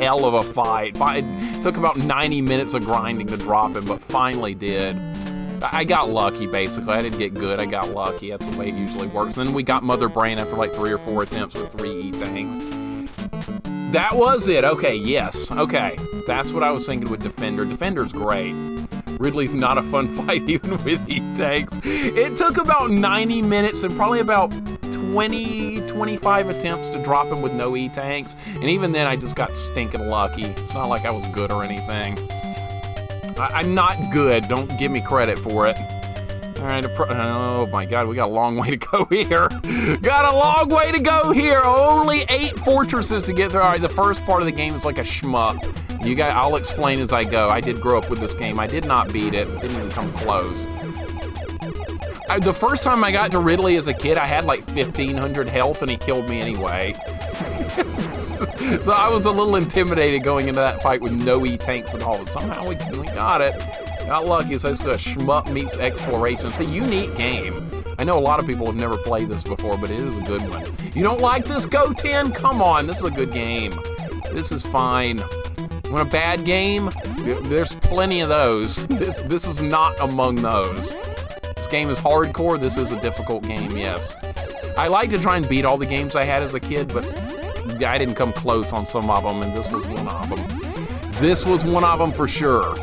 hell of a fight. It took about 90 minutes of grinding to drop him, but finally did. I got lucky, basically. I didn't get good, I got lucky. That's the way it usually works. And then we got Mother Brain after like 3 or 4 attempts with 3 E-Tanks. That was it. Okay, yes. Okay, that's what I was thinking with Defender. Defender's great. Ridley's not a fun fight even with E-Tanks. It took about 90 minutes and probably about 25 attempts to drop him with no E-Tanks. And even then, I just got stinking lucky. It's not like I was good or anything. I'm not good. Don't give me credit for it. All right. Oh, my God. We got a long way to go here. Got a long way to go here. Only 8 fortresses to get through. All right. The first part of the game is like a shmup. You guys, I'll explain as I go. I did grow up with this game. I did not beat it. Didn't even come close. The first time I got to Ridley as a kid, I had like 1,500 health, and he killed me anyway. So I was a little intimidated going into that fight with no E-Tanks at all. But somehow we got it. Got lucky. So it's a shmup meets exploration. It's a unique game. I know a lot of people have never played this before, but it is a good one. You don't like this, Go 10? Come on, this is a good game. This is fine. Want a bad game? There's plenty of those. This is not among those. This game is hardcore. This is a difficult game, yes. I like to try and beat all the games I had as a kid, but I didn't come close on some of them, and this was one of them. This was one of them for sure.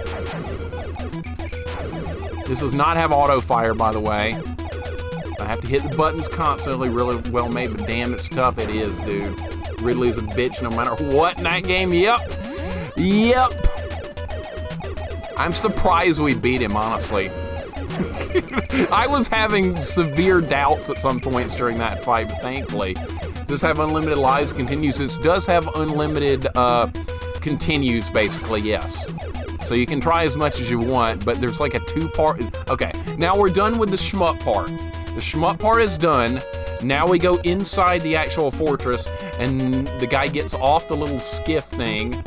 This does not have auto fire, by the way. I have to hit the buttons constantly, really well made, but damn, it's tough. It is, dude. Ridley is a bitch no matter what in that game. Yep. Yep. I'm surprised we beat him, honestly. I was having severe doubts at some points during that fight, but thankfully. Does this have unlimited lives? Continues. This does have unlimited continues, basically, yes. So you can try as much as you want, but there's like a 2-part. Okay, now we're done with the shmup part. The shmup part is done. Now we go inside the actual fortress, and the guy gets off the little skiff thing,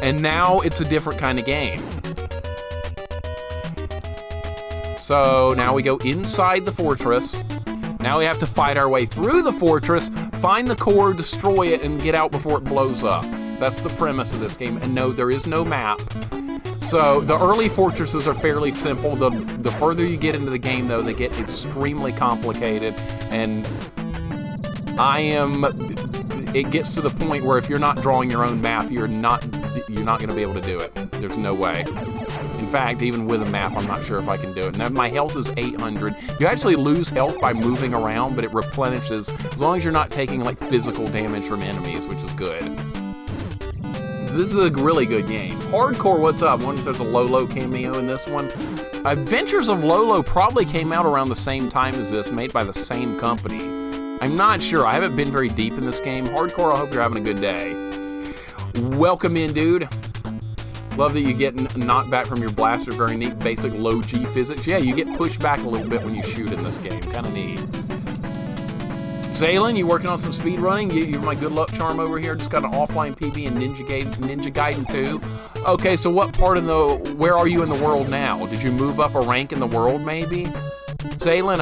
and now it's a different kind of game. So now we go inside the fortress. Now we have to fight our way through the fortress, find the core, destroy it, and get out before it blows up. That's the premise of this game. And no, there is no map. So the early fortresses are fairly simple. The further you get into the game, though, they get extremely complicated. And it gets to the point where if you're not drawing your own map, you're not going to be able to do it. There's no way. In fact, even with a map, I'm not sure if I can do it. Now, my health is 800. You actually lose health by moving around, but it replenishes as long as you're not taking like physical damage from enemies, which is good. This is a really good game. Hardcore, what's up? I wonder if there's a Lolo cameo in this one. Adventures of Lolo probably came out around the same time as this, made by the same company. I'm not sure. I haven't been very deep in this game. Hardcore, I hope you're having a good day. Welcome in, dude. Love that you get knocked back from your blaster. Very neat, basic low G physics. Yeah, you get pushed back a little bit when you shoot in this game. Kind of neat. Zaylin, you working on some speed running? You're my good luck charm over here. Just got an offline PB in Ninja Gaiden 2. Okay, so what part of where are you in the world now? Did you move up a rank in the world, maybe? Zaylin,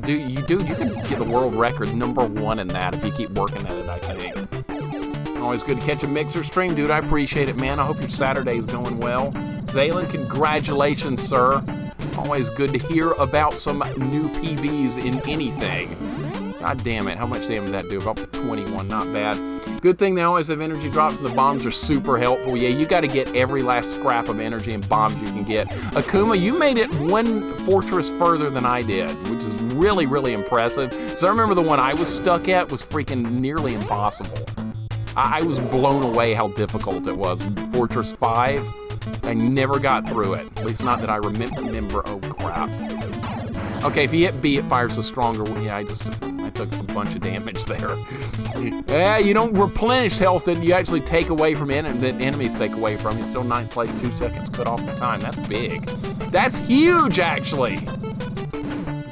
you can get the world record #1 in that if you keep working at it, I think. Always good to catch a Mixer stream, dude. I appreciate it, man. I hope your Saturday's going well. Zaylin, congratulations, sir. Always good to hear about some new PBs in anything. God damn it, how much damage did that do? About 21, not bad. Good thing they always have energy drops, and the bombs are super helpful. Yeah, you got to get every last scrap of energy and bombs you can get. Akuma, you made it one fortress further than I did, which is really, really impressive. So I remember the one I was stuck at was freaking nearly impossible. I was blown away how difficult it was. Fortress 5, I never got through it. At least not that I remember. Oh, crap. Okay, if you hit B, it fires the stronger one. Yeah, I took a bunch of damage there. Yeah, you don't replenish health that you actually take away from that enemies take away from you. Still 9th place, 2 seconds cut off the time. That's big. That's huge, actually.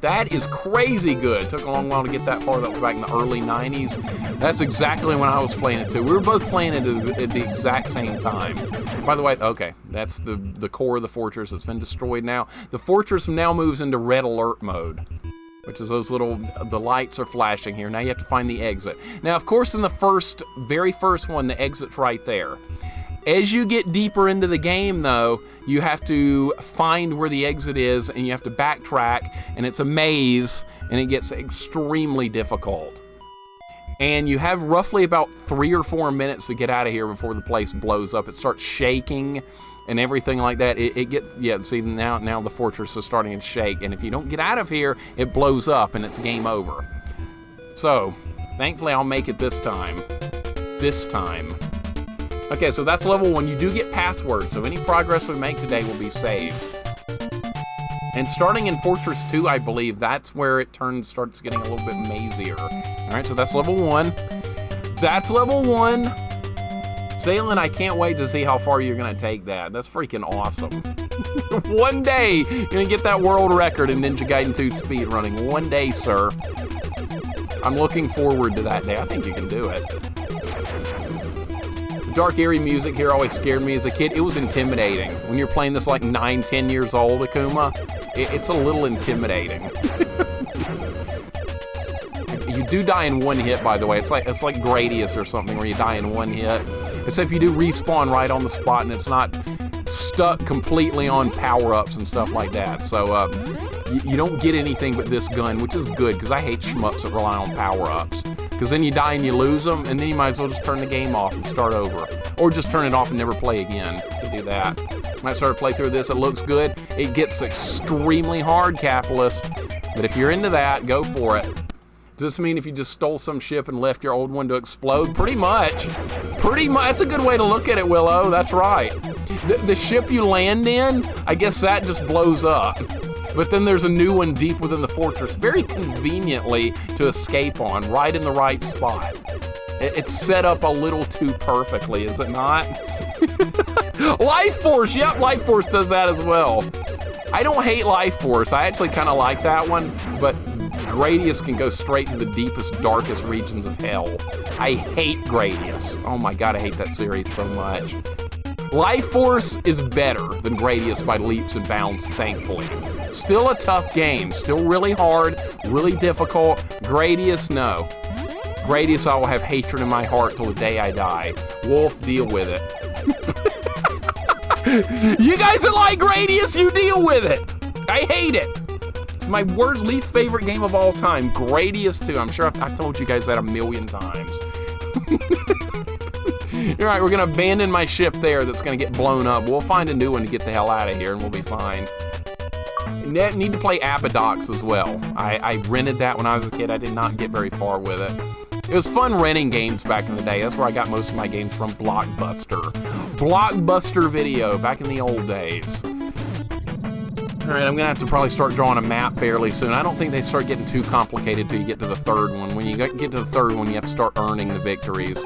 That is crazy good. Took a long while to get that far. That was back in the early 90s. That's exactly when I was playing it too. We were both playing it at the exact same time. By the way, okay, that's the core of the fortress that's been destroyed now. The fortress now moves into red alert mode, which is the lights are flashing here. Now you have to find the exit. Now, of course, in the very first one, the exit's right there. As you get deeper into the game, though, you have to find where the exit is, and you have to backtrack, and it's a maze, and it gets extremely difficult. And you have roughly about 3 or 4 minutes to get out of here before the place blows up. It starts shaking and everything like that. It gets, yeah, see, now the fortress is starting to shake, and if you don't get out of here, it blows up, and it's game over. So, thankfully, I'll make it this time. Okay, so that's level 1. You do get passwords, so any progress we make today will be saved. And starting in Fortress 2, I believe, that's where it starts getting a little bit mazier. All right, so that's level 1. That's level 1. Zaylin, I can't wait to see how far you're gonna take that. That's freaking awesome. One day, you're gonna get that world record in Ninja Gaiden 2 speedrunning. One day, sir. I'm looking forward to that day. I think you can do it. The dark, eerie music here always scared me as a kid. It was intimidating. When you're playing this like 9, 10 years old, Akuma, it's a little intimidating. You do die in one hit, by the way. It's like Gradius or something where you die in one hit. Except you do respawn right on the spot, and it's not stuck completely on power-ups and stuff like that. So you don't get anything but this gun, which is good, because I hate shmups that rely on power-ups. Because then you die and you lose them, and then you might as well just turn the game off and start over. Or just turn it off and never play again. You can do that. Might start to play through this. It looks good. It gets extremely hard, Capitalist. But if you're into that, go for it. Does this mean if you just stole some ship and left your old one to explode? Pretty much. Pretty much. That's a good way to look at it, Willow. That's right. The ship you land in, I guess that just blows up. But then there's a new one deep within the fortress, very conveniently to escape on, right in the right spot. It's set up a little too perfectly, is it not? Life Force, yep, Life Force does that as well. I don't hate Life Force, I actually kind of like that one, but Gradius can go straight to the deepest, darkest regions of hell. I hate Gradius. Oh my god, I hate that series so much. Life Force is better than Gradius by leaps and bounds, thankfully. Still a tough game, still really hard, really difficult. Gradius, no. Gradius, I will have hatred in my heart till the day I die. Wolf, deal with it. You guys that like Gradius, you deal with it. I hate it. It's my least favorite game of all time. Gradius 2. I'm sure I've told you guys that a million times. All right, we're gonna abandon my ship there that's gonna get blown up. We'll find a new one to get the hell out of here and we'll be fine. Need to play Abadox as well. I rented that when I was a kid. I did not get very far with it. It was fun renting games back in the day. That's where I got most of my games from, Blockbuster. Blockbuster Video, back in the old days. All right, I'm gonna have to probably start drawing a map fairly soon. I don't think they start getting too complicated till you get to the third one. When you get to the third one, you have to start earning the victories.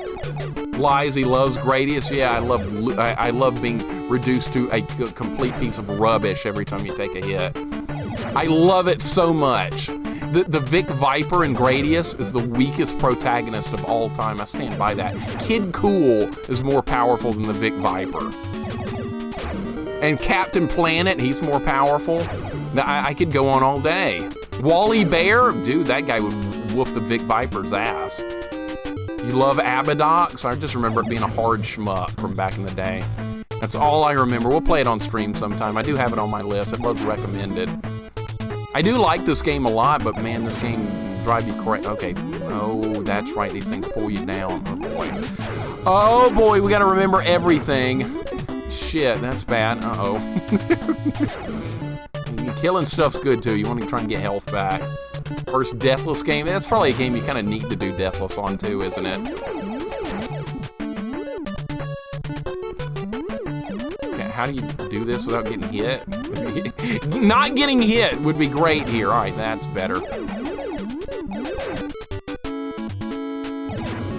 Lies, he loves Gradius. Yeah, I love being reduced to a complete piece of rubbish every time you take a hit. I love it so much. The Vic Viper in Gradius is the weakest protagonist of all time. I stand by that. Kid Cool is more powerful than the Vic Viper. And Captain Planet, he's more powerful. I could go on all day. Wally Bear, dude, that guy would whoop the Vic Viper's ass. You love Abadox? I just remember it being a hard shmup from back in the day. That's all I remember. We'll play it on stream sometime. I do have it on my list. I'd love to recommend it. I do like this game a lot, but man, this game drive you crazy. Okay. Oh, that's right. These things pull you down. Oh boy. Oh boy, we gotta remember everything. Shit, that's bad. Uh-oh. Killing stuff's good too. You want to try and get health back. First Deathless game. That's probably a game you kind of need to do Deathless on too, isn't it? Okay, how do you do this without getting hit? Not getting hit would be great here. All right, that's better.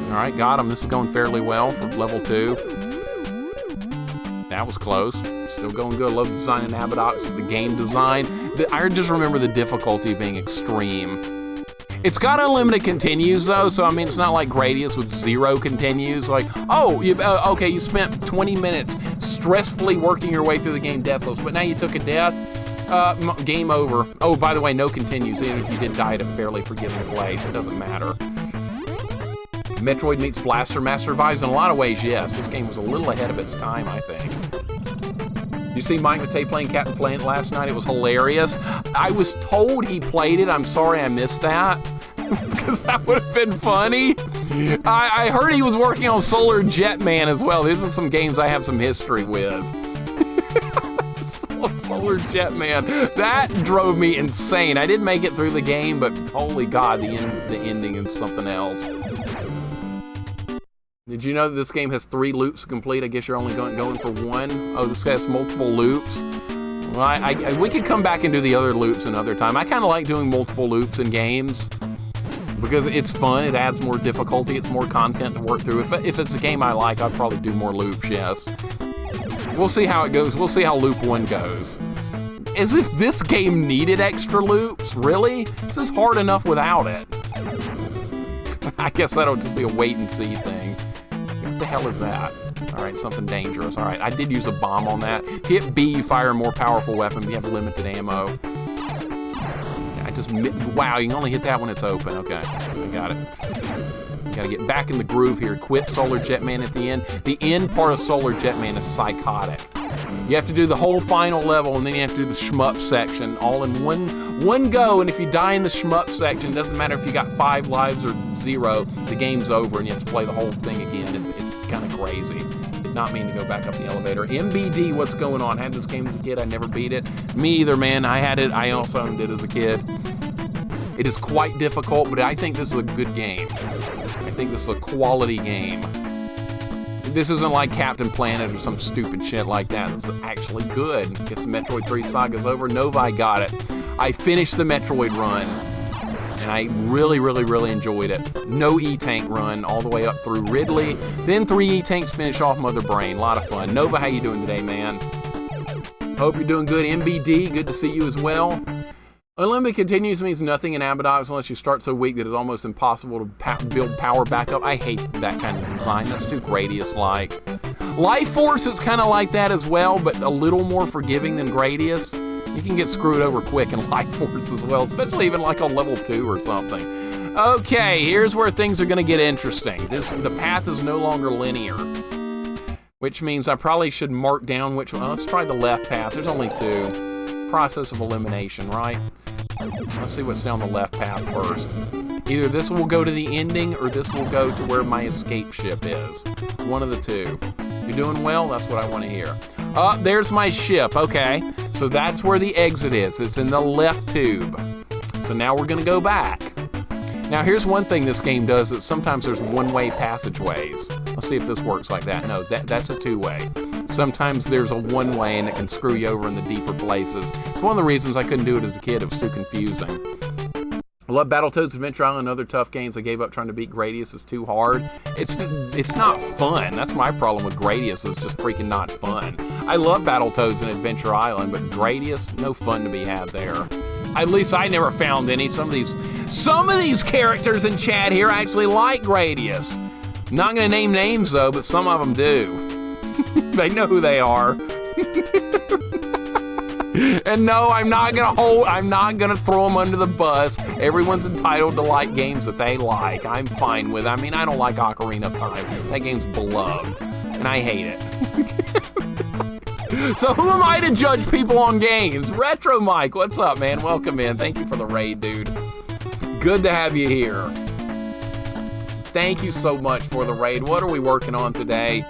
All right, got him. This is going fairly well for level 2. That was close. Still going good. Love designing Abadox with the game design. I just remember the difficulty being extreme. It's got unlimited continues though, so I mean it's not like Gradius with 0 continues. Like, oh, okay, you spent 20 minutes stressfully working your way through the game deathless, but now you took a death. Game over. Oh, by the way, no continues, even if you did die at a fairly forgiving place. It doesn't matter. Metroid meets Blaster Master Survives. In a lot of ways, yes. This game was a little ahead of its time, I think. You see Mike Matei playing Captain Planet last night? It was hilarious. I was told he played it. I'm sorry I missed that. Because that would have been funny. I heard he was working on Solar Jetman as well. These are some games I have some history with. Solar Jetman. That drove me insane. I didn't make it through the game, but holy God, the ending is something else. Did you know that this game has 3 loops to complete? I guess you're only going for 1. Oh, this has multiple loops. Well, we could come back and do the other loops another time. I kind of like doing multiple loops in games because it's fun. It adds more difficulty. It's more content to work through. If it's a game I like, I'd probably do more loops, yes. We'll see how it goes. We'll see how loop 1 goes. As if this game needed extra loops? Really? This is hard enough without it. I guess that'll just be a wait and see thing. What the hell is that? All right, something dangerous. All right, I did use a bomb on that. Hit B, you fire a more powerful weapon. You have limited ammo. Wow, you can only hit that when it's open. Okay, I got it. Gotta get back in the groove here. Quit Solar Jetman at the end. The end part of Solar Jetman is psychotic. You have to do the whole final level, and then you have to do the shmup section all in one go, and if you die in the shmup section, it doesn't matter if you got 5 lives or 0, the game's over, and you have to play the whole thing again. It's kind of crazy. Did not mean to go back up the elevator. MBD, what's going on? I had this game as a kid. I never beat it. Me either, man. I had it. I also owned it as a kid. It is quite difficult, but I think this is a good game. I think this is a quality game. This isn't like Captain Planet or some stupid shit like that. This is actually good. Guess the Metroid 3 saga's over. Novi got it. I finished the Metroid run, and I really, really, really enjoyed it. No E-Tank run all the way up through Ridley. Then 3 E-Tanks finish off Mother Brain. A lot of fun. Nova, how you doing today, man? Hope you're doing good. MBD, good to see you as well. Unlimited continues means nothing in Abadox unless you start so weak that it's almost impossible to build power back up. I hate that kind of design. That's too Gradius-like. Life Force is kind of like that as well, but a little more forgiving than Gradius. You can get screwed over quick in Life Force as well, especially even like on level 2 or something. Okay, here's where things are going to get interesting. The path is no longer linear, which means I probably should mark down which one. Let's try the left path. There's only 2. Process of elimination, right? Let's see what's down the left path first. Either this will go to the ending or this will go to where my escape ship is. One of the 2. You're doing well? That's what I want to hear. There's my ship. Okay. So that's where the exit is. It's in the left tube. So now we're going to go back. Now here's one thing this game does that sometimes there's one-way passageways. Let's see if this works like that. No, that's a 2-way. Sometimes there's a 1-way and it can screw you over in the deeper places. It's one of the reasons I couldn't do it as a kid. It was too confusing. I love Battletoads Adventure Island and other tough games. I gave up trying to beat Gradius. It's too hard. It's not fun. That's my problem with Gradius. It's just freaking not fun. I love Battletoads and Adventure Island, but Gradius, no fun to be had there. At least I never found any. Some of these characters in chat here actually like Gradius. Not going to name names though, but some of them do. They know who they are. And no, I'm not gonna throw them under the bus. Everyone's entitled to like games that they like. I'm fine with it. I mean, I don't like Ocarina of Time. That game's beloved, and I hate it. So who am I to judge people on games? Retro Mike, what's up, man? Welcome in. Thank you for the raid, dude. Good to have you here. Thank you so much for the raid. What are we working on today?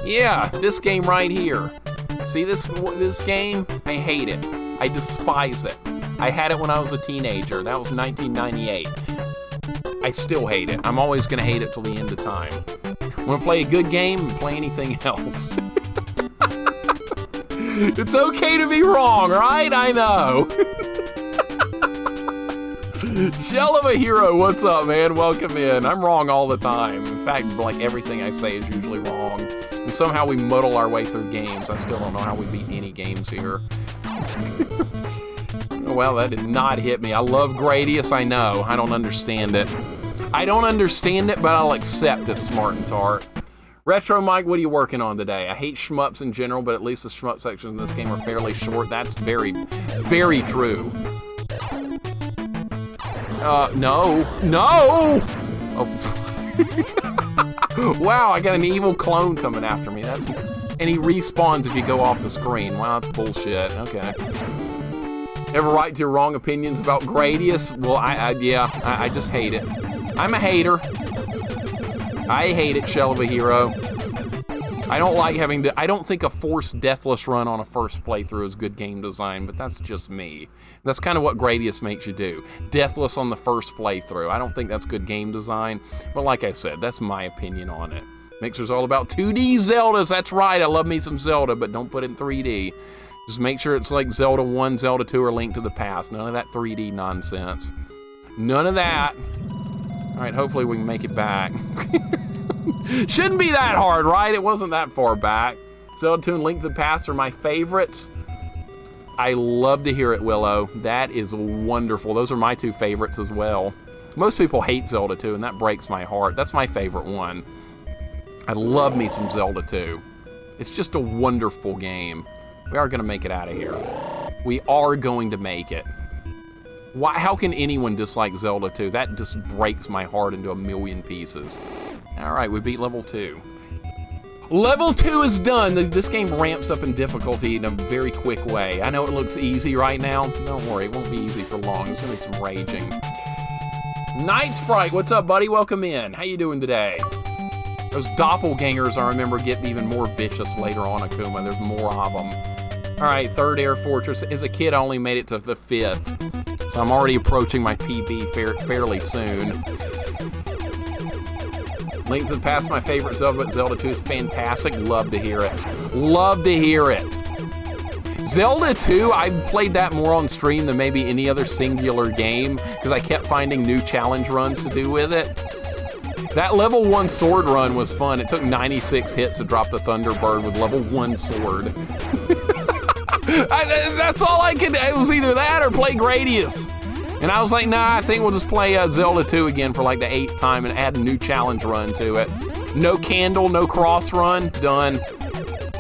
Yeah, this game right here. See this game? I hate it. I despise it. I had it when I was a teenager. That was 1998. I still hate it. I'm always going to hate it till the end of time. Want to play a good game and play anything else. It's okay to be wrong, right? I know. Shell of a Hero, what's up, man? Welcome in. I'm wrong all the time. In fact, like everything I say is usually wrong. And somehow we muddle our way through games. I still don't know how we beat any games here. Well, that did not hit me. I love Gradius, I know. I don't understand it. I don't understand it, but I'll accept it, Smart and Tart. Retro Mike, what are you working on today? I hate shmups in general, but at least the shmup sections in this game are fairly short. That's very, very true. No. Oh. Wow, I got an evil clone coming after me. And he respawns if you go off the screen. Wow, that's bullshit. Okay. Ever write to your wrong opinions about Gradius? Well, I just hate it. I'm a hater. I hate it, Shell of a Hero. I don't like having to... I don't think a forced deathless run on a first playthrough is good game design, but that's just me. That's kind of what Gradius makes you do. Deathless on the first playthrough. I don't think that's good game design, but like I said, that's my opinion on it. Mixer's all about 2D Zeldas. That's right, I love me some Zelda, but don't put it in 3D. Just make sure it's like Zelda 1, Zelda 2, or Link to the Past. None of that 3D nonsense. None of that. All right, hopefully we can make it back. Shouldn't be that hard, right? It wasn't that far back. Zelda 2 and Link to the Past are my favorites. I love to hear it, Willow. That is wonderful. Those are my two favorites as well. Most people hate Zelda 2, and that breaks my heart. That's my favorite one. I love me some Zelda 2. It's just a wonderful game. We are going to make it out of here. We are going to make it. Why? How can anyone dislike Zelda 2? That just breaks my heart into a million pieces. All right, we beat level 2. Level 2 is done. This game ramps up in difficulty in a very quick way. I know it looks easy right now. Don't worry, it won't be easy for long. There's going to be some raging. Night Sprite, what's up, buddy? Welcome in. How you doing today? Those doppelgangers, I remember, get even more vicious later on, Akuma. There's more of them. All right, third Air Fortress. As a kid, I only made it to the 5th. So I'm already approaching my PB fairly soon. Link to the Past, my favorite Zelda, but Zelda 2 is fantastic. Love to hear it. Love to hear it. Zelda 2, I played that more on stream than maybe any other singular game because I kept finding new challenge runs to do with it. That level 1 sword run was fun. It took 96 hits to drop the Thunderbird with level 1 sword. That's all I could... It was either that or play Gradius. And I was like, nah, I think we'll just play Zelda 2 again for like the 8th time and add a new challenge run to it. No candle, no cross run, done.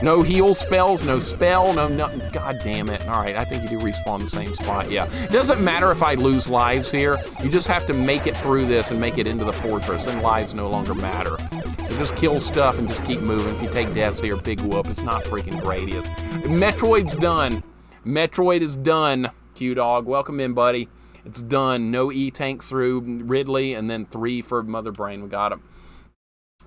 No heal spells, no spell, no nothing. God damn it. All right, I think you do respawn the same spot, yeah. It doesn't matter if I lose lives here. You just have to make it through this and make it into the fortress, and lives no longer matter. So just kill stuff and just keep moving. If you take deaths here, big whoop. It's not freaking Gradius. Metroid's done. Metroid is done, Q-Dog. Welcome in, buddy. It's done. No E-tanks through Ridley, and then 3 for Mother Brain. We got him.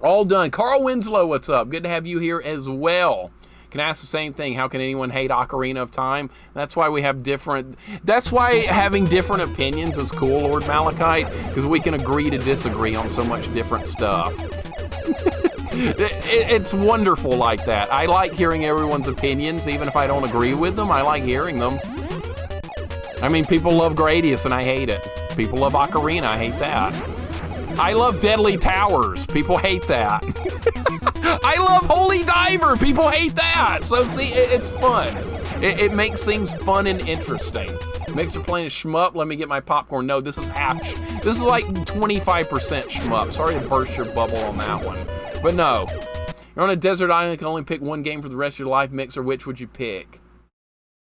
All done. Carl Winslow, what's up? Good to have you here as well. Can I ask the same thing? How can anyone hate Ocarina of Time? That's why we have different... That's why having different opinions is cool, Lord Malachite, because we can agree to disagree on so much different stuff. It's wonderful like that. I like hearing everyone's opinions, even if I don't agree with them. I like hearing them. I mean, people love Gradius, and I hate it. People love Ocarina, I hate that. I love Deadly Towers. People hate that. I love Holy Diver. People hate that. So, see, it's fun. It makes things fun and interesting. Mixer playing a shmup. Let me get my popcorn. No, this is half. This is like 25% shmup. Sorry to burst your bubble on that one. But no. You're on a desert island. You can only pick one game for the rest of your life. Mixer, which would you pick?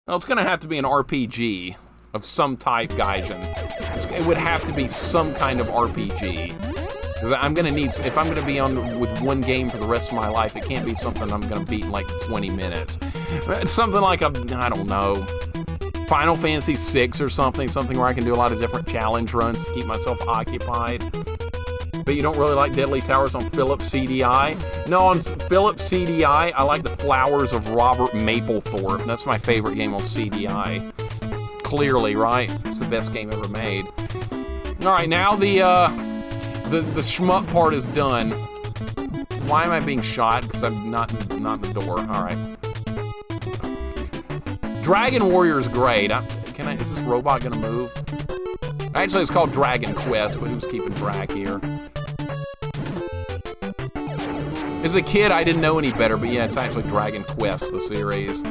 Well, it's going to have to be an RPG of some type, Gaijin. It would have to be some kind of RPG. Because I'm going to need, if I'm going to be on with one game for the rest of my life, it can't be something I'm going to beat in like 20 minutes. It's something like I don't know, Final Fantasy VI or something where I can do a lot of different challenge runs to keep myself occupied. But you don't really like Deadly Towers on Philips CDI? No, on Philips CDI, I like the Flowers of Robert Mapplethorpe. That's my favorite game on CDI. Clearly, right? It's the best game ever made. All right, now the shmup part is done. Why am I being shot? Because I'm not in the door. All right. Dragon Warrior is great. Is this robot gonna move? Actually, it's called Dragon Quest, but who's keeping track here? As a kid, I didn't know any better, but yeah, it's actually Dragon Quest, the series.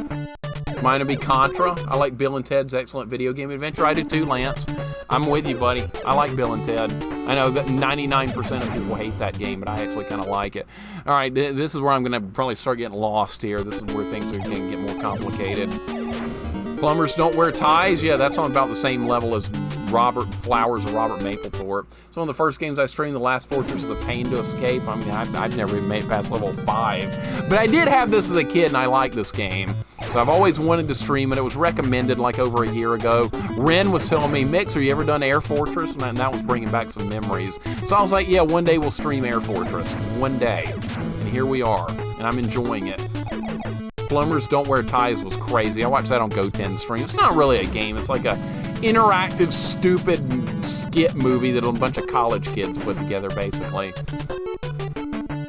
Mine would be Contra. I like Bill and Ted's Excellent Video Game Adventure. I do too, Lance. I'm with you, buddy. I like Bill and Ted. I know that 99% of people hate that game, but I actually kind of like it. All right, this is where I'm going to probably start getting lost here. This is where things are going to get more complicated. Plumbers don't wear ties? Yeah, that's on about the same level as Robert Flowers or Robert Mapplethorpe. It's one of the first games I streamed. The Last Fortress of the Pain to Escape. I mean, I've never even made it past level 5. But I did have this as a kid, and I like this game. So I've always wanted to stream it. It was recommended like over a year ago. Ren was telling me, Mixer, you ever done Air Fortress? And that was bringing back some memories. So I was like, yeah, one day we'll stream Air Fortress. One day. And here we are. And I'm enjoying it. Plumbers Don't Wear Ties was crazy. I watched that on GoTen stream. It's not really a game. It's like a interactive, stupid skit movie that a bunch of college kids put together, basically.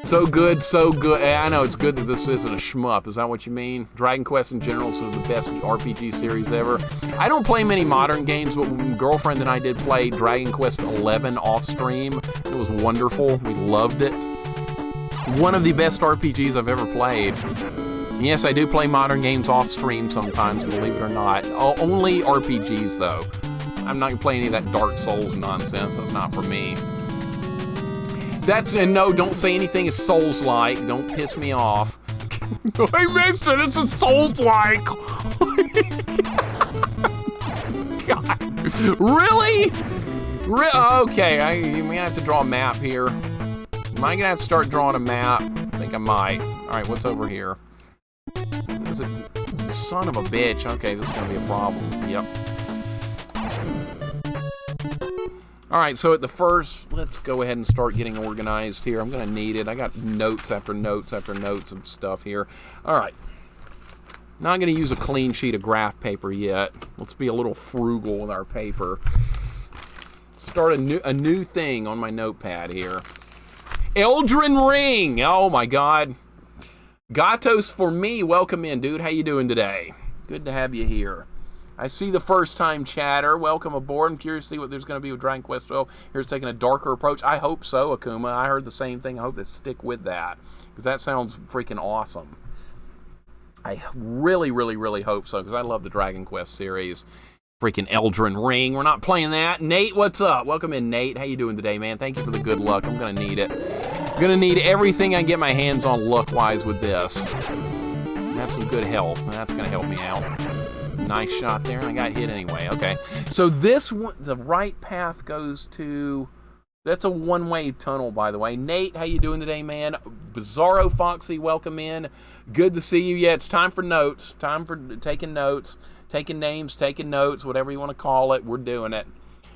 So good, so good. I know it's good that this isn't a shmup. Is that what you mean? Dragon Quest in general is the best RPG series ever. I don't play many modern games, but when girlfriend and I did play Dragon Quest 11 off stream, it was wonderful. We loved it. One of the best RPGs I've ever played. Yes, I do play modern games off stream sometimes, believe it or not. Only RPGs, though. I'm not going to play any of that Dark Souls nonsense. That's not for me. And no, don't say anything is Souls-like. Don't piss me off. Hey, Mixer, it's a Souls-like. God. Really? Okay, I'm going to have to draw a map here. Am I going to have to start drawing a map? I think I might. All right, what's over here? Is it? Son of a bitch. Okay, this is going to be a problem. Yep. Alright, so at the first, let's go ahead and start getting organized here. I'm going to need it. I got notes after notes after notes of stuff here. Alright. Not going to use a clean sheet of graph paper yet. Let's be a little frugal with our paper. Start a new thing on my notepad here. Elden Ring! Oh my god. Gatos for me, welcome in, dude. How you doing today? Good to have you here. I see the first-time chatter. Welcome aboard. I'm curious to see what there's going to be with Dragon Quest 12. Here's taking a darker approach. I hope so, Akuma. I heard the same thing. I hope they stick with that, because that sounds freaking awesome. I really, really, really hope so, because I love the Dragon Quest series. Freaking Elden Ring. We're not playing that. Nate, what's up? Welcome in, Nate. How you doing today, man? Thank you for the good luck. I'm going to need it. I'm going to need everything I can get my hands on luck-wise with this. Have some good health. That's going to help me out. Nice shot there, and I got hit anyway. Okay. So this one, the right path goes to... That's a one-way tunnel, by the way. Nate, how you doing today, man? Bizarro Foxy, welcome in. Good to see you. Yeah, it's time for notes. Time for taking notes. Taking names, taking notes, whatever you want to call it. We're doing it.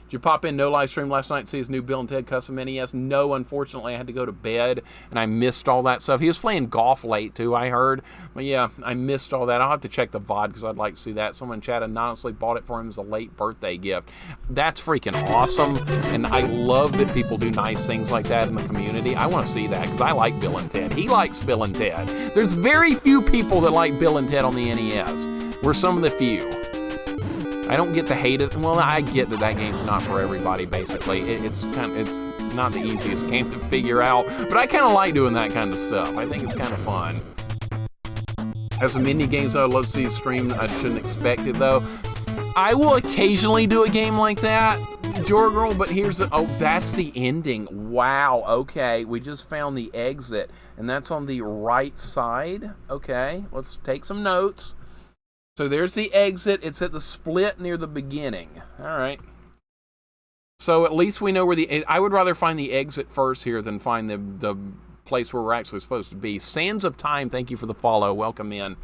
Did you pop in no live stream last night to see his new Bill and Ted Custom NES? No, unfortunately, I had to go to bed, and I missed all that stuff. He was playing golf late, too, I heard. But yeah, I missed all that. I'll have to check the VOD, because I'd like to see that. Someone in chat anonymously bought it for him as a late birthday gift. That's freaking awesome, and I love that people do nice things like that in the community. I want to see that, because I like Bill and Ted. He likes Bill and Ted. There's very few people that like Bill and Ted on the NES. We're some of the few. I don't get to hate it. Well, I get that that game's not for everybody, basically. It's not the easiest game to figure out, but I kind of like doing that kind of stuff. I think it's kind of fun. As some indie games I'd love to see streamed, I shouldn't expect it, though. I will occasionally do a game like that, Jorgirl, but here's the... Oh, that's the ending. Wow, okay. We just found the exit, and that's on the right side. Okay, let's take some notes. So there's the exit. It's at the split near the beginning. All right. So at least we know where the... I would rather find the exit first here than find the place where we're actually supposed to be. Sands of Time, thank you for the follow. Welcome in.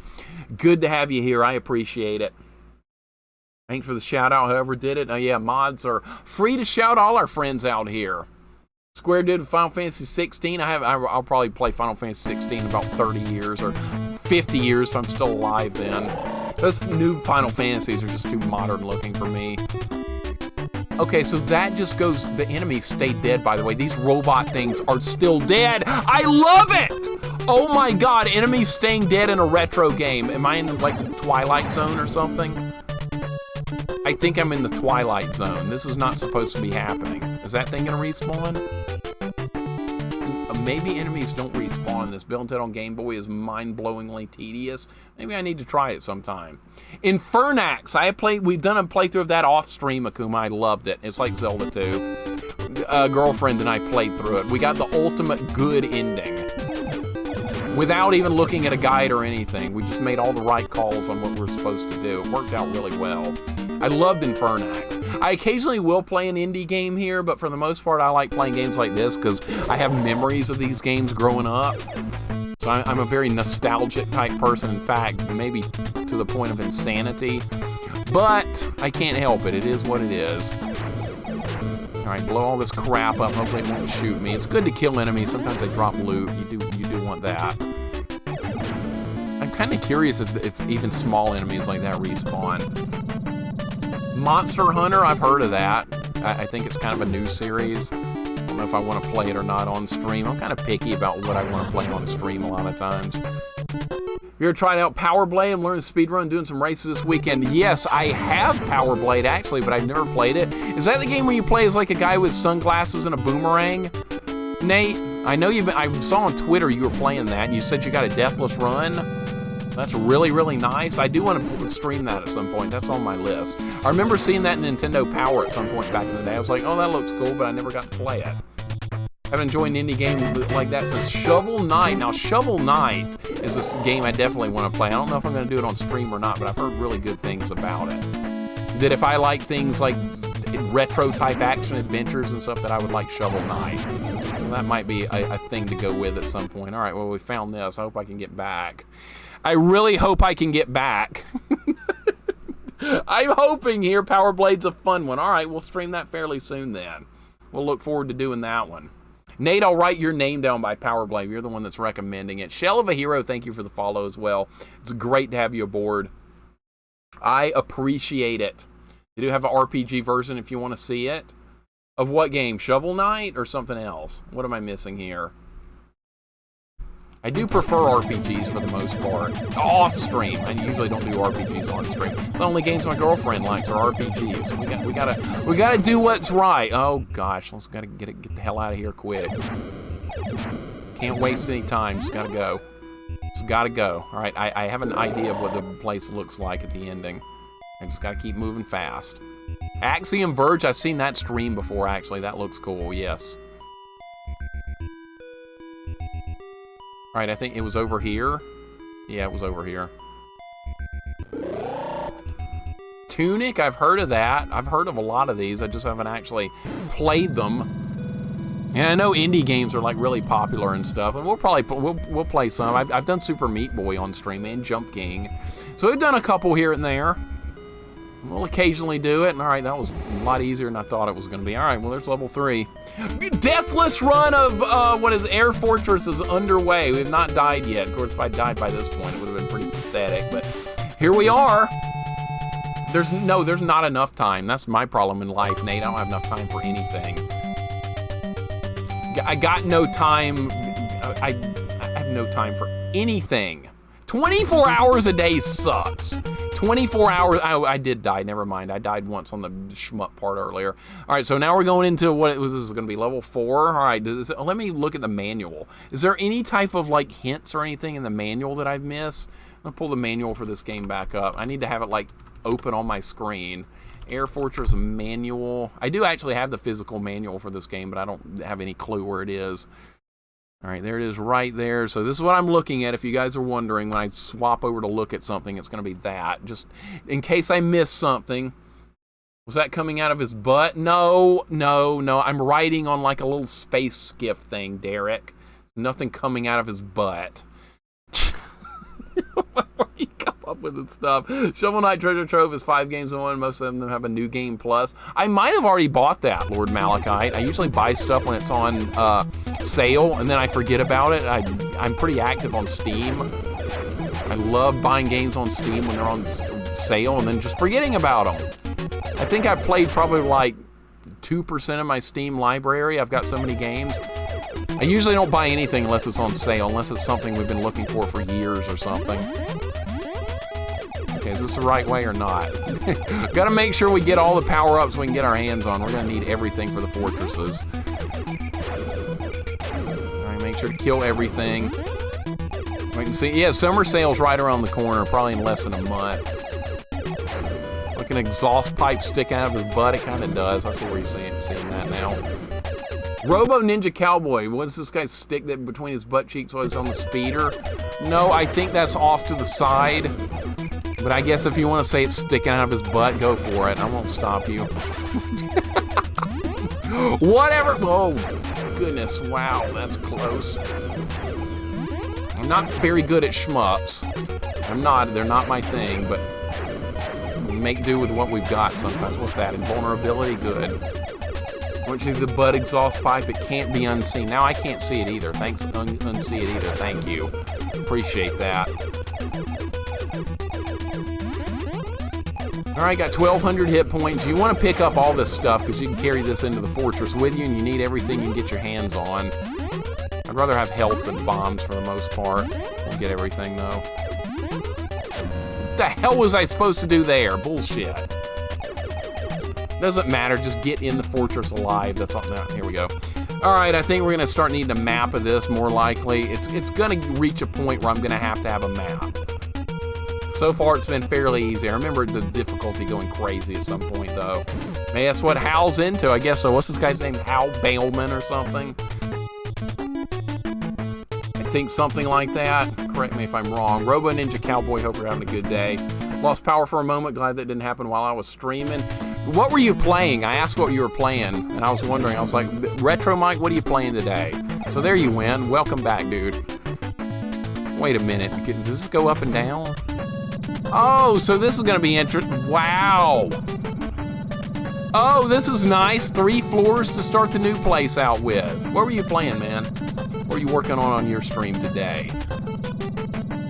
Good to have you here. I appreciate it. Thanks for the shout-out, whoever did it. Oh, yeah, mods are free to shout all our friends out here. Square did Final Fantasy 16. I'll probably play Final Fantasy 16 in about 30 years or 50 years if I'm still alive then. Those new Final Fantasies are just too modern looking for me. Okay, so that just goes... The enemies stay dead, by the way. These robot things are still dead. I love it! Oh my god, enemies staying dead in a retro game. Am I in, like, the Twilight Zone or something? I think I'm in the Twilight Zone. This is not supposed to be happening. Is that thing gonna respawn? Maybe enemies don't respawn. This Bill and Ted on Game Boy is mind-blowingly tedious. Maybe I need to try it sometime. Infernax, we've done a playthrough of that off-stream, Akuma. I loved it. It's like Zelda 2. A girlfriend and I played through it. We got the ultimate good ending. Without even looking at a guide or anything. We just made all the right calls on what we're supposed to do. It worked out really well. I loved Infernax. I occasionally will play an indie game here, but for the most part, I like playing games like this because I have memories of these games growing up. So I'm a very nostalgic type person. In fact, maybe to the point of insanity. But I can't help it. It is what it is. All right, blow all this crap up. Hopefully it won't shoot me. It's good to kill enemies. Sometimes they drop loot. You do want that. I'm kind of curious if it's even small enemies like that respawn. Monster Hunter, I've heard of that. I think it's kind of a new series. I don't know if I want to play it or not on stream. I'm kind of picky about what I want to play on stream a lot of times. You ever tried out Power Blade and learned speedrun doing some races this weekend? Yes, I have Power Blade actually, but I've never played it. Is that the game where you play as like a guy with sunglasses and a boomerang? Nate, I know I saw on Twitter you were playing that, and you said you got a deathless run. That's really, really nice. I do want to stream that at some point. That's on my list. I remember seeing that in Nintendo Power at some point back in the day. I was like, oh, that looks cool, but I never got to play it. I haven't enjoyed an indie game like that since Shovel Knight. Now, Shovel Knight is a game I definitely want to play. I don't know if I'm going to do it on stream or not, but I've heard really good things about it. That if I like things like retro-type action adventures and stuff, that I would like Shovel Knight. So that might be a thing to go with at some point. All right, well, we found this. I hope I can get back. I really hope I can get back. I'm hoping here Power Blade's a fun one. All right, we'll stream that fairly soon then. We'll look forward to doing that one. Nate, I'll write your name down by Power Blade. You're the one that's recommending it. Shell of a Hero, thank you for the follow as well. It's great to have you aboard. I appreciate it. They do have an RPG version if you want to see it. Of what game? Shovel Knight or something else? What am I missing here? I do prefer RPGs for the most part. Off stream. I usually don't do RPGs on stream. The only games my girlfriend likes are RPGs. So we gotta do what's right. Oh gosh, let's get the hell out of here quick. Can't waste any time. Just gotta go. Just gotta go. All right, I have an idea of what the place looks like at the ending. I just gotta keep moving fast. Axiom Verge, I've seen that stream before actually. That looks cool, yes. All right, I think it was over here. Yeah, it was over here. Tunic, I've heard of that. I've heard of a lot of these. I just haven't actually played them. And I know indie games are like really popular and stuff, and we'll probably we'll play some. I've done Super Meat Boy on stream and Jump King, so we've done a couple here and there. We'll occasionally do it, and all right, that was a lot easier than I thought it was going to be. All right, well, there's level 3. Deathless run of what is Air Fortress is underway. We have not died yet. Of course, if I died by this point, it would have been pretty pathetic, but here we are. There's not enough time. That's my problem in life, Nate. I don't have enough time for anything. I got no time. I have no time for anything. 24 hours a day sucks. 24 hours. I did die. Never mind. I died once on the shmup part earlier. All right, so now we're going into what this is going to be, level 4. All right, let me look at the manual. Is there any type of like hints or anything in the manual that I've missed? I'm going to pull the manual for this game back up. I need to have it like open on my screen. Air Fortress manual. I do actually have the physical manual for this game, but I don't have any clue where it is. All right, there it is right there. So this is what I'm looking at. If you guys are wondering, when I swap over to look at something, it's going to be that. Just in case I missed something. Was that coming out of his butt? No. I'm riding on like a little space skiff thing, Derek. Nothing coming out of his butt. Where you come up with this stuff. Shovel Knight Treasure Trove is 5 games in one. Most of them have a new game plus. I might have already bought that, Lord Malachite. I usually buy stuff when it's on sale, and then I forget about it. I'm pretty active on Steam. I love buying games on Steam when they're on sale and then just forgetting about them. I think I played probably like 2% of my Steam library. I've got so many games. I usually don't buy anything unless it's on sale, unless it's something we've been looking for years or something. Okay, is this the right way or not? Gotta make sure we get all the power-ups we can get our hands on. We're gonna need everything for the fortresses. Alright, make sure to kill everything. We can see, yeah, summer sale's right around the corner, probably in less than a month. Like an exhaust pipe sticking out of his butt, it kind of does. I see where you're seeing that now. Robo Ninja Cowboy, what does this guy stick that between his butt cheeks while he's on the speeder? No, I think that's off to the side. But I guess if you want to say it's sticking out of his butt, go for it. I won't stop you. Whatever. Oh, goodness. Wow, that's close. I'm not very good at shmups. I'm not. They're not my thing, but we make do with what we've got sometimes. What's that? Invulnerability? Good. Once you do the butt exhaust pipe, it can't be unseen. Now I can't see it either. Thanks, unsee it either. Thank you. Appreciate that. Alright, got 1,200 hit points. You want to pick up all this stuff because you can carry this into the fortress with you, and you need everything you can get your hands on. I'd rather have health than bombs for the most part. We'll get everything, though. What the hell was I supposed to do there? Bullshit. Doesn't matter, just get in the fortress alive. That's all. No, here we go. Alright, I think we're going to start needing a map of this, more likely. It's going to reach a point where I'm going to have a map. So far, it's been fairly easy. I remember the difficulty going crazy at some point, though. Maybe that's what Hal's into, I guess so. What's this guy's name? Hal Bailman or something? I think something like that. Correct me if I'm wrong. Robo Ninja Cowboy, hope you're having a good day. Lost power for a moment. Glad that didn't happen while I was streaming. What were you playing? I asked what you were playing, and I was wondering. I was like, Retro Mike, what are you playing today? So there you win. Welcome back, dude. Wait a minute. Does this go up and down? Oh, so this is going to be interesting. Wow. Oh, this is nice. 3 floors to start the new place out with. What were you playing, man? What are you working on your stream today?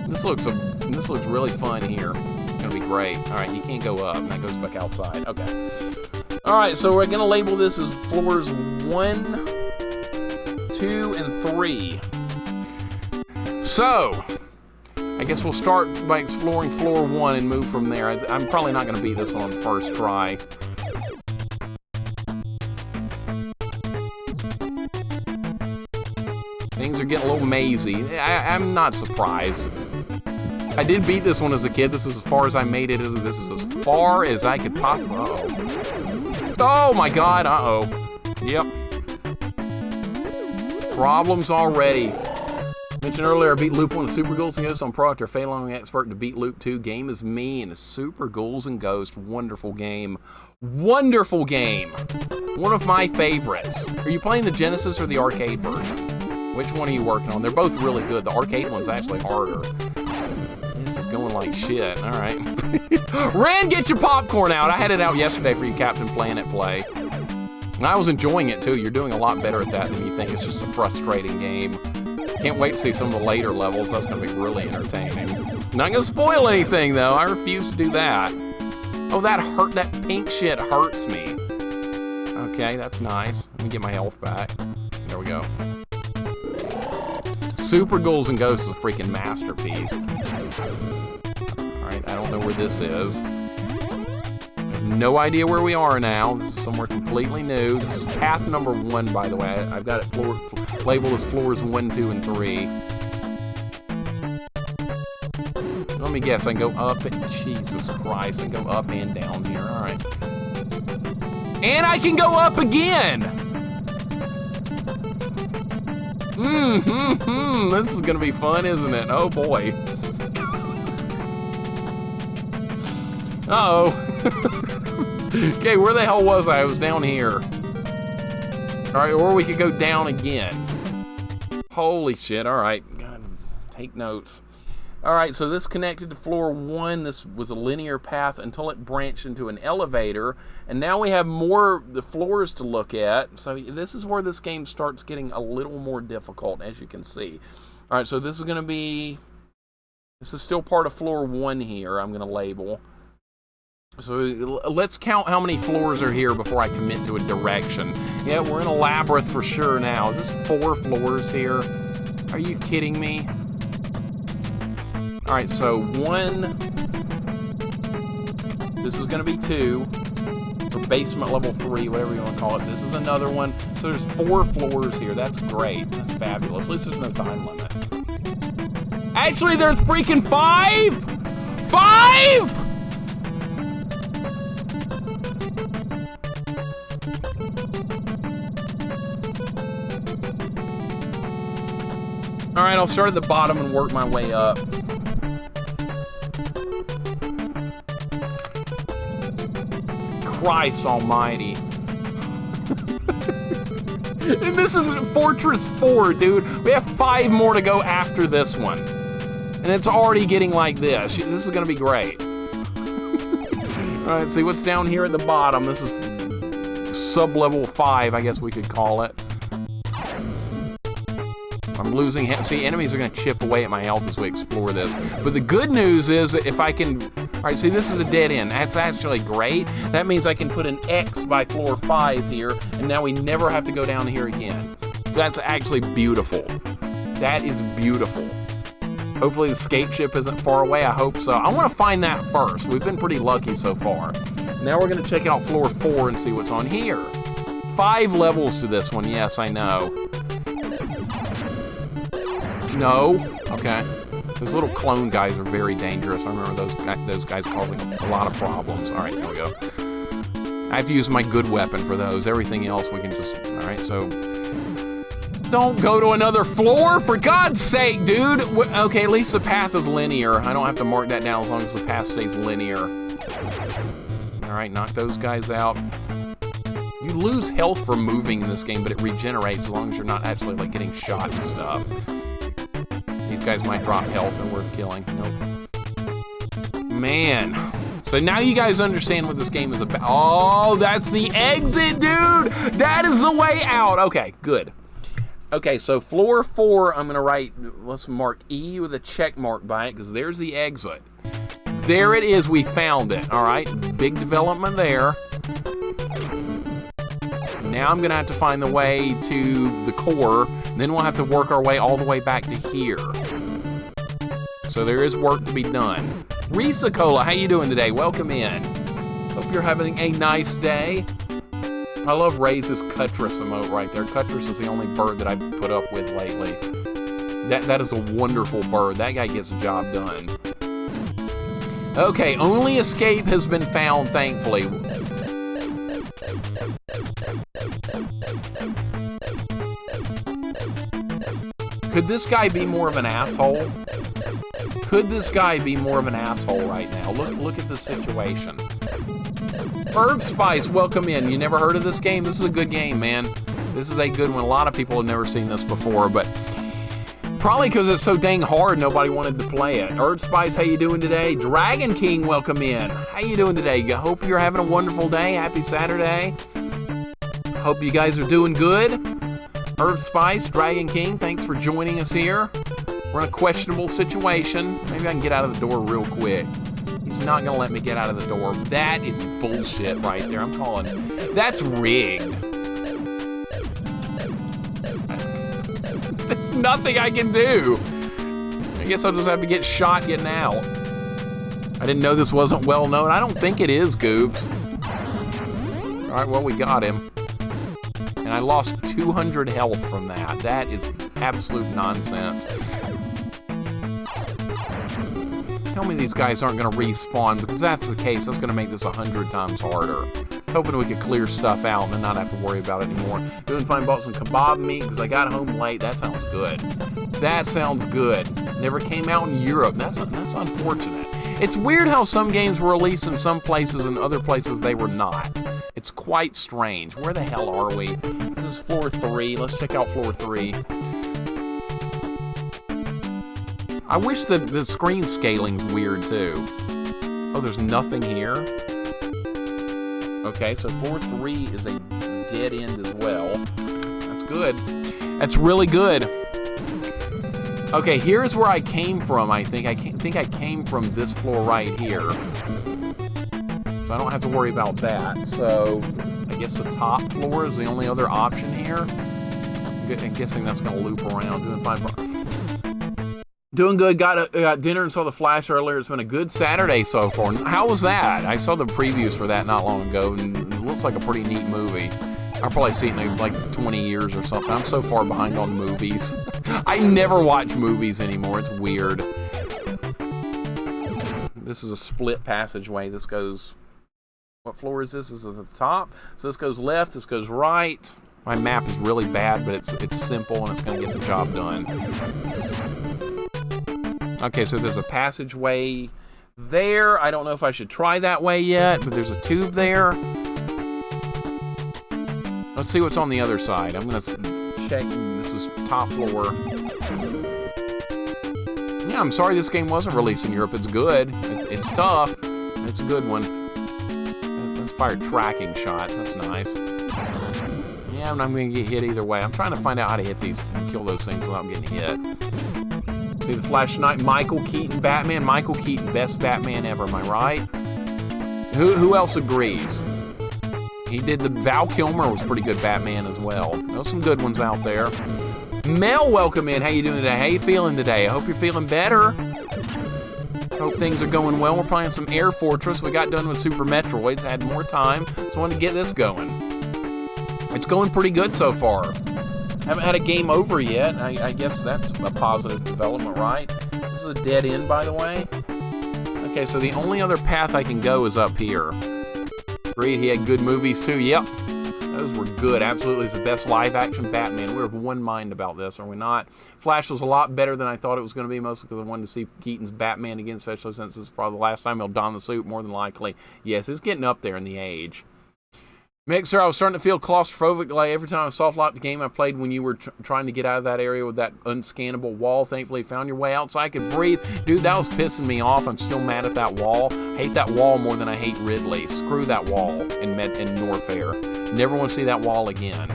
This looks really fun here. It's going to be great. All right, you can't go up. And that goes back outside. Okay. All right, so we're going to label this as floors 1, 2, and 3. So, I guess we'll start by exploring floor 1 and move from there. I'm probably not going to beat this one on the first try. Things are getting a little mazy. I'm not surprised. I did beat this one as a kid. This is as far as I made it. This is as far as I could possibly... Uh-oh. Oh my god, uh-oh. Yep. Problems already. Mentioned earlier, I beat Loop 1 of Super Ghouls and Ghosts on Pro after failing expert to beat Loop 2. Game is me and Super Ghouls and Ghosts. Wonderful game. Wonderful game. One of my favorites. Are you playing the Genesis or the arcade version? Which one are you working on? They're both really good. The arcade one's actually harder. This is going like shit. All right. Ren, get your popcorn out. I had it out yesterday for you, Captain Planet Play. And I was enjoying it, too. You're doing a lot better at that than you think. It's just a frustrating game. Can't wait to see some of the later levels. That's going to be really entertaining. Not going to spoil anything, though. I refuse to do that. Oh, that hurt. That pink shit hurts me. Okay, that's nice. Let me get my health back. There we go. Super Ghouls and Ghosts is a freaking masterpiece. Alright, I don't know where this is. I have no idea where we are now. This is somewhere completely new. This is path number 1, by the way. I've got it labeled as floors 1, 2, and 3. Let me guess, I can go up and... Jesus Christ, I can go up and down here. Alright. And I can go up again! This is gonna be fun, isn't it? Oh boy. Uh-oh. Okay, where the hell was I? I was down here. Alright, or we could go down again. Holy shit, alright. Gotta take notes. Alright, so this connected to floor 1. This was a linear path until it branched into an elevator. And now we have more the floors to look at. So this is where this game starts getting a little more difficult, as you can see. Alright, so this is going to be... This is still part of floor 1 here, I'm going to label. So let's count how many floors are here before I commit to a direction. Yeah, we're in a labyrinth for sure now. Is this 4 floors here? Are you kidding me? Alright, so 1, this is going to be 2, or basement level 3, whatever you want to call it. This is another one. So there's 4 floors here. That's great. That's fabulous. At least there's no time limit. Actually, there's freaking 5! 5! Alright, I'll start at the bottom and work my way up. Christ almighty. And this is Fortress 4, dude. We have 5 more to go after this one. And it's already getting like this. This is gonna be great. All right, see what's down here at the bottom. This is sub-level 5, I guess we could call it. I'm losing health. See, enemies are gonna chip away at my health as we explore this. But the good news is that if I can, all right, see, this is a dead end. That's actually great. That means I can put an X by floor 5 here, and now we never have to go down here again. That's actually beautiful. That is beautiful. Hopefully the escape ship isn't far away. I hope so. I want to find that first. We've been pretty lucky so far. Now we're going to check out floor 4 and see what's on here. 5 levels to this one. Yes, I know. No. Okay. Those little clone guys are very dangerous. I remember those guys causing a lot of problems. All right, there we go. I have to use my good weapon for those. Everything else we can just... All right, so... Don't go to another floor, for God's sake, dude. Okay, at least the path is linear. I don't have to mark that down as long as the path stays linear. All right, knock those guys out. You lose health for moving in this game, but it regenerates as long as you're not actually like getting shot and stuff. These guys might drop health and worth killing. Nope. Man. So now you guys understand what this game is about. Oh, that's the exit, dude. That is the way out. Okay, good. Okay, so floor 4, I'm gonna write, let's mark E with a check mark by it, because there's the exit. There it is, we found it, all right? Big development there. Now I'm gonna have to find the way to the core, then we'll have to work our way all the way back to here. So there is work to be done. Risa Cola, how you doing today? Welcome in. Hope you're having a nice day. I love Ray's Cuttress emote right there. Cuttress is the only bird that I've put up with lately. That is a wonderful bird. That guy gets the job done. Okay, only escape has been found, thankfully. Could this guy be more of an asshole? Could this guy be more of an asshole right now? Look at the situation. Herb Spice, welcome in. You never heard of this game? This is a good game, man. This is a good one. A lot of people have never seen this before, but probably because it's so dang hard, nobody wanted to play it. Herb Spice, how you doing today? Dragon King, welcome in. How you doing today? I hope you're having a wonderful day. Happy Saturday. Hope you guys are doing good. Herb Spice, Dragon King, thanks for joining us here. We're in a questionable situation. Maybe I can get out of the door real quick. He's not gonna let me get out of the door. That is bullshit right there. I'm calling it. That's rigged. There's nothing I can do. I guess I'll just have to get shot getting out. I didn't know this wasn't well known. I don't think it is, Goobs. All right, well, we got him. And I lost 200 health from that. That is absolute nonsense. Tell me these guys aren't going to respawn, because if that's the case, that's going to make this 100 times harder. Hoping we could clear stuff out and then not have to worry about it anymore. Doing fine, bought some kebab meat because I got home late. That sounds good. That sounds good. Never came out in Europe. That's unfortunate. It's weird how some games were released in some places and other places they were not. It's quite strange. Where the hell are we? This is floor 3. Let's check out floor 3. I wish the screen scaling's weird too. Oh, there's nothing here. Okay, so floor 3 is a dead end as well. That's good. That's really good. Okay, here's where I came from, I think. I think I came from this floor right here. So I don't have to worry about that. So I guess the top floor is the only other option here. I'm guessing that's going to loop around. Doing fine. Doing good. Got dinner and saw The Flash earlier. It's been a good Saturday so far. How was that? I saw the previews for that not long ago, and it looks like a pretty neat movie. I'll probably see it in like 20 years or something. I'm so far behind on movies. I never watch movies anymore. It's weird. This is a split passageway. This goes... What floor is this? This is at the top. So this goes left. This goes right. My map is really bad, but it's simple, and it's going to get the job done. Okay, so there's a passageway there. I don't know if I should try that way yet, but there's a tube there. Let's see what's on the other side. I'm gonna check. This is top floor. Yeah, I'm sorry this game wasn't released in Europe. It's good. It's tough. It's a good one. Let's fire tracking shots. That's nice. Yeah, I'm not gonna get hit either way. I'm trying to find out how to hit these and kill those things without getting hit. See the Flash tonight. Michael Keaton, Batman. Michael Keaton, best Batman ever. Am I right? Who else agrees? He did the Val Kilmer was pretty good Batman as well. There's some good ones out there. Mel, welcome in. How you doing today? How you feeling today? I hope you're feeling better. Hope things are going well. We're playing some Air Fortress. We got done with Super Metroids. Had more time, so I wanted to get this going. It's going pretty good so far. Haven't had a game over yet. I guess that's a positive development, right? This is a dead end, by the way. Okay, so the only other path I can go is up here. Agreed, he had good movies too. Yep, those were good. Absolutely, it's the best live-action Batman. We're of one mind about this, are we not? Flash was a lot better than I thought it was going to be, mostly because I wanted to see Keaton's Batman again, especially since this is probably the last time he'll don the suit, more than likely. Yes, it's getting up there in the age. Mixer, I was starting to feel claustrophobic. Like every time I soft-locked the game I played when you were trying to get out of that area with that unscannable wall. Thankfully, you found your way out so I could breathe. Dude, that was pissing me off. I'm still mad at that wall. Hate that wall more than I hate Ridley. Screw that wall in Norfair. Never want to see that wall again.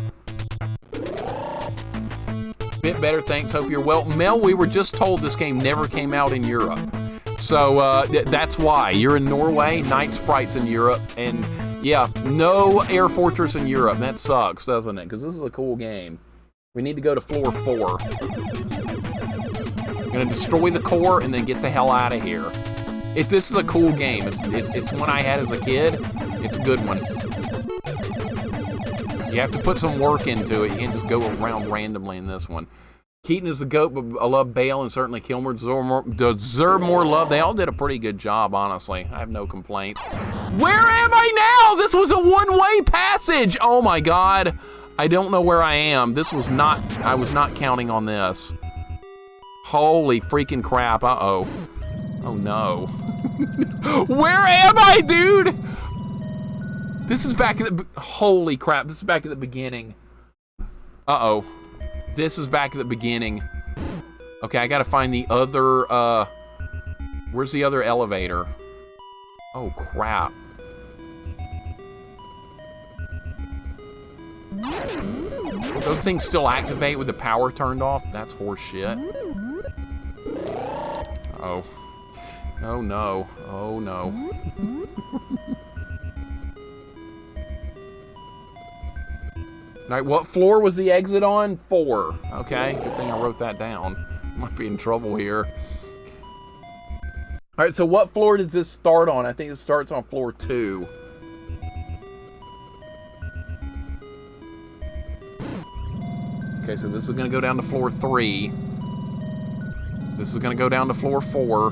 Bit better, thanks. Hope you're well. Mel, we were just told this game never came out in Europe. So that's why. You're in Norway, Night Sprite's in Europe, and yeah, no Air Fortress in Europe. That sucks, doesn't it? Because this is a cool game. We need to go to floor 4. We're gonna destroy the core and then get the hell out of here. If this is a cool game, it's one I had as a kid. It's a good one. You have to put some work into it. You can't just go around randomly in this one. Keaton is the GOAT, but I love Bale and certainly Kilmer deserve more love. They all did a pretty good job, honestly. I have no complaints. Where am I now? This was a one-way passage. Oh my God. I don't know where I am. I was not counting on this. Holy freaking crap. Uh-oh. Oh no. Where am I, dude? This is back at the, holy crap. This is back at the beginning. Uh-oh. This is back at the beginning. Okay, I gotta find the other, where's the other elevator? Oh, crap. Those things still activate with the power turned off? That's horse shit. Oh. Oh, no. Oh, no. All right, what floor was the exit on? 4. Okay, good thing I wrote that down. Might be in trouble here. All right, so what floor does this start on? I think it starts on floor 2. Okay, so this is gonna go down to floor 3. This is gonna go down to floor 4.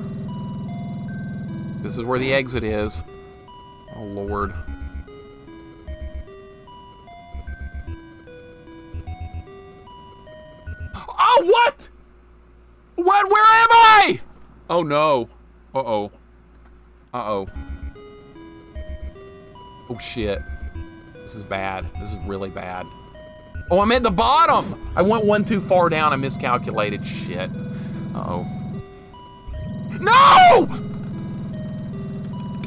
This is where the exit is. Oh, Lord. Oh, what? What? Where am I? Oh, no. Uh-oh. Uh-oh. Oh, shit. This is bad. This is really bad. Oh, I'm at the bottom. I went one too far down. I miscalculated. Shit. Uh-oh. No!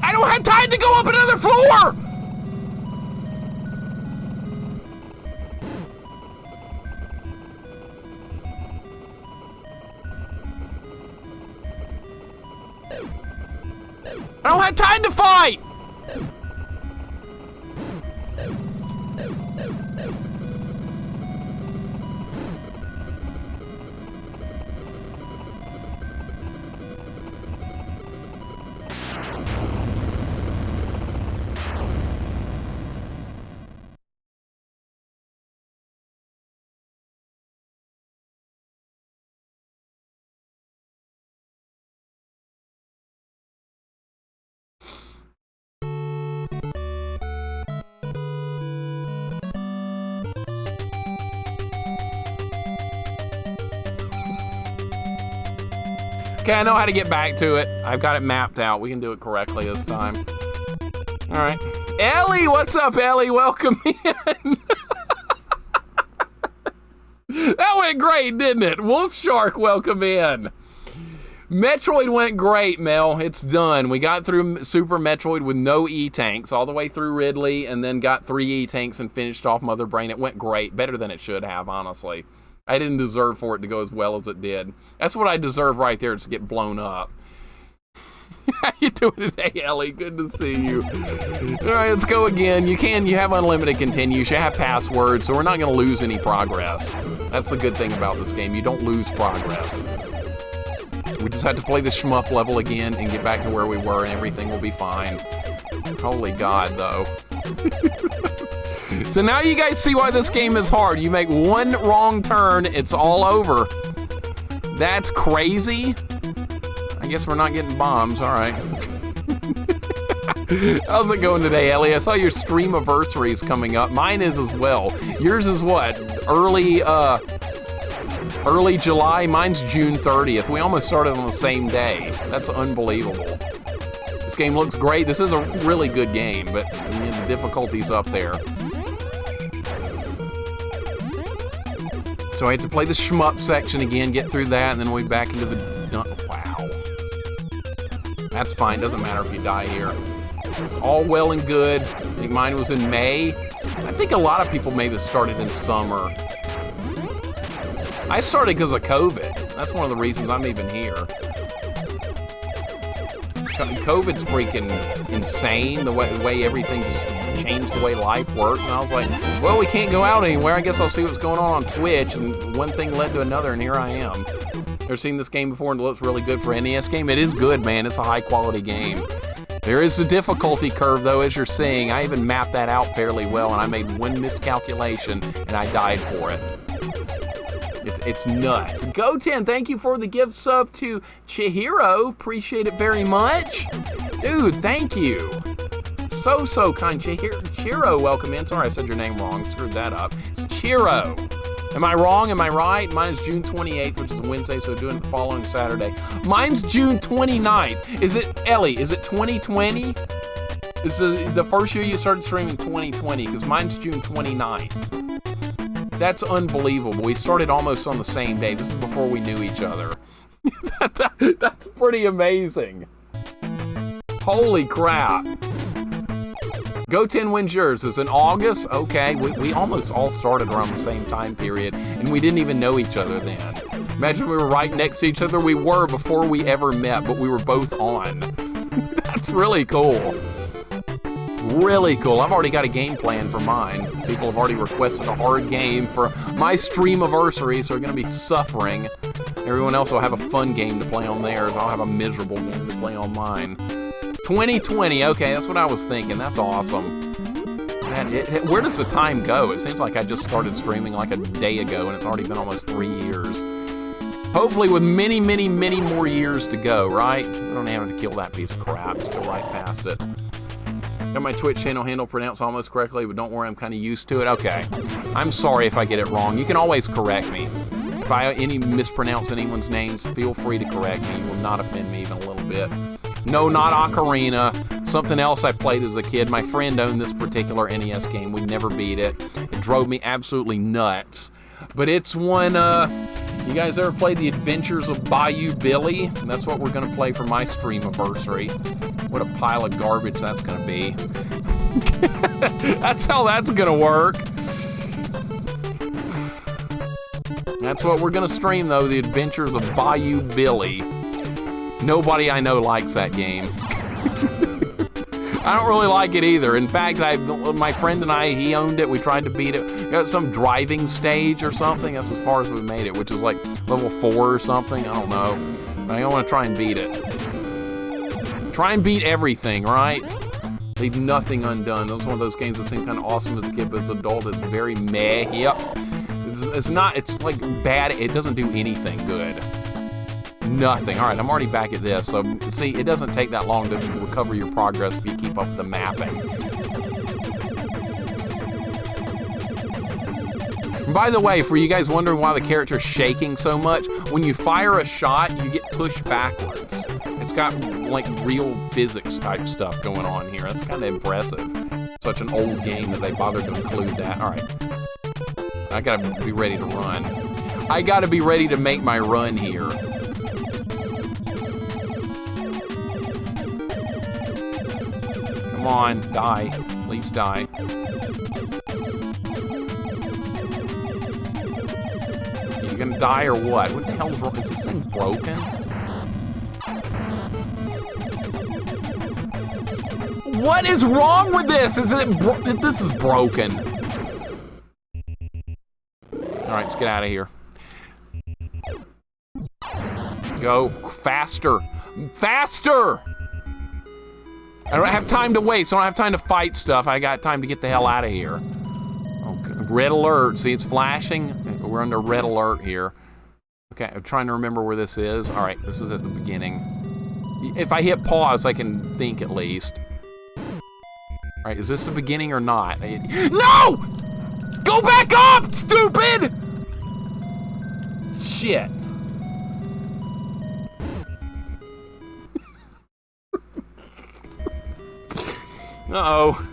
I don't have time to go up another floor! I don't have time to fight! Okay, I know how to get back to it. I've got it mapped out. We can do it correctly this time. All right. Ellie, what's up, Ellie? Welcome in. That went great, didn't it? Wolf Shark, welcome in. Metroid went great, Mel. It's done. We got through Super Metroid with no E-Tanks, all the way through Ridley, and then got 3 E-Tanks and finished off Mother Brain. It went great. Better than it should have, honestly. I didn't deserve for it to go as well as it did. That's what I deserve right there, to get blown up. How you doing today, Ellie? Good to see you. All right, let's go again. You have unlimited continues. You have passwords, so we're not going to lose any progress. That's the good thing about this game. You don't lose progress. We just had to play the shmup level again and get back to where we were, and everything will be fine. Holy God, though. So now you guys see why this game is hard. You make one wrong turn, it's all over. That's crazy. I guess we're not getting bombs. All right. How's it going today, Ellie? I saw your stream anniversary is coming up. Mine is as well. Yours is what? Early July, mine's June 30th. We almost started on the same day. That's unbelievable. This game looks great. This is a really good game, but the difficulty's up there. So I had to play the shmup section again, get through that, and then we'll be back into the... Wow. That's fine. Doesn't matter if you die here. It's all well and good. I think mine was in May. I think a lot of people maybe started in summer. I started because of COVID. That's one of the reasons I'm even here. COVID's freaking insane, the way everything just changed the way life works. And I was like, well, we can't go out anywhere. I guess I'll see what's going on Twitch. And one thing led to another, and here I am. Never seen this game before, and it looks really good for an NES game. It is good, man. It's a high-quality game. There is a difficulty curve, though, as you're seeing. I even mapped that out fairly well, and I made one miscalculation, and I died for it. It's nuts. Goten, thank you for the gift sub to Chihiro. Appreciate it very much. Dude, thank you. So kind. Chihiro, welcome in. Sorry I said your name wrong. Screwed that up. It's Chihiro. Am I wrong? Am I right? Mine is June 28th, which is a Wednesday, so doing it the following Saturday. Mine's June 29th. Is it, Ellie, is it 2020? Is the first year you started streaming 2020? Because mine's June 29th. That's unbelievable. We started almost on the same day. This is before we knew each other. That's pretty amazing. Holy crap. Goten wins yours. Is in August? Okay, we almost all started around the same time period, and we didn't even know each other then. Imagine we were right next to each other. We were before we ever met, but we were both on. That's really cool. Really cool. I've already got a game plan for mine. People have already requested a hard game for my stream anniversary, so they're going to be suffering. Everyone else will have a fun game to play on theirs. I'll have a miserable game to play on mine. 2020. Okay, that's what I was thinking. That's awesome. Man, where does the time go? It seems like I just started streaming like a day ago, and it's already been almost 3 years. Hopefully with many, many, many more years to go, right? I don't have to kill that piece of crap. Just go right past it. Got my Twitch channel handle pronounced almost correctly, but don't worry, I'm kind of used to it. Okay. I'm sorry if I get it wrong. You can always correct me. If I mispronounce anyone's names, feel free to correct me. You will not offend me even a little bit. No, not Ocarina. Something else I played as a kid. My friend owned this particular NES game. We never beat it. It drove me absolutely nuts. But it's one, you guys ever played The Adventures of Bayou Billy? That's what we're going to play for my stream anniversary. What a pile of garbage that's going to be. That's how that's going to work. That's what we're going to stream, though, The Adventures of Bayou Billy. Nobody I know likes that game. I don't really like it either. In fact, my friend and I, he owned it. We tried to beat it. Got some driving stage or something. That's as far as we made it, which is like level 4 or something. I don't know. But I don't want to try and beat it. Try and beat everything, right? Leave nothing undone. That's one of those games that seemed kind of awesome as a kid, but as an adult, it's very meh. Yep. It's like bad. It doesn't do anything good. Nothing. All right, I'm already back at this. So, see, it doesn't take that long to recover your progress if you keep up with the mapping. And by the way, for you guys wondering why the character's shaking so much, when you fire a shot, you get pushed backwards. It's got, like, real physics type stuff going on here. That's kind of impressive. Such an old game that they bothered to include that. All right. I gotta be ready to run. I gotta be ready to make my run here. Come on, die. Please die. You gonna die or what? What the hell is wrong? Is this thing broken? What is wrong with this? This is broken. All right, let's get out of here. Go faster, faster! I don't have time to waste. I don't have time to fight stuff. I got time to get the hell out of here. Okay. Red alert. See, it's flashing. We're under red alert here. Okay, I'm trying to remember where this is. All right, this is at the beginning. If I hit pause, I can think at least. All right, is this the beginning or not? No! Go back up, stupid! Shit. Uh-oh.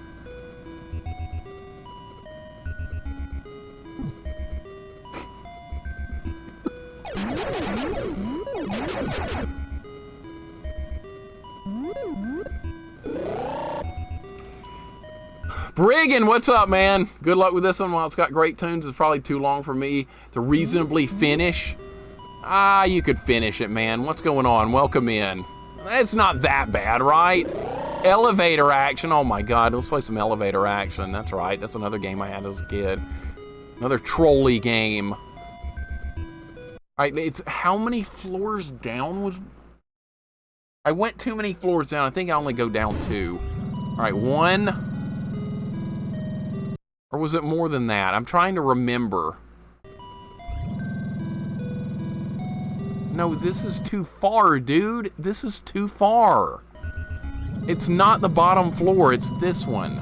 Briggan, what's up, man? Good luck with this one. While it's got great tunes, it's probably too long for me to reasonably finish. Ah, you could finish it, man. What's going on? Welcome in. It's not that bad, right? Elevator action. Oh my god, let's play some elevator action. That's right. That's another game I had as a kid. Another trolley game. Alright, it's how many floors down was... I went too many floors down. I think I only go down 2. Alright, 1. Or was it more than that? I'm trying to remember. No, this is too far, dude. This is too far. It's not the bottom floor, it's this one.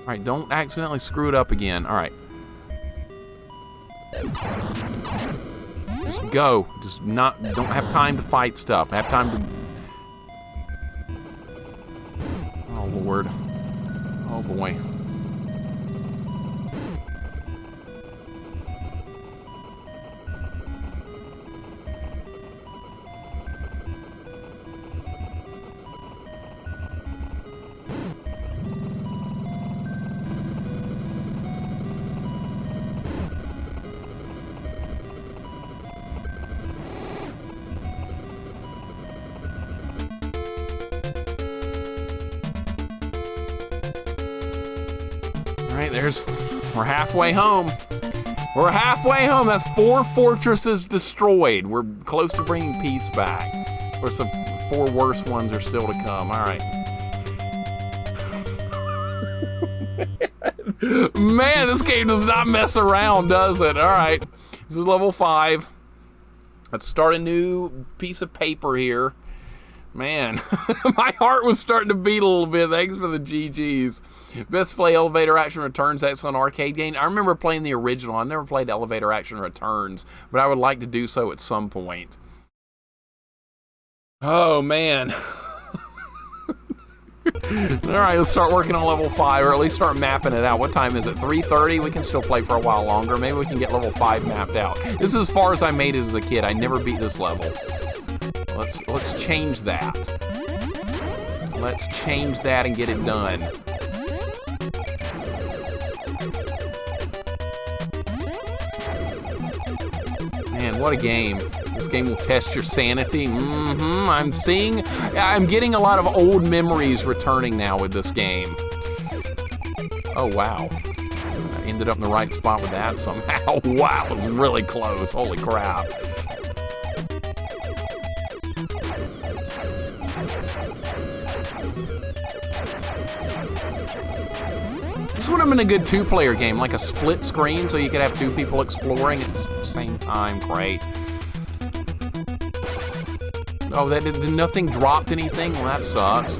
All right, don't accidentally screw it up again. All right. Just go. Just don't have time to fight stuff. I have time to... Oh, Lord. Oh, boy. We're halfway home. We're halfway home. That's 4 fortresses destroyed. We're close to bringing peace back. Of course, the 4 worst ones are still to come. All right. Man, this game does not mess around, does it? All right. This is level 5. Let's start a new piece of paper here. Man, my heart was starting to beat a little bit. Thanks for the GGs. Best play Elevator Action Returns. Excellent arcade game. I remember playing the original. I never played Elevator Action Returns, but I would like to do so at some point. Oh, man. All right, let's start working on level 5, or at least start mapping it out. What time is it? 3:30? We can still play for a while longer. Maybe we can get level 5 mapped out. This is as far as I made it as a kid. I never beat this level. Let's change that. Let's change that and get it done. Man, what a game. This game will test your sanity. I'm getting a lot of old memories returning now with this game. Oh, wow. I ended up in the right spot with that somehow. Wow, it was really close. Holy crap. This would have been a good 2-player game, like a split screen, so you could have 2 people exploring at the same time. Great. Oh, nothing dropped anything? Well, that sucks.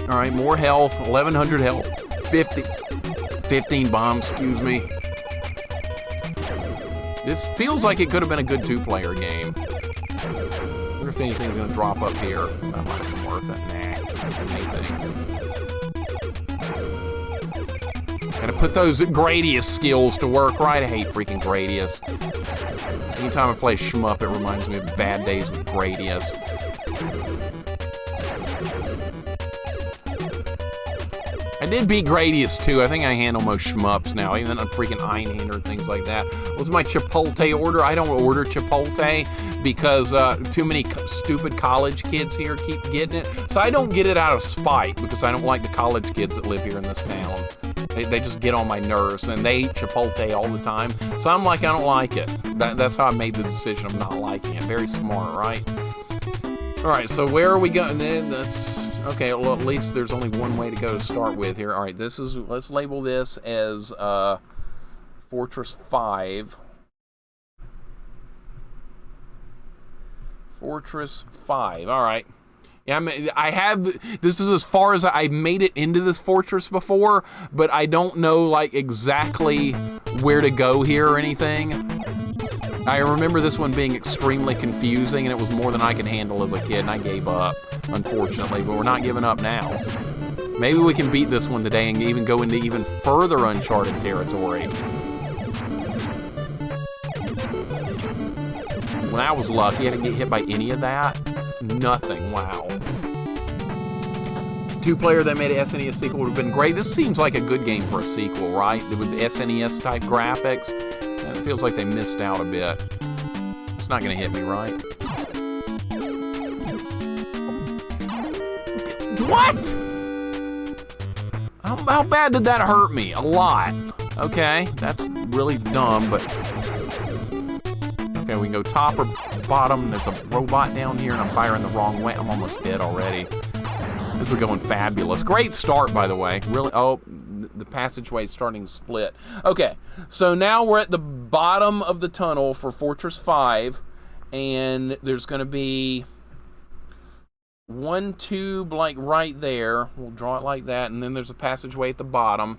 All right, more health, 1,100 health, 15 bombs, excuse me. This feels like it could have been a good 2-player game. I wonder if anything's gonna drop up here. That might be worth it. Nah, anything. Gotta put those Gradius skills to work, right? I hate freaking Gradius. Anytime I play shmup, it reminds me of bad days with Gradius. I did beat Gradius too. I think I handle most shmups now, even on freaking Einhander and things like that. What's my Chipotle order? I don't order Chipotle because too many stupid college kids here keep getting it. So I don't get it out of spite because I don't like the college kids that live here in this town. They just get on my nerves, and they eat Chipotle all the time. So I'm like, I don't like it. That's how I made the decision of not liking it. Very smart, right? All right, so where are we going? That's okay. Well, at least there's only one way to go to start with here. All right, let's label this as Fortress 5. Fortress 5. All right. Yeah, this is as far as I made it into this fortress before, but I don't know like exactly where to go here or anything. I remember this one being extremely confusing, and it was more than I could handle as a kid, and I gave up, unfortunately, but we're not giving up now. Maybe we can beat this one today and even go into even further uncharted territory. When I was lucky, I didn't get hit by any of that. Nothing. Wow. Two-player that made an SNES sequel would have been great. This seems like a good game for a sequel, right? With the SNES-type graphics. It feels like they missed out a bit. It's not going to hit me, right? What? How bad did that hurt me? A lot. Okay, that's really dumb, but... Okay, we can go top or bottom. There's a robot down here, and I'm firing the wrong way. I'm almost dead already. This is going fabulous. Great start, by the way. Really, oh, the passageway is starting to split. Okay, so now we're at the bottom of the tunnel for Fortress 5, and there's going to be one tube, like, right there. We'll draw it like that, and then there's a passageway at the bottom.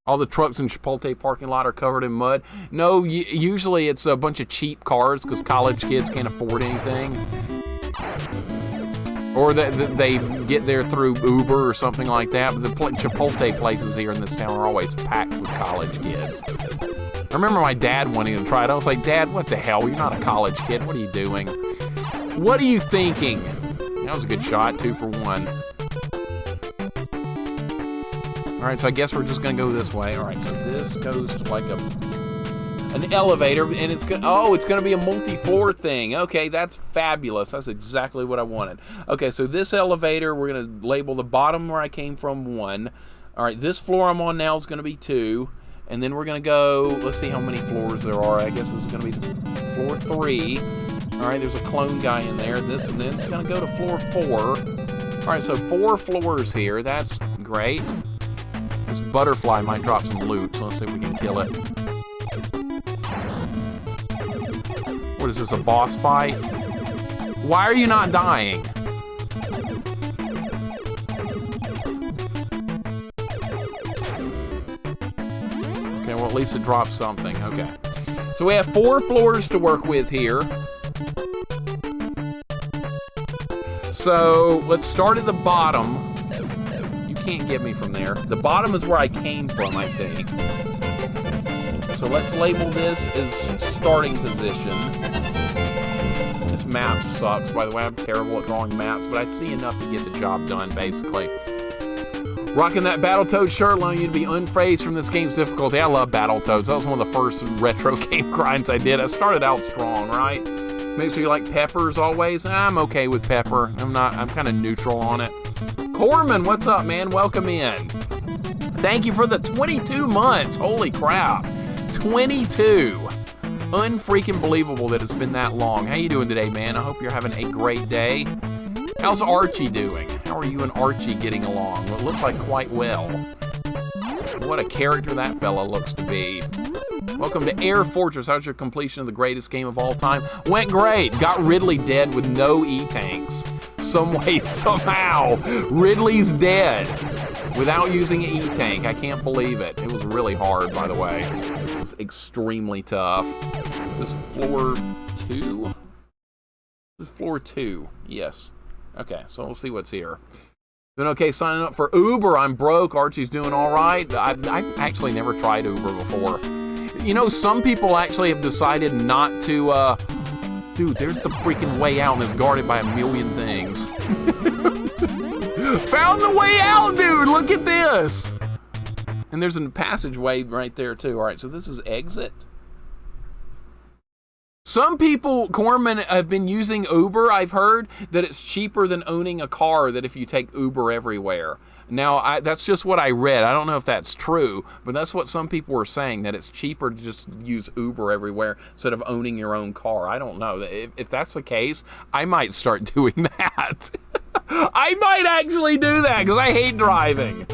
All the trucks in Chipotle parking lot are covered in mud. No, usually it's a bunch of cheap cars because college kids can't afford anything. Or they get there through Uber or something like that. But the Chipotle places here in this town are always packed with college kids. I remember my dad wanting to try it. I was like, Dad, what the hell? You're not a college kid. What are you doing? What are you thinking? That was a good shot, 2 for 1. All right, so I guess we're just gonna go this way. All right, so this goes to like an elevator, and it's gonna be a multi-floor thing. Okay, that's fabulous. That's exactly what I wanted. Okay, so this elevator, we're gonna label the bottom where I came from 1. All right, this floor I'm on now is gonna be 2, and then we're gonna go. Let's see how many floors there are. I guess this is gonna be floor 3. All right, there's a clone guy in there. And then it's gonna go to floor 4. All right, so 4 floors here. That's great. This butterfly might drop some loot, so let's see if we can kill it. What is this, a boss fight? Why are you not dying? Okay, well, at least it dropped something. Okay. So we have 4 floors to work with here. So let's start at the bottom. Can't get me from there. The bottom is where I came from, I think. So let's label this as starting position. This map sucks, by the way. I'm terrible at drawing maps, but I see enough to get the job done, basically. Rocking that Battletoads shirt, allowing you to be unfazed from this game's difficulty. I love Battletoads. That was one of the first retro game grinds I did. I started out strong, right? Make sure you like peppers always. I'm okay with pepper. I'm kind of neutral on it. Corman, what's up, man? Welcome in. Thank you for the 22 months. Holy crap. 22. Unfreaking believable that it's been that long. How you doing today, man? I hope you're having a great day. How's Archie doing? How are you and Archie getting along? Well, it looks like quite well. What a character that fella looks to be. Welcome to Air Fortress. How's your completion of the greatest game of all time? Went great. Got Ridley dead with no E-tanks. Some way, somehow, Ridley's dead without using an E-tank. I can't believe it. It was really hard, by the way. It was extremely tough. This is floor 2? This is floor 2, yes. Okay, so we'll see what's here. Then okay, signing up for Uber. I'm broke. Archie's doing all right. I've actually never tried Uber before. You know, some people actually have decided not to, dude, there's the freaking way out and it's guarded by a million things. Found the way out, dude. Look at this. And there's a passageway right there too. All right, so this is exit. Some people, Corman, have been using Uber. I've heard that it's cheaper than owning a car, that if you take Uber everywhere. Now, that's just what I read. I don't know if that's true, but that's what some people were saying, that it's cheaper to just use Uber everywhere instead of owning your own car. I don't know. If that's the case, I might start doing that. I might actually do that because I hate driving.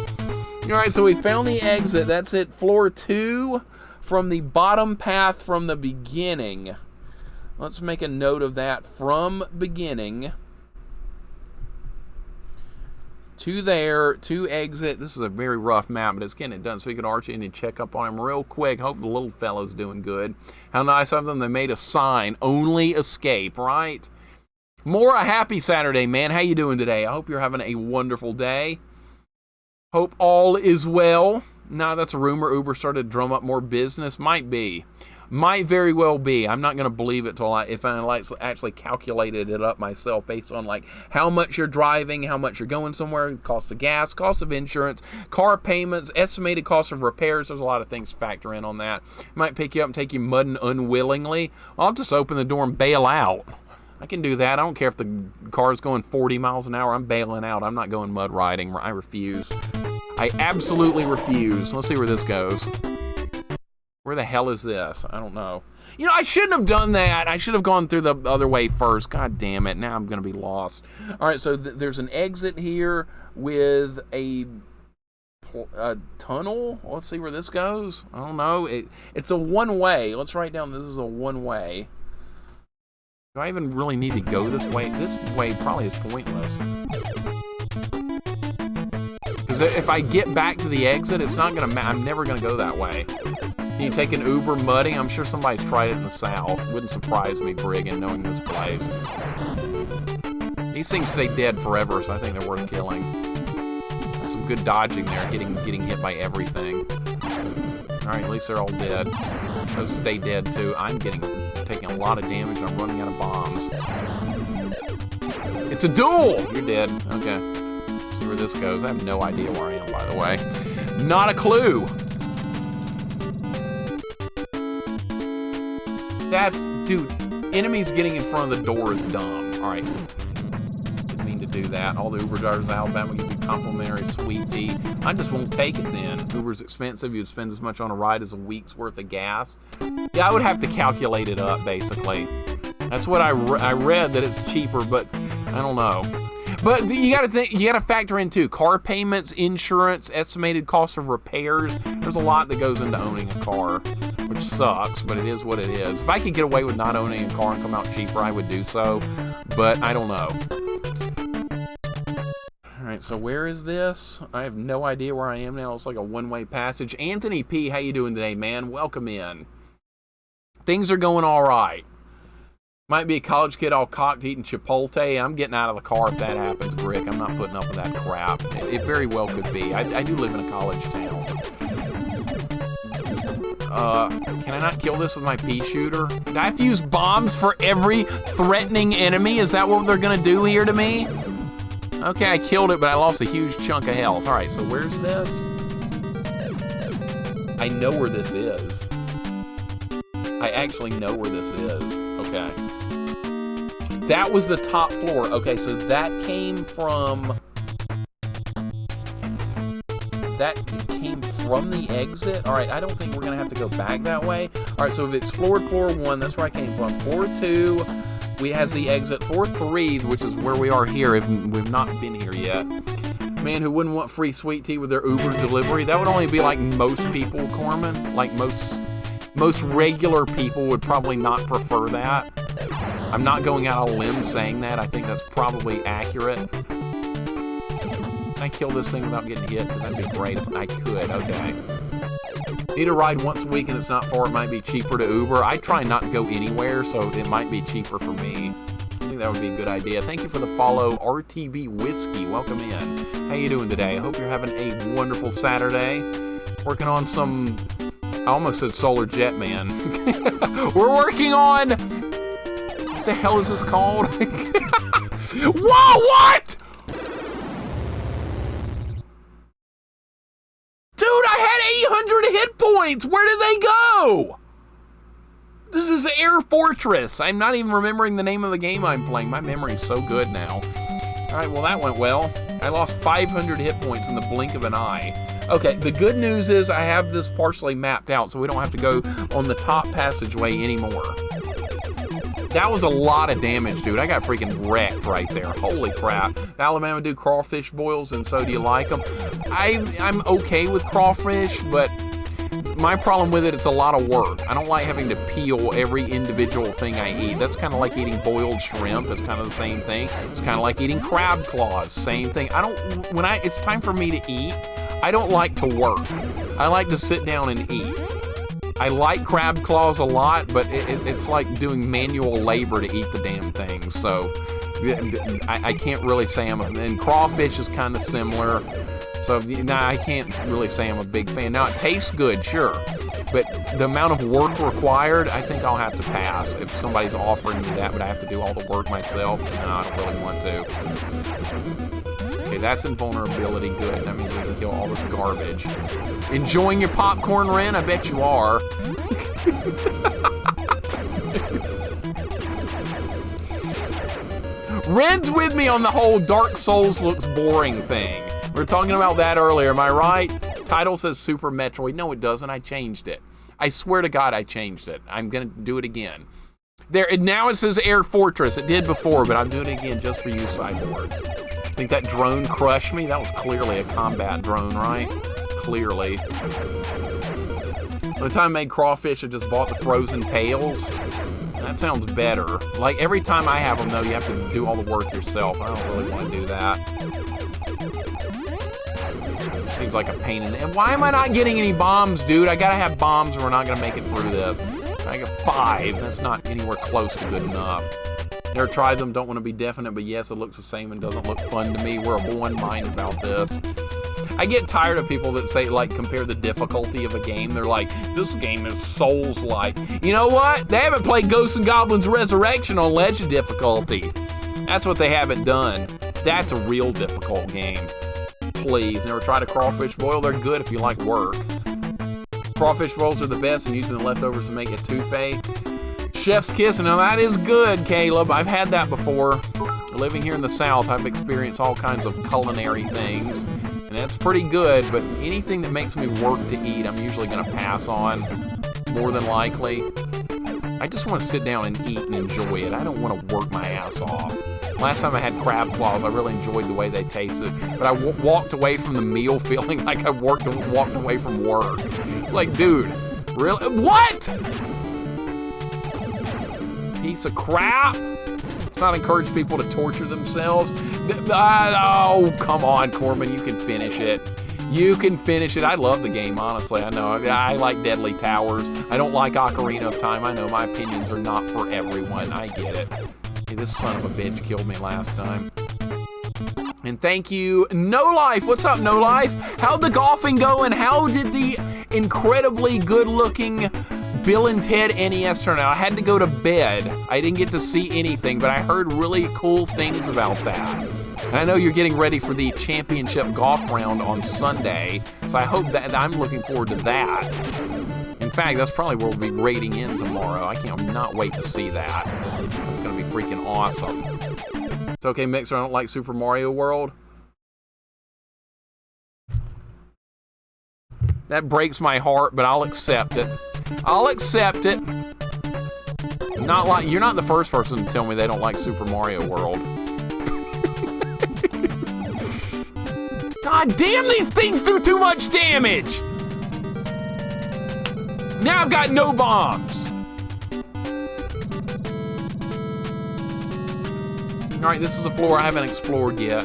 All right, so we found the exit. That's it. Floor 2 from the bottom path from the beginning. Let's make a note of that. From beginning to there, to exit. This is a very rough map, but it's getting it done. So we could Archie and check up on him real quick. Hope the little fella's doing good. How nice of them. They made a sign. Only escape, right? More a happy Saturday, man. How you doing today? I hope you're having a wonderful day. Hope all is well. Now that's a rumor. Uber started to drum up more business. Might be. Might very well be. I'm not going to believe it till if I actually calculated it up myself based on like how much you're driving, how much you're going somewhere, cost of gas, cost of insurance, car payments, estimated cost of repairs. There's a lot of things to factor in on that. Might pick you up and take you mudding unwillingly. I'll just open the door and bail out. I can do that. I don't care if the car's going 40 miles an hour. I'm bailing out. I'm not going mud riding. I refuse. I absolutely refuse. Let's see where this goes. Where the hell is this? I don't know. You know, I shouldn't have done that. I should have gone through the other way first. God damn it. Now I'm going to be lost. All right, so there's an exit here with a tunnel. Let's see where this goes. I don't know. It's a one-way. Let's write down this is a one-way. Do I even really need to go this way? This way probably is pointless. Because if I get back to the exit, it's not going to I'm never going to go that way. Can you take an Uber mudding? I'm sure somebody's tried it in the South. Wouldn't surprise me, Briggan, knowing this place. These things stay dead forever, so I think they're worth killing. There's some good dodging there, getting hit by everything. Alright, at least they're all dead. Those stay dead, too. I'm taking a lot of damage. I'm running out of bombs. It's a duel! You're dead. Okay. See where this goes. I have no idea where I am, by the way. Not a clue! Dude, enemies getting in front of the door is dumb. Alright. Didn't mean to do that. All the Uber drivers in Alabama give you complimentary sweet tea. I just won't take it then. Uber's expensive. You'd spend as much on a ride as a week's worth of gas. Yeah, I would have to calculate it up, basically. That's what I read, that it's cheaper, but I don't know. But you gotta factor in too, car payments, insurance, estimated cost of repairs. There's a lot that goes into owning a car, which sucks, but it is what it is. If I could get away with not owning a car and come out cheaper, I would do so, but I don't know. All right, so where is this? I have no idea where I am now. It's like a one-way passage. Anthony P, how you doing today, man? Welcome in. Things are going all right. Might be a college kid all cocked eating Chipotle. I'm getting out of the car if that happens, Brick. I'm not putting up with that crap. It very well could be. I do live in a college town. Can I not kill this with my pea shooter? Do I have to use bombs for every threatening enemy? Is that what they're gonna do here to me? Okay, I killed it, but I lost a huge chunk of health. All right, so where's this? I know where this is. I actually know where this is. Okay. That was the top floor. Okay, so that came from the exit. All right, I don't think we're going to have to go back that way. All right, so if it's floor 1, that's where I came from. Floor 2, has the exit. Floor 3, which is where we are here, if we've not been here yet. Man, who wouldn't want free sweet tea with their Uber delivery? That would only be like most people, Corman. Like most regular people would probably not prefer that. I'm not going out on a limb saying that. I think that's probably accurate. Can I kill this thing without getting hit? Because that'd be great if I could. Okay. Need a ride once a week and it's not far. It might be cheaper to Uber. I try not to go anywhere, so it might be cheaper for me. I think that would be a good idea. Thank you for the follow, RTB Whiskey. Welcome in. How you doing today? I hope you're having a wonderful Saturday. Working on some... I almost said Solar Jet Man. We're working on... What the hell is this called? Whoa, what? Dude, I had 800 hit points. Where did they go? This is Air Fortress. I'm not even remembering the name of the game I'm playing. My memory's so good now. All right, well, that went well. I lost 500 hit points in the blink of an eye. Okay, the good news is I have this partially mapped out, so we don't have to go on the top passageway anymore. That was a lot of damage, dude. I got freaking wrecked right there. Holy crap. Alabama do crawfish boils, and so do you like them? I'm okay with crawfish, but my problem with it, it's a lot of work. I don't like having to peel every individual thing I eat. That's kind of like eating boiled shrimp. It's kind of the same thing. It's kind of like eating crab claws. Same thing. It's time for me to eat, I don't like to work. I like to sit down and eat. I like crab claws a lot, but it's like doing manual labor to eat the damn things. So I can't really say and crawfish is kind of similar. So I can't really say I'm a big fan. Now it tastes good, sure, but the amount of work required, I think I'll have to pass if somebody's offering me that, but I have to do all the work myself. No, I don't really want to. Okay, that's invulnerability. Good. That means we can kill all this garbage. Enjoying your popcorn, Ren? I bet you are. Ren's with me on the whole Dark Souls looks boring thing. We were talking about that earlier, am I right? Title says Super Metroid. No, it doesn't. I changed it. I swear to God I changed it. I'm going to do it again. Now it says Air Fortress. It did before, but I'm doing it again just for you, Cyborg. I think that drone crushed me. That was clearly a combat drone, right? Clearly. By the time I made crawfish, I just bought the frozen tails. That sounds better. Like, every time I have them, though, you have to do all the work yourself. I don't really want to do that. It seems like a pain in the... And why am I not getting any bombs, dude? I gotta have bombs or we're not gonna make it through this. I got 5. That's not anywhere close to good enough. Never tried them, don't want to be definite, but yes, it looks the same and doesn't look fun to me. We're of one mind about this. I get tired of people that say, like, compare the difficulty of a game. They're like, this game is Souls-like. You know what? They haven't played Ghosts and Goblins Resurrection on Legend difficulty. That's what they haven't done. That's a real difficult game. Please, never tried a crawfish boil. They're good if you like work. Crawfish boils are the best, and using the leftovers to make a etouffee. Chef's kiss. Now that is good, Caleb. I've had that before. Living here in the South, I've experienced all kinds of culinary things, and that's pretty good, but anything that makes me work to eat, I'm usually going to pass on, more than likely. I just want to sit down and eat and enjoy it. I don't want to work my ass off. Last time I had crab claws, I really enjoyed the way they tasted, but I walked away from the meal feeling like I walked away from work. Like, dude, really? What? Piece of crap. Let's not encourage people to torture themselves. Oh, come on, Corbin, you can finish it. You can finish it. I love the game, honestly. I know. I like Deadly Towers. I don't like Ocarina of Time. I know my opinions are not for everyone. I get it. Hey, this son of a bitch killed me last time. And thank you, No Life. What's up, No Life? How'd the golfing go, and how did the incredibly good-looking Bill and Ted NES turn out? I had to go to bed. I didn't get to see anything, but I heard really cool things about that. And I know you're getting ready for the championship golf round on Sunday, so I hope that I'm looking forward to that. In fact, that's probably where we'll be raiding in tomorrow. I can't not wait to see that. It's going to be freaking awesome. It's okay, Mixer, I don't like Super Mario World. That breaks my heart, but I'll accept it. I'll accept it. Not like you're not the first person to tell me they don't like Super Mario World. God damn, these things do too much damage! Now I've got no bombs. Alright, this is a floor I haven't explored yet.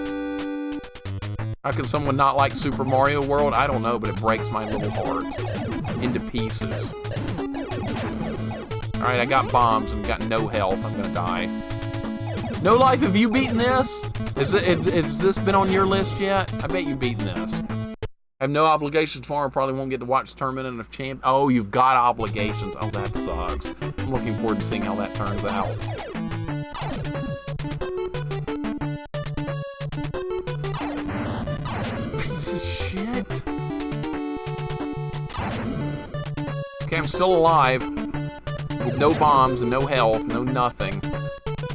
How can someone not like Super Mario World? I don't know, but it breaks my little heart into pieces. Alright, I got bombs and got no health. I'm gonna die. No Life, have you beaten this? Has this been on your list yet? I bet you've beaten this. I have no obligations tomorrow. Probably won't get to watch the tournament of champ. Oh, you've got obligations. Oh, that sucks. I'm looking forward to seeing how that turns out. Piece of shit. Okay, I'm still alive. With no bombs and no health, no nothing.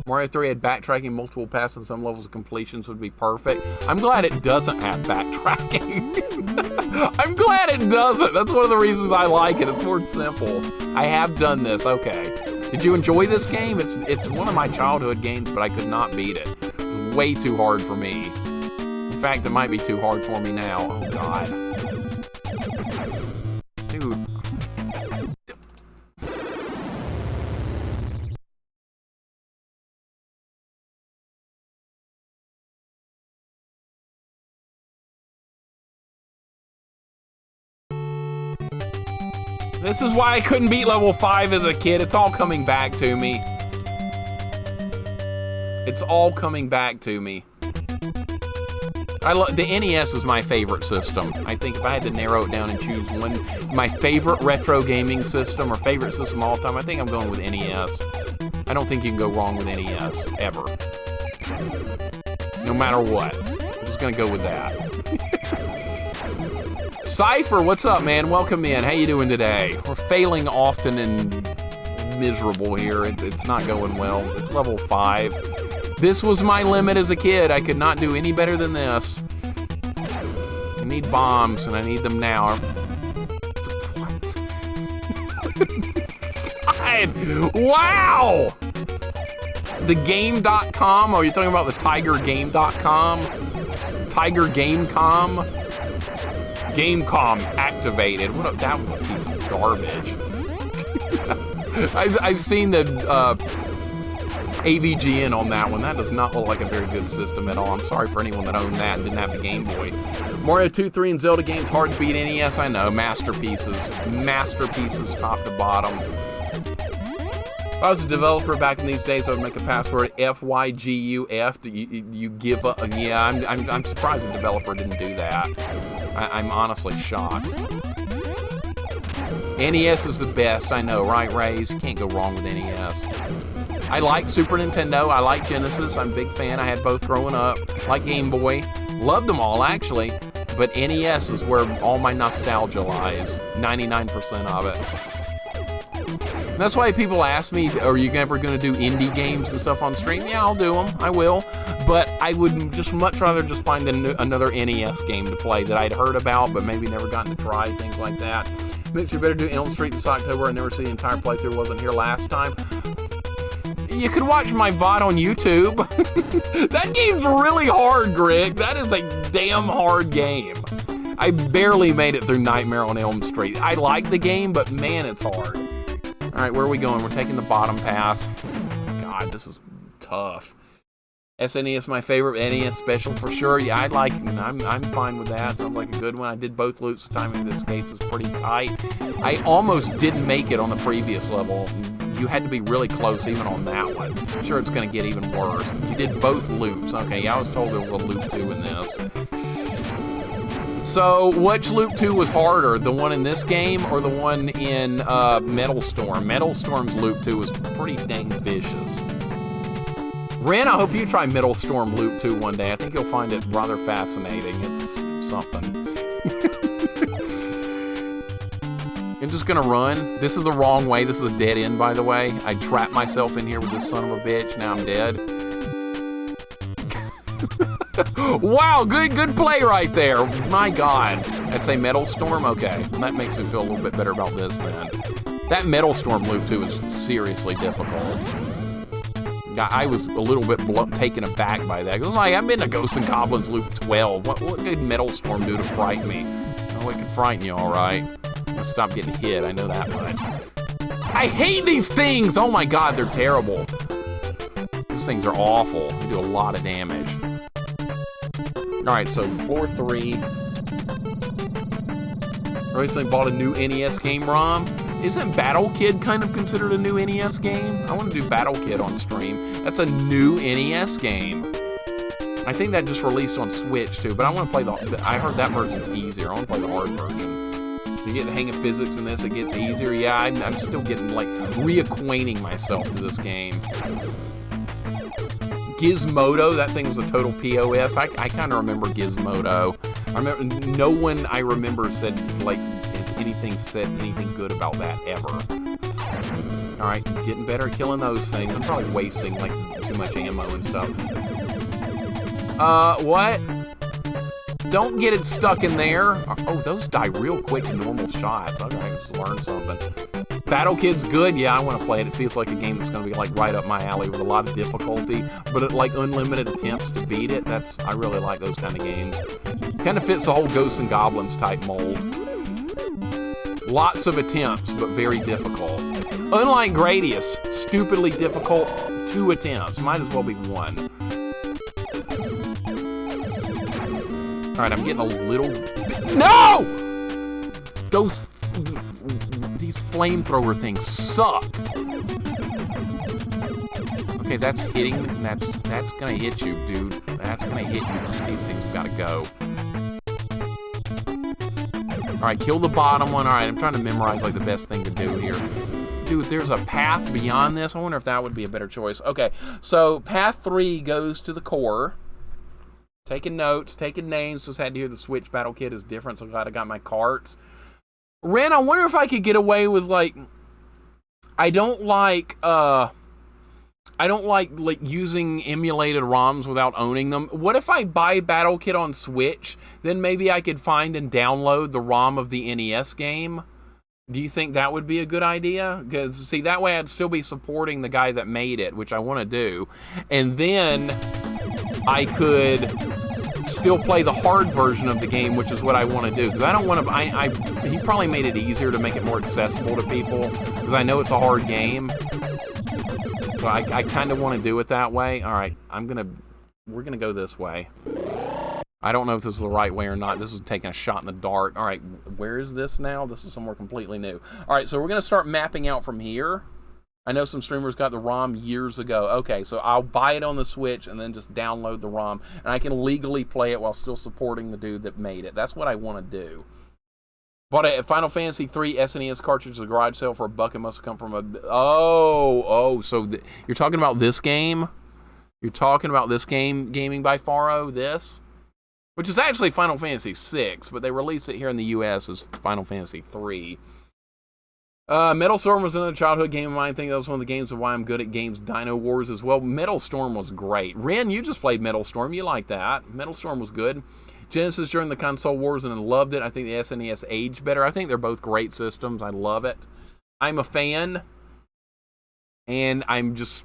Mario 3 had backtracking, multiple paths, and some levels of completions would be perfect. I'm glad it doesn't have backtracking. I'm glad it doesn't. That's one of the reasons I like it. It's more simple. I have done this. Okay. Did you enjoy this game? It's one of my childhood games, but I could not beat it. It was way too hard for me. In fact, it might be too hard for me now. Oh, God. Dude. This is why I couldn't beat level 5 as a kid. It's all coming back to me. It's all coming back to me. The NES is my favorite system. I think if I had to narrow it down and choose one, my favorite retro gaming system or favorite system of all time, I think I'm going with NES. I don't think you can go wrong with NES, ever. No matter what. I'm just gonna go with that. Cypher, what's up, man? Welcome in. How you doing today? We're failing often and miserable here. It's not going well. It's level 5. This was my limit as a kid. I could not do any better than this. I need bombs, and I need them now. What? God! Wow! The game.com? Oh, you're talking about the tigergame.com? Tigergamecom? Gamecom activated. That was a piece of garbage. I've seen the AVGN on that one. That does not look like a very good system at all. I'm sorry for anyone that owned that and didn't have the Game Boy. Mario 2, 3, and Zelda games hard to beat NES. I know. Masterpieces. Masterpieces top to bottom. If I was a developer back in these days, I would make a password FYGUF. You give up? Yeah, I'm surprised a developer didn't do that. I'm honestly shocked. NES is the best, I know, right, Rays? You can't go wrong with NES. I like Super Nintendo, I like Genesis, I'm a big fan, I had both growing up. Like Game Boy, loved them all, actually. But NES is where all my nostalgia lies, 99% of it. And that's why people ask me, are you ever going to do indie games and stuff on stream? Yeah, I'll do them, I will. But I would just much rather just find another NES game to play that I'd heard about, but maybe never gotten to try, things like that. Mixer, better do Elm Street this October. I never see the entire playthrough, wasn't here last time. You could watch my VOD on YouTube. That game's really hard, Greg. That is a damn hard game. I barely made it through Nightmare on Elm Street. I like the game, but man, it's hard. All right, where are we going? We're taking the bottom path. God, this is tough. SNES is my favorite. NES special for sure. Yeah, I'm fine with that. Sounds like a good one. I did both loops. The timing of the escapes is pretty tight. I almost didn't make it on the previous level. You had to be really close even on that one. I'm sure it's going to get even worse. You did both loops. Okay, yeah, I was told there was a loop 2 in this. So, which loop 2 was harder? The one in this game or the one in Metal Storm? Metal Storm's loop 2 was pretty dang vicious. Ren, I hope you try Metal Storm Loop 2 one day. I think you'll find it rather fascinating. It's something. I'm just gonna run. This is the wrong way. This is a dead end, by the way. I trapped myself in here with this son of a bitch. Now I'm dead. Wow, good play right there. My God. That's a Metal Storm? Okay. That makes me feel a little bit better about this then. That Metal Storm Loop 2 is seriously difficult. I was a little bit taken aback by that. It was like, I've been to Ghosts and Goblins Loop 12. What could Metal Storm do to frighten me? Oh, it could frighten you, all right. I'll stop getting hit, I know that much. I hate these things! Oh my God, they're terrible. These things are awful. They do a lot of damage. All right, so 4-3. I recently bought a new NES game ROM. Isn't Battle Kid kind of considered a new NES game? I want to do Battle Kid on stream. That's a new NES game. I think that just released on Switch too, but I want to play I heard that version's easier. I want to play the hard version. You get the hang of physics in this, it gets easier. Yeah, I'm still getting, like, reacquainting myself to this game. Gizmodo, that thing was a total POS. I kind of remember Gizmodo. I remember no one I remember said, like, has said anything good about that ever. All right, getting better at killing those things. I'm probably wasting, like, too much ammo and stuff. What? Don't get it stuck in there. Oh, those die real quick in normal shots. Okay, I just learned something. Battle Kid's good. Yeah, I want to play it. It feels like a game that's going to be, like, right up my alley with a lot of difficulty, but it, like, unlimited attempts to beat it. I really like those kind of games. Kind of fits the whole Ghosts and Goblins type mold. Lots of attempts, but very difficult. Unlike Gradius, stupidly difficult 2 attempts. Might as well be 1. Alright, I'm getting a little... No! These flamethrower things suck. Okay, that's hitting. That's gonna hit you, dude. That's gonna hit you. These things gotta go. Alright, kill the bottom one. Alright, I'm trying to memorize, like, the best thing to do here. Dude, there's a path beyond this. I wonder if that would be a better choice. Okay, so path 3 goes to the core. Taking notes, taking names. Just had to hear the Switch Battle Kid is different, so glad I got my carts. Ren, I wonder if I could get away with, like, I don't like using emulated ROMs without owning them. What if I buy Battle Kid on Switch? Then maybe I could find and download the ROM of the NES game. Do you think that would be a good idea? Because, see, that way I'd still be supporting the guy that made it, which I want to do. And then I could still play the hard version of the game, which is what I want to do. Because I don't want to... he probably made it easier to make it more accessible to people. Because I know it's a hard game. So I kind of want to do it that way. All right, we're going to go this way. I don't know if this is the right way or not. This is taking a shot in the dark. All right, where is this now? This is somewhere completely new. All right, so we're going to start mapping out from here. I know some streamers got the ROM years ago. Okay, so I'll buy it on the Switch and then just download the ROM. And I can legally play it while still supporting the dude that made it. That's what I want to do. Bought a Final Fantasy III SNES cartridge at a garage sale for $1. It must have come from a... so you're talking about this game? You're talking about this game, Gaming by Faro, this? Which is actually Final Fantasy VI, but they released it here in the US as Final Fantasy III. Metal Storm was another childhood game of mine. I think that was one of the games of why I'm good at games. Dino Wars as well. Metal Storm was great. Ren, you just played Metal Storm. You like that. Metal Storm was good. Genesis during the console wars, and I loved it. I think the SNES aged better. I think they're both great systems. I love it. I'm a fan, and I'm just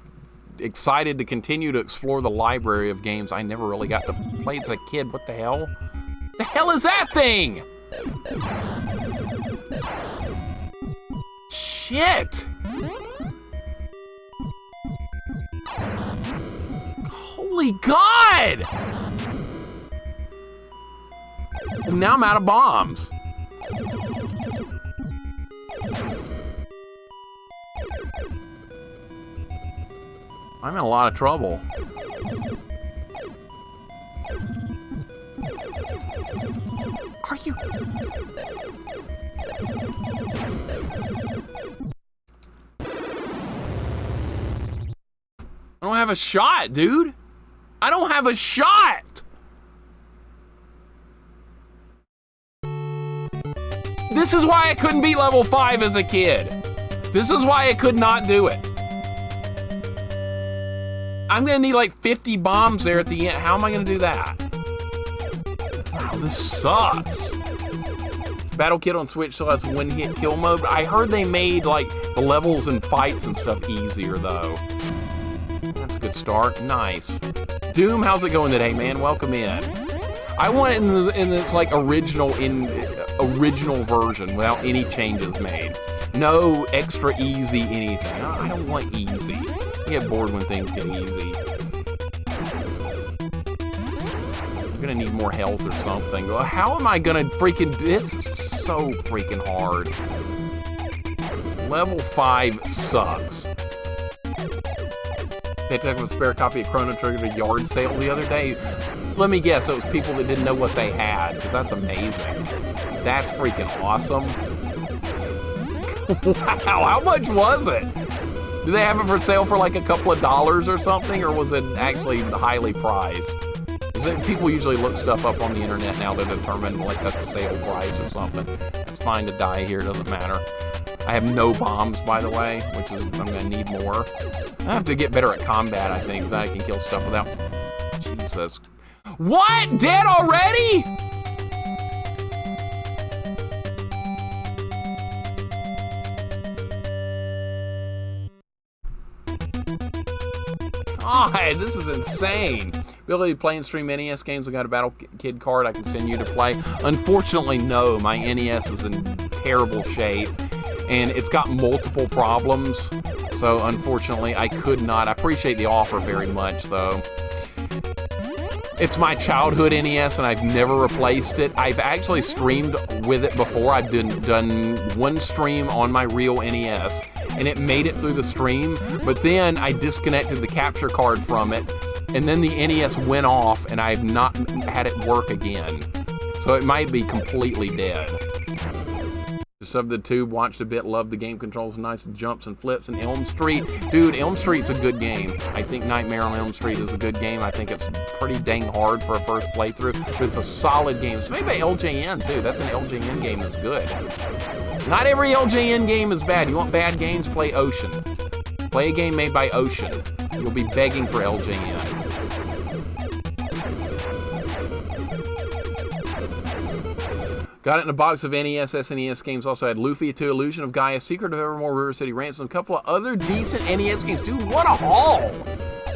excited to continue to explore the library of games I never really got to play as a kid. What the hell? The hell is that thing? Shit! Holy God! Now I'm out of bombs. I'm in a lot of trouble. Are you... I don't have a shot, dude. I don't have a shot. This is why I couldn't beat level 5 as a kid. This is why I could not do it. I'm gonna need like 50 bombs there at the end. How am I gonna do that? Wow, this sucks. Battle Kid on Switch still has one-hit kill mode. I heard they made like the levels and fights and stuff easier though. That's a good start. Nice. Doom, how's it going today, man? Welcome in. I want it in its like original version without any changes made. No extra easy anything. I don't want easy. I get bored when things get easy. I'm gonna need more health or something. How am I gonna freaking... This is so freaking hard. Level 5 sucks. They took a spare copy of Chrono Trigger at a yard sale the other day. Let me guess, it was people that didn't know what they had, because that's amazing. That's freaking awesome. Wow, how much was it? Did they have it for sale for like a couple of dollars or something, or was it actually highly priced? People usually look stuff up on the internet now to determine like a sale price or something. It's fine to die here, doesn't matter. I have no bombs, by the way, which is, I'm gonna need more. I have to get better at combat, I think, that I can kill stuff without... Jesus. What? Dead already? God, this is insane. Ability to play and stream NES games. I got a Battle Kid card I can send you to play. Unfortunately, no. My NES is in terrible shape, and it's got multiple problems. So, unfortunately, I could not. I appreciate the offer very much, though. It's my childhood NES, and I've never replaced it. I've actually streamed with it before. I've done one stream on my real NES, and it made it through the stream, but then I disconnected the capture card from it, and then the NES went off, and I've not had it work again. So it might be completely dead. Subbed the tube, watched a bit, loved the game controls, nice jumps and flips, and Elm Street. Dude, Elm Street's a good game. I think Nightmare on Elm Street is a good game. I think it's pretty dang hard for a first playthrough, but it's a solid game. It's made by LJN, too. That's an LJN game that's good. Not every LJN game is bad. You want bad games? Play Ocean. Play a game made by Ocean. You'll be begging for LJN. Got it in a box of NES, SNES games. Also had Luffy 2, Illusion of Gaia, Secret of Evermore, River City Ransom, a couple of other decent NES games. Dude, what a haul!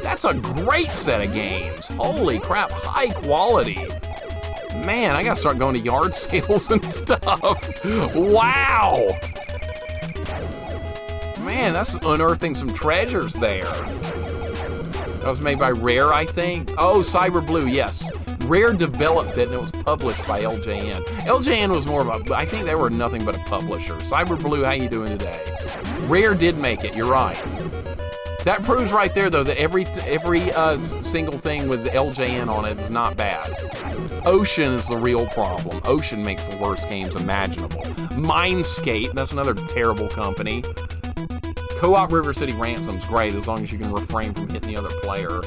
That's a great set of games. Holy crap, high quality. Man, I gotta start going to yard sales and stuff. Wow! Man, that's unearthing some treasures there. That was made by Rare, I think. Oh, Cyber Blue, yes. Rare developed it, and it was published by LJN. LJN was more of a, I think they were nothing but a publisher. Cyber Blue, how you doing today? Rare did make it, you're right. That proves right there, though, that every single thing with LJN on it is not bad. Ocean is the real problem. Ocean makes the worst games imaginable. Mindscape, that's another terrible company. Co-op River City Ransom's great, as long as you can refrain from hitting the other player.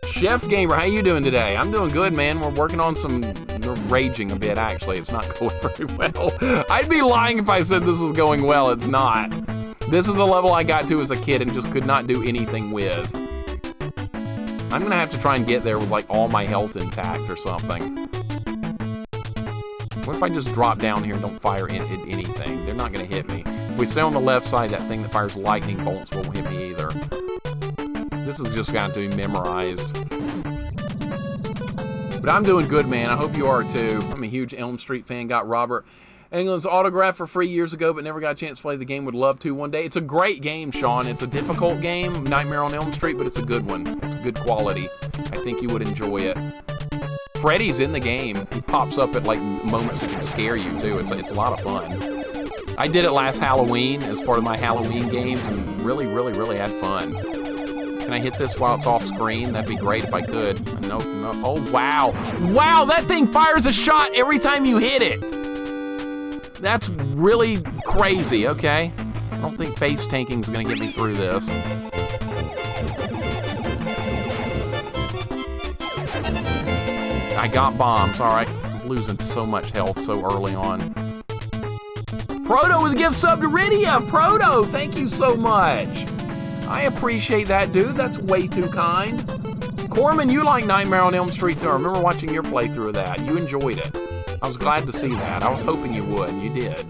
Chef Gamer, how you doing today? I'm doing good, man. We're working on some... We're raging a bit, actually. It's not going very well. I'd be lying if I said this was going well. It's not. This is a level I got to as a kid and just could not do anything with. I'm gonna have to try and get there with, like, all my health intact or something. What if I just drop down here and don't fire anything? They're not gonna hit me. If we stay on the left side, that thing that fires lightning bolts won't hit me either. This is just got to be memorized. But I'm doing good, man. I hope you are, too. I'm a huge Elm Street fan. Got Robert Englund's autograph for free years ago, but never got a chance to play the game. Would love to one day. It's a great game, Sean. It's a difficult game, Nightmare on Elm Street, but it's a good one. It's good quality. I think you would enjoy it. Freddy's in the game. He pops up at, like, moments that can scare you, too. It's a lot of fun. I did it last Halloween as part of my Halloween games, and really, really, really had fun. Can I hit this while it's off screen? That'd be great if I could. No. Oh, wow. Wow, that thing fires a shot every time you hit it. That's really crazy, okay? I don't think face tanking is going to get me through this. I got bombs, all right. I'm losing so much health so early on. Proto with a gift sub to Rydia. Proto, thank you so much. I appreciate that, dude. That's way too kind. Corman, you like Nightmare on Elm Street, too. I remember watching your playthrough of that. You enjoyed it. I was glad to see that. I was hoping you would, and you did.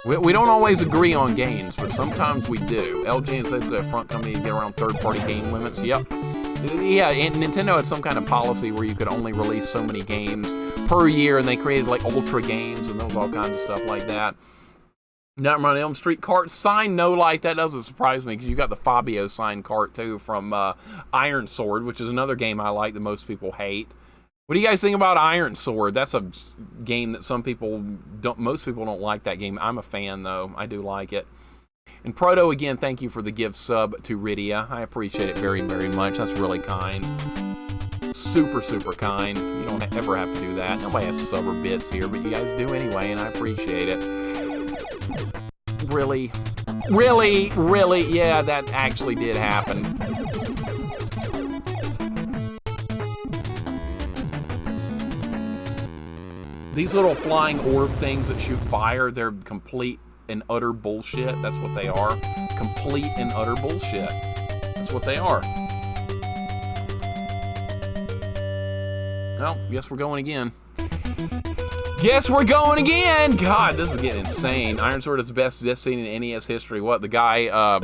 We don't always agree on games, but sometimes we do. LG is basically a front company to get around third-party game limits. Yep. Yeah, and Nintendo had some kind of policy where you could only release so many games per year, and they created, like, Ultra games, and there was all kinds of stuff like that. Nightmare on Elm Street cart signed No Life. That doesn't surprise me because you got the Fabio signed cart too from Iron Sword, which is another game I like that most people hate. What do you guys think about Iron Sword? That's a game that most people don't like that game. I'm a fan, though. I do like it. And Proto, again, thank you for the gift sub to Rydia. I appreciate it very, very much. That's really kind. Super, super kind. You don't ever have to do that. Nobody has sub or bits here, but you guys do anyway, and I appreciate it. Really? Really? Really? Yeah, that actually did happen. These little flying orb things that shoot fire, they're complete and utter bullshit. That's what they are. Complete and utter bullshit. That's what they are. Well, guess we're going again. Guess we're going again! God, this is getting insane. Iron Sword is the best death scene in NES history. What, the guy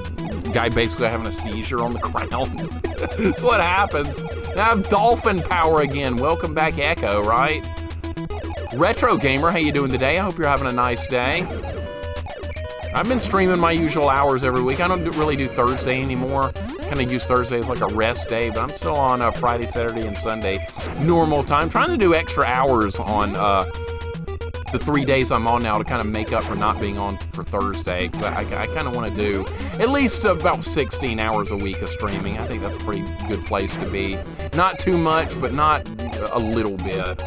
basically having a seizure on the ground? That's what happens. Now I have dolphin power again. Welcome back, Echo, right? Retro Gamer, how you doing today? I hope you're having a nice day. I've been streaming my usual hours every week. I don't really do Thursday anymore. Kind of use Thursday as like a rest day, but I'm still on Friday, Saturday, and Sunday normal time. Trying to do extra hours on the 3 days I'm on now to kind of make up for not being on for Thursday. But I kind of want to do at least about 16 hours a week of streaming. I think that's a pretty good place to be. Not too much, but not a little bit.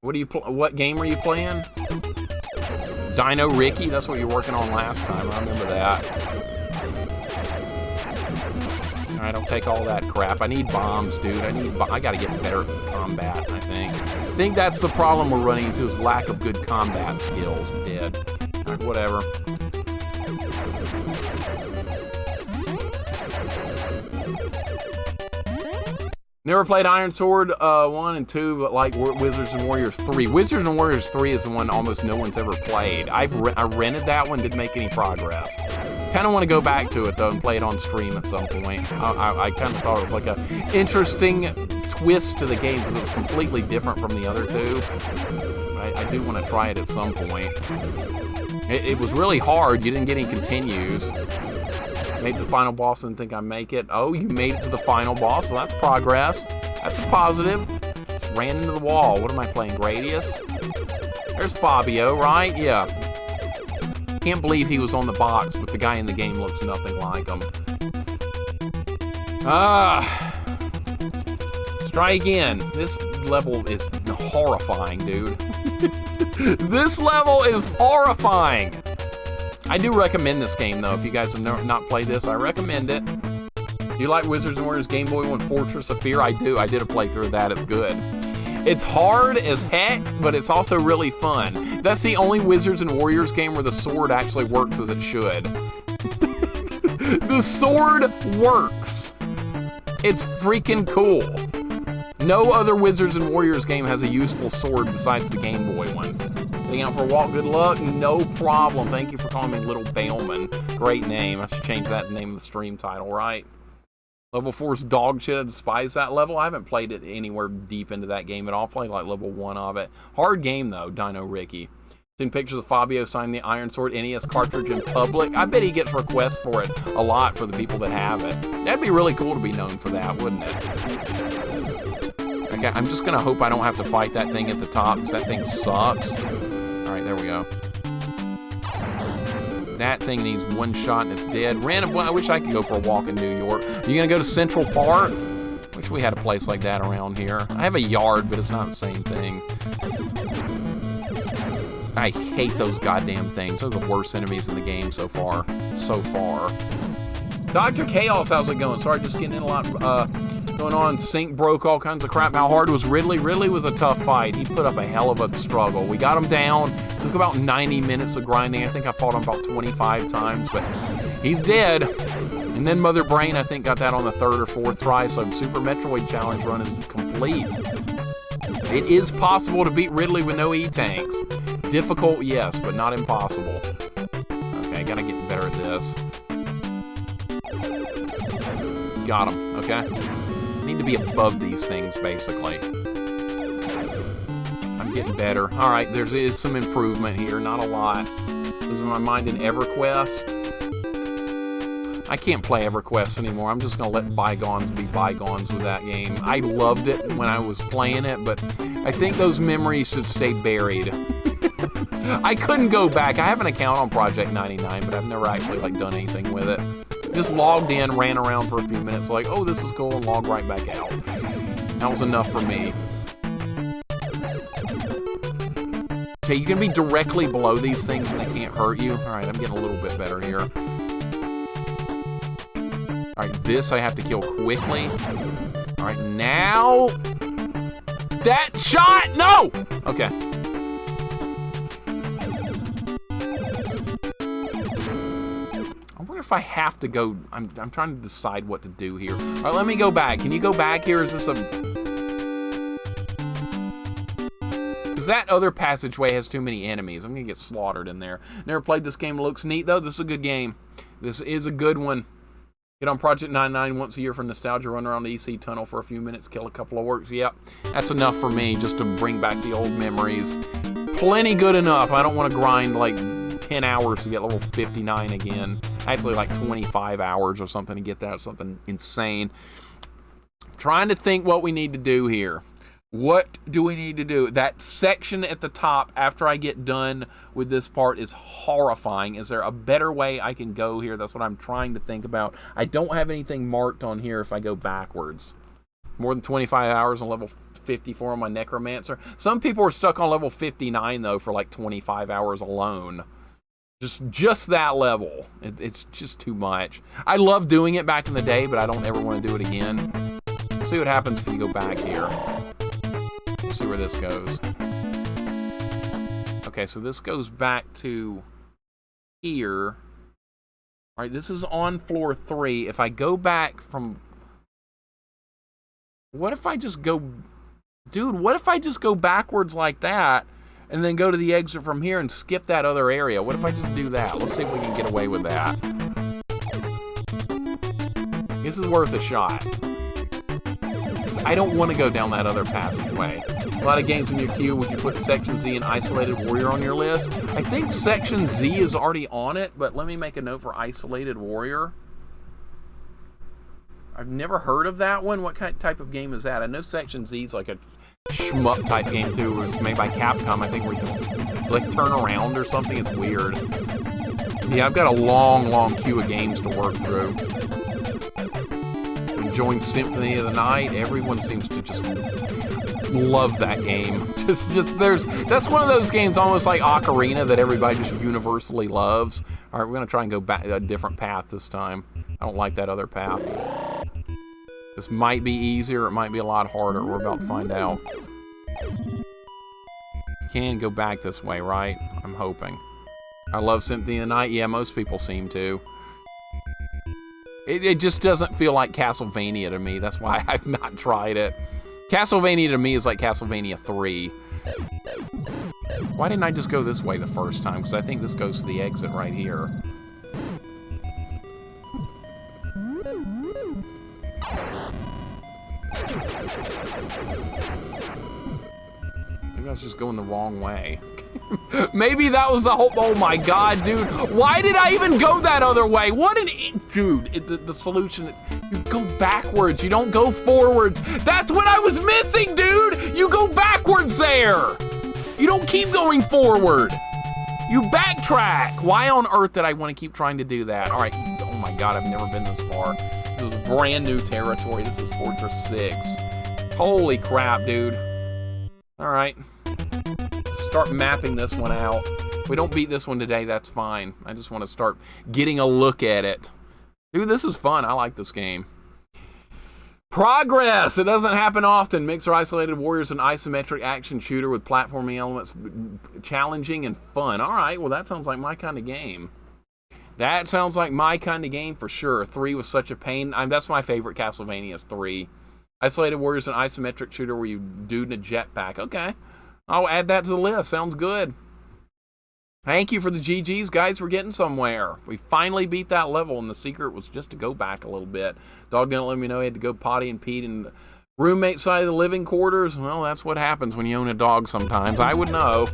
What game are you playing? Dino Ricky? That's what you were working on last time. I remember that. Alright, don't take all that crap. I need bombs, dude. I gotta get better at combat, I think. I think that's the problem we're running into is lack of good combat skills. Dead. Alright, whatever. Never played Iron Sword 1 and 2, but like Wizards and Warriors 3. Wizards and Warriors 3 is the one almost no one's ever played. I rented that one, didn't make any progress. Kind of want to go back to it, though, and play it on stream at some point. I kind of thought it was like an interesting twist to the game because it was completely different from the other two. I do want to try it at some point. It was really hard. You didn't get any continues. Made it to the final boss, didn't think I'd make it. Oh, you made it to the final boss, well, that's progress. That's a positive. Just ran into the wall. What am I playing, Gradius? There's Fabio, right? Yeah. Can't believe he was on the box, but the guy in the game looks nothing like him. Let's try again. This level is horrifying, dude. This level is horrifying. I do recommend this game, though. If you guys have not played this, I recommend it. Do you like Wizards and Warriors Game Boy 1 Fortress of Fear? I do. I did a playthrough of that. It's good. It's hard as heck, but it's also really fun. That's the only Wizards and Warriors game where the sword actually works as it should. The sword works. It's freaking cool. No other Wizards and Warriors game has a useful sword besides the Game Boy one. Getting out for a walk, good luck, no problem. Thank you for calling me Little Bailman. Great name. I should change that to the name of the stream title, right? Level 4's dog shit. I despise that level. I haven't played it anywhere deep into that game at all. Played like level 1 of it. Hard game, though, Dino Ricky. Seen pictures of Fabio signing the Iron Sword NES cartridge in public. I bet he gets requests for it a lot for the people that have it. That'd be really cool to be known for that, wouldn't it? Okay, I'm just going to hope I don't have to fight that thing at the top, because that thing sucks. Alright, there we go. That thing needs one shot and it's dead. Random, I wish I could go for a walk in New York. You gonna go to Central Park? Wish we had a place like that around here. I have a yard, but it's not the same thing. I hate those goddamn things. Those are the worst enemies in the game so far. So far. Dr. Chaos, how's it going? Sorry, just getting in a lot going on. Sync broke, all kinds of crap. How hard was Ridley? Ridley was a tough fight. He put up a hell of a struggle. We got him down. It took about 90 minutes of grinding. I think I fought him about 25 times, but he's dead. And then Mother Brain, I think, got that on the 3rd or 4th try, so Super Metroid Challenge run is complete. It is possible to beat Ridley with no E-tanks. Difficult, yes, but not impossible. Okay, gotta get better at this. Got him, okay. Need to be above these things, basically. I'm getting better. All right, there is some improvement here, not a lot. Losing my mind in EverQuest. I can't play EverQuest anymore. I'm just gonna let bygones be bygones with that game. I loved it when I was playing it, but I think those memories should stay buried. I couldn't go back. I have an account on Project 99, but I've never actually like done anything with it. Just logged in, ran around for a few minutes, like, oh, this is cool, and logged right back out. That was enough for me. Okay, you can be directly below these things and they can't hurt you. All right, I'm getting a little bit better here. All right, this I have to kill quickly. All right, now... That shot! No! Okay. I wonder if I have to go... I'm trying to decide what to do here. All right, let me go back. Can you go back here? Is this a... Because that other passageway has too many enemies. I'm going to get slaughtered in there. Never played this game. It looks neat, though. This is a good game. This is a good one. Get on Project 99 once a year for nostalgia. Run around the EC tunnel for a few minutes. Kill a couple of orcs. Yep. That's enough for me just to bring back the old memories. Plenty good enough. I don't want to grind like 10 hours to get level 59 again. Actually, like 25 hours or something to get that. Something insane. I'm trying to think what we need to do here. What do we need to do? That section at the top after I get done with this part is horrifying. Is there a better way I can go here? That's what I'm trying to think about. I don't have anything marked on here if I go backwards. More than 25 hours on level 54 on my Necromancer. Some people are stuck on level 59 though for like 25 hours alone. Just that level. It's just too much. I love doing it back in the day, but I don't ever want to do it again. We'll see what happens if you go back here. See where this goes. Okay, so this goes back to here. All right, this is on floor 3. If I go back from... What if I just go... Dude, what if I just go backwards like that and then go to the exit from here and skip that other area? What if I just do that? Let's see if we can get away with that. This is worth a shot. I don't want to go down that other passageway. A lot of games in your queue, would you put Section Z and Isolated Warrior on your list? I think Section Z is already on it, but let me make a note for Isolated Warrior. I've never heard of that one. What kind type of game is that? I know Section Z is like a shmup type game too. It was made by Capcom, I think, where you can like turn around or something. It's weird. Yeah, I've got a long queue of games to work through. Enjoying Symphony of the Night. Everyone seems to just love that game. That's one of those games almost like Ocarina that everybody just universally loves. All right, we're gonna try and go back a different path this time. I don't like that other path. This might be easier, it might be a lot harder. We're about to find out. You can go back this way, right? I'm hoping. I love Symphony of the Night. Yeah, most people seem to. It just doesn't feel like Castlevania to me. That's why I've not tried it. Castlevania to me is like Castlevania 3. Why didn't I just go this way the first time? Because I think this goes to the exit right here. Maybe I was just going the wrong way. Maybe that was the whole... Oh my god, dude. Why did I even go that other way? What an... Dude, the solution... You go backwards. You don't go forwards. That's what I was missing, dude. You go backwards there. You don't keep going forward. You backtrack. Why on earth did I want to keep trying to do that? All right. Oh my god, I've never been this far. This is brand new territory. This is Fortress 6. Holy crap, dude. All right. Start mapping this one out. If we don't beat this one today, that's fine. I just want to start getting a look at it. Dude, this is fun. I like this game. Progress! It doesn't happen often. Mixer Isolated Warrior is an isometric action shooter with platforming elements, challenging and fun. All right, well, that sounds like my kind of game. That sounds like my kind of game for sure. 3 was such a pain. That's my favorite Castlevania is 3. Isolated Warrior is an isometric shooter where you do in a jetpack. Okay. I'll add that to the list. Sounds good. Thank you for the GGs, guys. We're getting somewhere. We finally beat that level, and the secret was just to go back a little bit. Dog didn't let me know he had to go potty and pee in the roommate side of the living quarters. Well, that's what happens when you own a dog sometimes. I would know.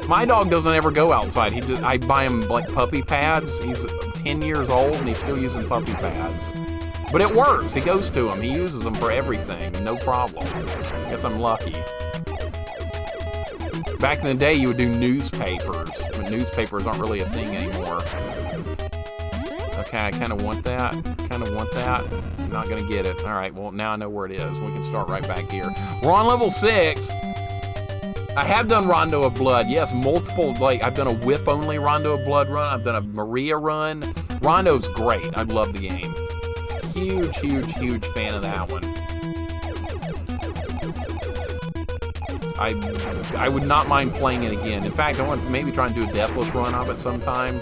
My dog doesn't ever go outside. I buy him like puppy pads. He's 10 years old and he's still using puppy pads. But it works. He goes to them. He uses them for everything. No problem. Guess I'm lucky. Back in the day, you would do newspapers. But newspapers aren't really a thing anymore. Okay, I kind of want that. I'm not going to get it. All right, well, now I know where it is. We can start right back here. We're on level 6. I have done Rondo of Blood. Yes, multiple, like, I've done a whip-only Rondo of Blood run. I've done a Maria run. Rondo's great. I love the game. Huge fan of that one. I would not mind playing it again. In fact, I want to maybe try and do a Deathless run of it sometime.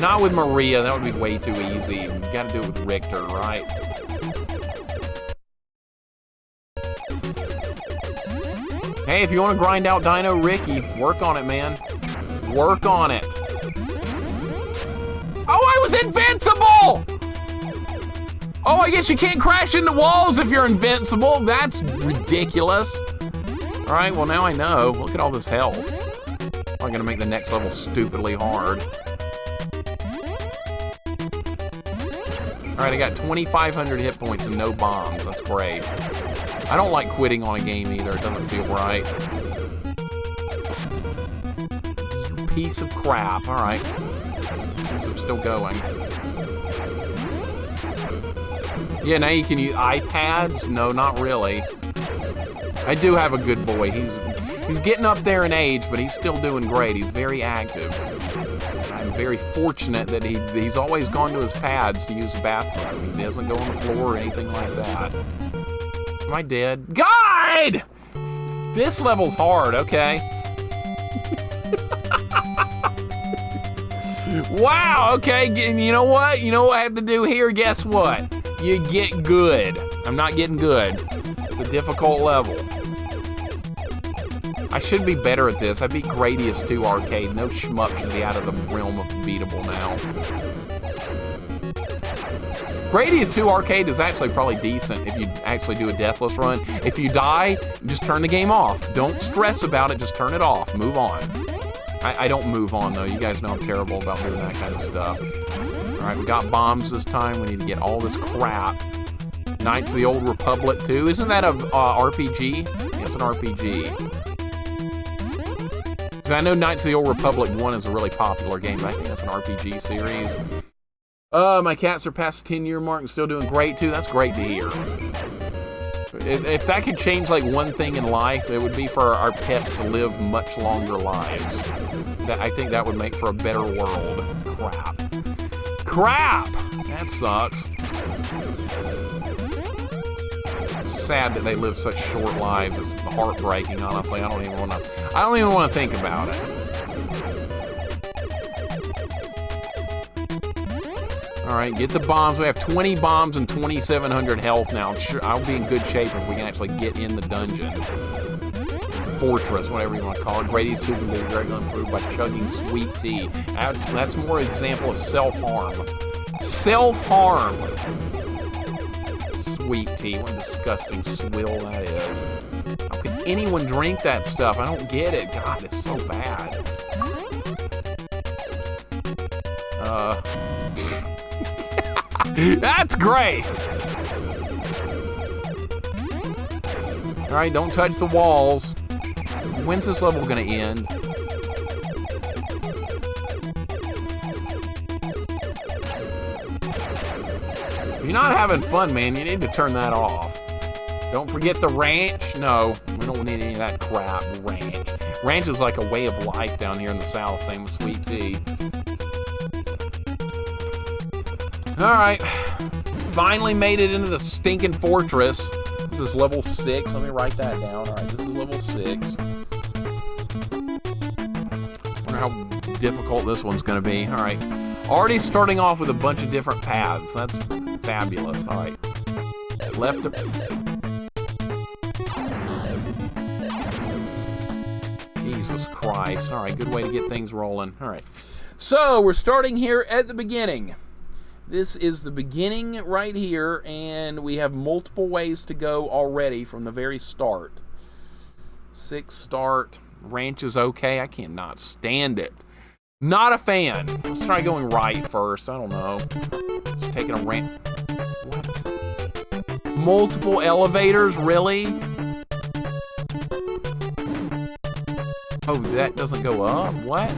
Not with Maria. That would be way too easy. You got to do it with Richter, right? Hey, if you want to grind out Dino Ricky, work on it, man. Work on it. Oh, I was invincible! Oh, I guess you can't crash into walls if you're invincible. That's ridiculous. All right, well, now I know. Look at all this health. I'm gonna make the next level stupidly hard. All right, I got 2,500 hit points and no bombs. That's great. I don't like quitting on a game either. It doesn't feel right. You piece of crap. All right. I'm still going. Yeah, now you can use iPads? No, not really. I do have a good boy. He's getting up there in age, but he's still doing great. He's very active. I'm very fortunate that he's always gone to his pads to use the bathroom. He doesn't go on the floor or anything like that. Am I dead? God! This level's hard, okay. Wow, okay. You know what? You know what I have to do here? Guess what? You get good. I'm not getting good. It's a difficult level. I should be better at this. I beat Gradius 2 Arcade. No shmup should be out of the realm of beatable now. Gradius 2 Arcade is actually probably decent if you actually do a Deathless run. If you die, just turn the game off. Don't stress about it. Just turn it off. Move on. I don't move on, though. You guys know I'm terrible about doing that kind of stuff. All right, we got bombs this time. We need to get all this crap. Knights of the Old Republic 2. Isn't that a RPG? Yeah, it's an RPG. So I know Knights of the Old Republic 1 is a really popular game. I think that's an RPG series. My cat surpassed the 10-year mark and still doing great, too. That's great to hear. If that could change, like, one thing in life, it would be for our pets to live much longer lives. I think that would make for a better world. Crap! That sucks. It's sad that they live such short lives. It's heartbreaking, honestly. I don't even want to think about it. All right, get the bombs. We have 20 bombs and 2,700 health now. Sure, I'll be in good shape if we can actually get in the dungeon. Fortress, whatever you want to call it. Gradius 2 can be greatly improved by chugging sweet tea. That's more example of self-harm. Self-harm. Sweet tea. What a disgusting swill that is. How could anyone drink that stuff? I don't get it. God, it's so bad. That's great! Alright, don't touch the walls. When's this level gonna end? If you're not having fun, man, you need to turn that off. Don't forget the ranch. No, we don't need any of that crap. Ranch. Ranch is like a way of life down here in the South, same with sweet tea. Alright, finally made it into the stinking fortress. This is level 6. Let me write that down. Alright, this is level 6. Wonder how difficult this one's going to be. Alright, already starting off with a bunch of different paths. That's fabulous. Alright, left to... Jesus Christ. Alright, good way to get things rolling. Alright, so we're starting here at the beginning. This is the beginning right here, and we have multiple ways to go already from the very start. 6 start. Ranch is okay. I cannot stand it. Not a fan. Let's try going right first. I don't know. Just taking a ramp. What? Multiple elevators? Really? Oh, that doesn't go up? What?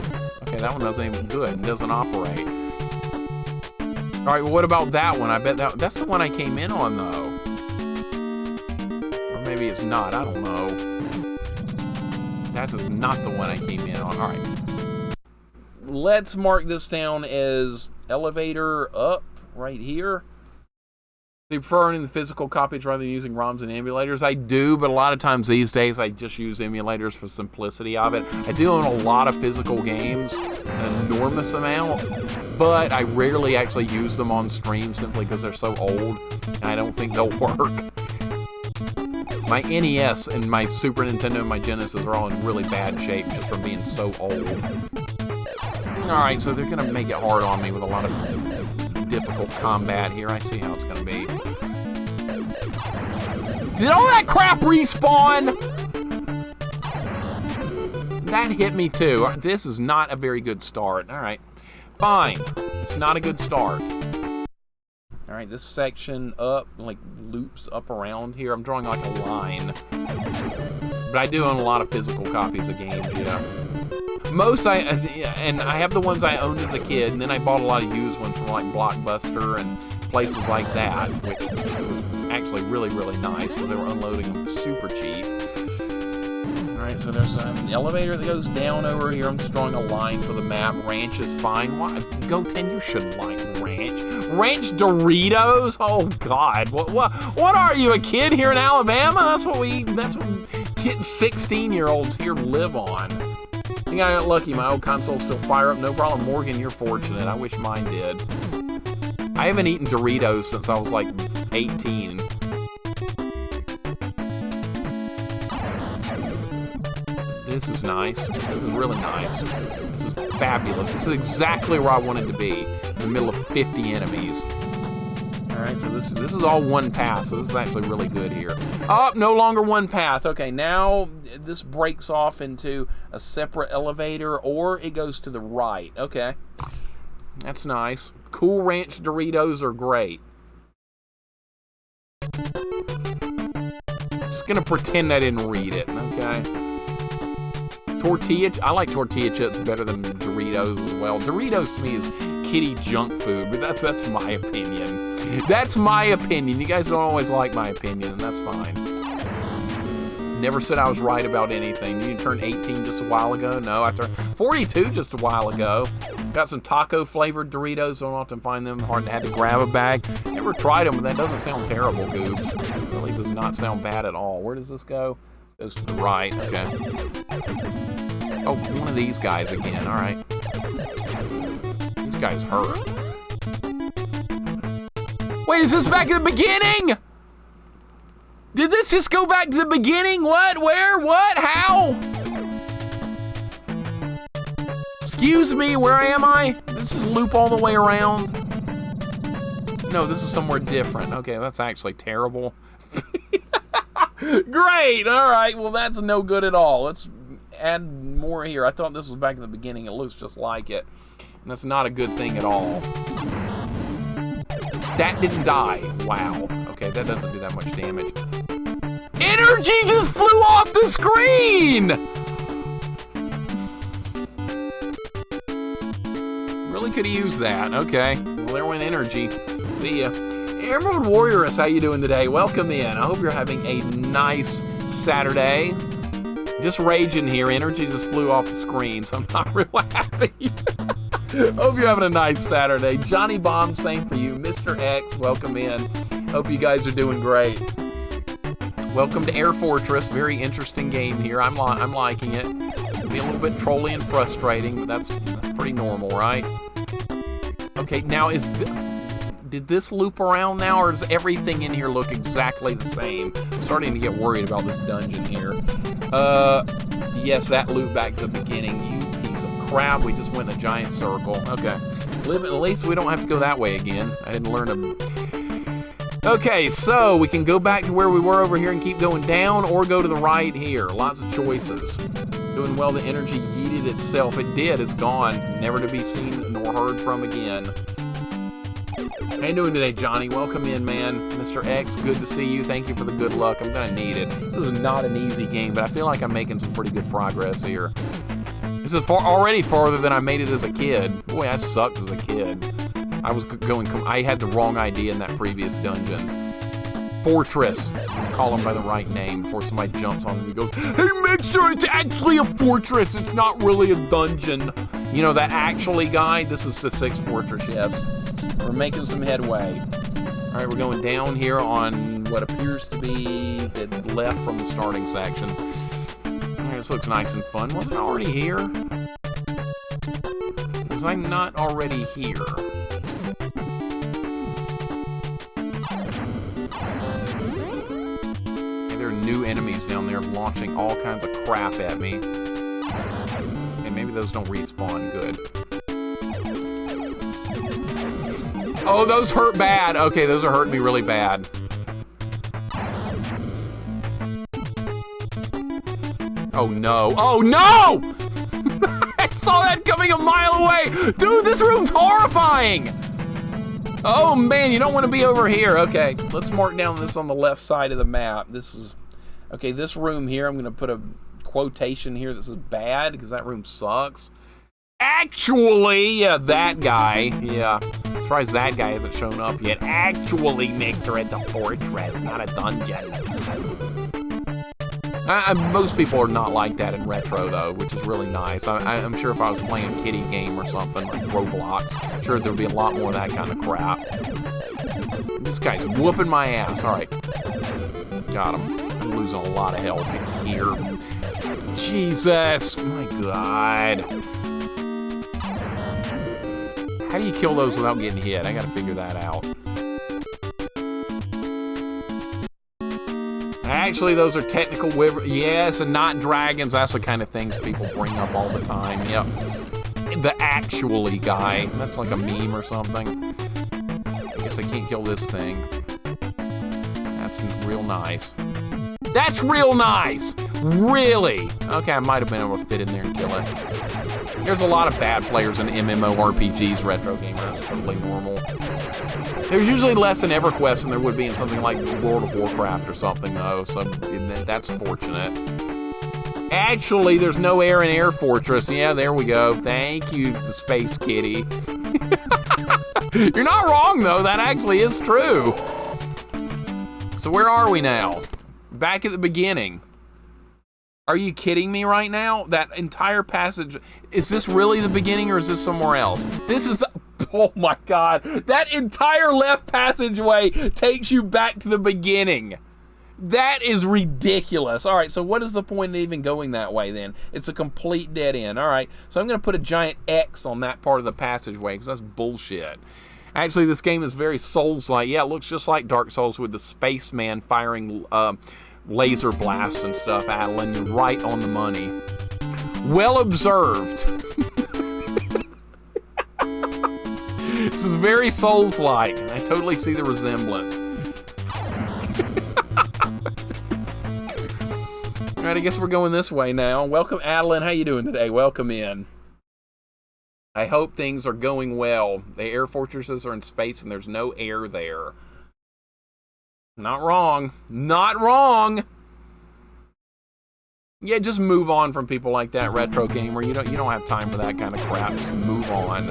Okay, that one doesn't even good. It doesn't operate. All right, well, what about that one? I bet that's the one I came in on, though. Or maybe it's not. I don't know. That is not the one I came in on. All right. Let's mark this down as elevator up right here. Do you prefer running the physical copies rather than using ROMs and emulators? I do, but a lot of times these days I just use emulators for simplicity of it. I do own a lot of physical games, an enormous amount, but I rarely actually use them on stream simply because they're so old and I don't think they'll work. My NES and my Super Nintendo and my Genesis are all in really bad shape just from being so old. Alright, so they're going to make it hard on me with a lot of difficult combat here. I see how it's going to be. Did all that crap respawn? That hit me too. This is not a very good start. Alright, fine. It's not a good start. Alright, this section up, like, loops up around here. I'm drawing like a line. But I do own a lot of physical copies of games, yeah. Most and I have the ones I owned as a kid, and then I bought a lot of used ones from like Blockbuster and places like that, which was actually really, really nice because they were unloading them super cheap. Alright, so there's an elevator that goes down over here. I'm just drawing a line for the map. Ranch is fine. Why? Go 10, you shouldn't like ranch. Ranch Doritos? Oh God. What are you, a kid here in Alabama? That's what 16-year-olds here live on. I think I got lucky. My old console still fire up, no problem. Morgan, you're fortunate. I wish mine did. I haven't eaten Doritos since I was like 18. This is nice. This is really nice. This is fabulous. This is exactly where I wanted to be, in the middle of 50 enemies. Alright, so this is all one path, so this is actually really good here. Oh, no longer one path. Okay, now this breaks off into a separate elevator, or it goes to the right. Okay, that's nice. Cool Ranch Doritos are great. Just gonna pretend I didn't read it, okay? I like tortilla chips better than Doritos as well. Doritos to me is kitty junk food, but that's my opinion. That's my opinion. You guys don't always like my opinion, and that's fine. Never said I was right about anything. You turned 18 just a while ago? No, I turned 42 just a while ago. Got some taco-flavored Doritos. Don't often find them. Hard to have to grab a bag. Never tried them, but that doesn't sound terrible, Goobs. It really does not sound bad at all. Where does this go? It goes to the right. Okay. Oh, one of these guys again. All right. These guys hurt. Wait, is this back at the beginning? Did this just go back to the beginning? What? Where? What? How? Excuse me, where am I? This is loop all the way around. No, this is somewhere different. Okay, that's actually terrible. Great, all right, well, that's no good at all. Let's add more here. I thought this was back in the beginning. It looks just like it. And that's not a good thing at all. That didn't die. Wow. Okay, that doesn't do that much damage. Energy just flew off the screen! Really could have used that. Okay. Well, there went energy. See ya. Emerald Warrioress, how you doing today? Welcome in. I hope you're having a nice Saturday. Just raging here. Energy just flew off the screen, so I'm not real happy. Hope you're having a nice Saturday. Johnny Bomb, same for you. Mr. X, welcome in. Hope you guys are doing great. Welcome to Air Fortress. Very interesting game here. I'm liking it. It'll be a little bit trolly and frustrating, but that's pretty normal, right? Okay, now did this loop around now, or does everything in here look exactly the same? I'm starting to get worried about this dungeon here. Yes, that loop back to the beginning. You piece of crap. We just went in a giant circle. Okay. At least we don't have to go that way again. I didn't learn to... Okay, so we can go back to where we were over here and keep going down, or go to the right here. Lots of choices. Doing well, the energy yeeted reseated itself. It did. It's gone. Never to be seen nor heard from again. How you doing today, Johnny? Welcome in, man. Mr. X, good to see you. Thank you for the good luck. I'm going to need it. This is not an easy game, but I feel like I'm making some pretty good progress here. This is already farther than I made it as a kid. Boy, I sucked as a kid. I had the wrong idea in that previous dungeon. Fortress. Call him by the right name before somebody jumps on him and goes, hey, Mixer, it's actually a fortress. It's not really a dungeon. You know, that actually guy? This is the 6th fortress, yes. We're making some headway. All right, we're going down here on what appears to be the left from the starting section. This looks nice and fun. Wasn't I already here? Was I not already here? Okay, there are new enemies down there launching all kinds of crap at me. And maybe those don't respawn. Good. Oh, those hurt bad. Okay, those are hurting me really bad. Oh no. Oh no! I saw that coming a mile away! Dude, this room's horrifying! Oh man, you don't want to be over here. Okay, let's mark down this on the left side of the map. This is... Okay, this room here, I'm going to put a quotation here that says bad, because that room sucks. Actually, yeah, that guy. Yeah, surprised that guy hasn't shown up yet. Actually, Mixer, it's a fortress, not a dungeon. Most people are not like that in retro, though, which is really nice. I'm sure if I was playing a kiddie game or something, like Roblox, I'm sure there'd be a lot more of that kind of crap. This guy's whooping my ass. All right. Got him. I'm losing a lot of health in here. Jesus. My God. How do you kill those without getting hit? I gotta figure that out. Actually, those are technical wyverns. Yes, and not dragons. That's the kind of things people bring up all the time. Yep. The actually guy. That's like a meme or something. I guess I can't kill this thing. That's real nice. That's real nice! Really? Okay, I might have been able to fit in there and kill it. There's a lot of bad players in MMORPGs, retro gamer. That's totally normal. There's usually less in EverQuest than there would be in something like World of Warcraft or something, though, so that's fortunate. Actually, there's no air in Air Fortress. Yeah, there we go. Thank you, the Space Kitty. You're not wrong, though. That actually is true. So where are we now? Back at the beginning. Are you kidding me right now? That entire passage, is this really the beginning or is this somewhere else? This is the... Oh my God, that entire left passageway takes you back to the beginning. That is ridiculous. All right, so what is the point of even going that way then? It's a complete dead end. All right, so I'm going to put a giant X on that part of the passageway because that's bullshit. Actually, this game is very Souls-like. Yeah, it looks just like Dark Souls with the spaceman firing laser blasts and stuff, Adeline. You're right on the money. Well observed. This is very Souls-like. I totally see the resemblance. All right, I guess we're going this way now. Welcome, Adeline. How you doing today? Welcome in. I hope things are going well. The air fortresses are in space and there's no air there. Not wrong. Not wrong. Yeah, just move on from people like that, retro gamer. You don't have time for that kind of crap. Just move on.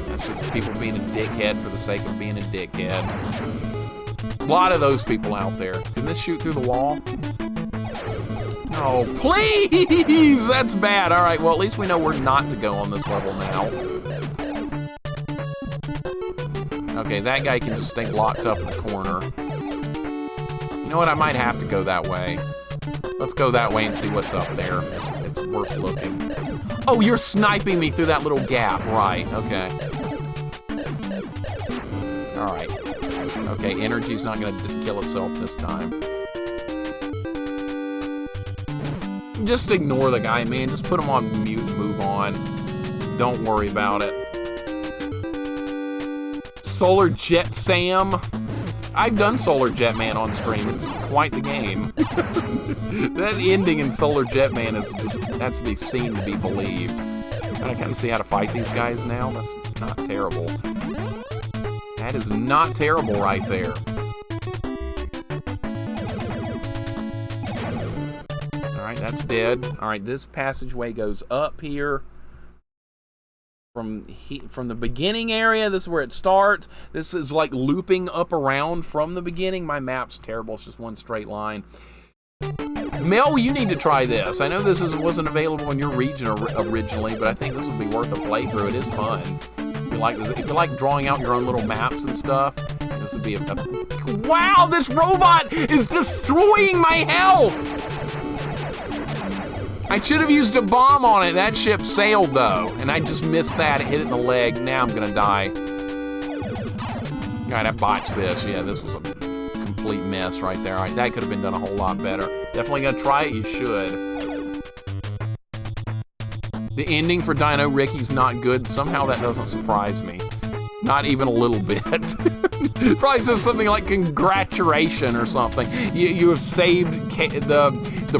That's just people being a dickhead for the sake of being a dickhead. A lot of those people out there. Can this shoot through the wall? Oh, please! That's bad. All right, well, at least we know where not to go on this level now. Okay, that guy can just stay locked up in the corner. You know what? I might have to go that way. Let's go that way and see what's up there. It's worth looking. Oh, you're sniping me through that little gap. Right, okay. All right. Okay, energy's not going to kill itself this time. Just ignore the guy, man. Just put him on mute and move on. Don't worry about it. Solar Jet Sam. I've done Solar Jetman on stream. It's quite the game. That ending in Solar Jetman is just has to be seen to be believed. I kind of see how to fight these guys now. That's not terrible. That is not terrible right there. Alright, that's dead. Alright, this passageway goes up here. From the beginning area, this is where it starts. This is like looping up around from the beginning. My map's terrible. It's just one straight line. Mel, you need to try this. I know this wasn't available in your region originally, but I think this would be worth a playthrough. It is fun. If you like drawing out your own little maps and stuff, this would be a wow, this robot is destroying my health! I should have used a bomb on it. That ship sailed, though, and I just missed that. It hit it in the leg. Now I'm gonna die. Alright, I botched this. Yeah, this was a complete mess right there. Alright, that could have been done a whole lot better. Definitely gonna try it. You should. The ending for Dino Ricky's not good. Somehow that doesn't surprise me. Not even a little bit. Probably says something like congratulation or something. You have saved the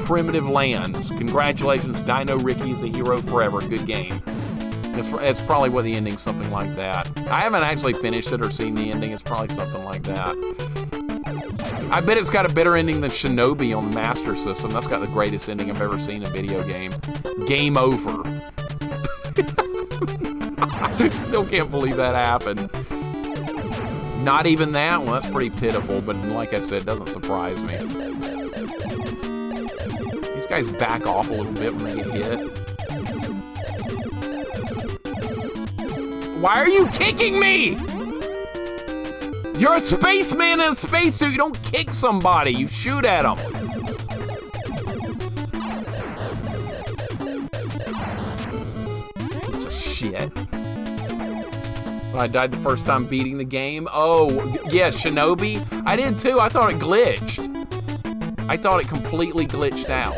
primitive lands. Congratulations, Dino Ricky is a hero forever. Good game. It's probably what the ending's something like that. I haven't actually finished it or seen the ending. It's probably something like that. I bet it's got a better ending than Shinobi on the Master System. That's got the greatest ending I've ever seen in a video game. Game over. I still can't believe that happened. Not even that? Well, that's pretty pitiful, but like I said, it doesn't surprise me. These guys back off a little bit when they get hit. Why are you kicking me? You're a spaceman in a spacesuit. You don't kick somebody. You shoot at them. Piece of shit. I died the first time beating the game. Oh, yeah, Shinobi. I did too. I thought it glitched. I thought it completely glitched out.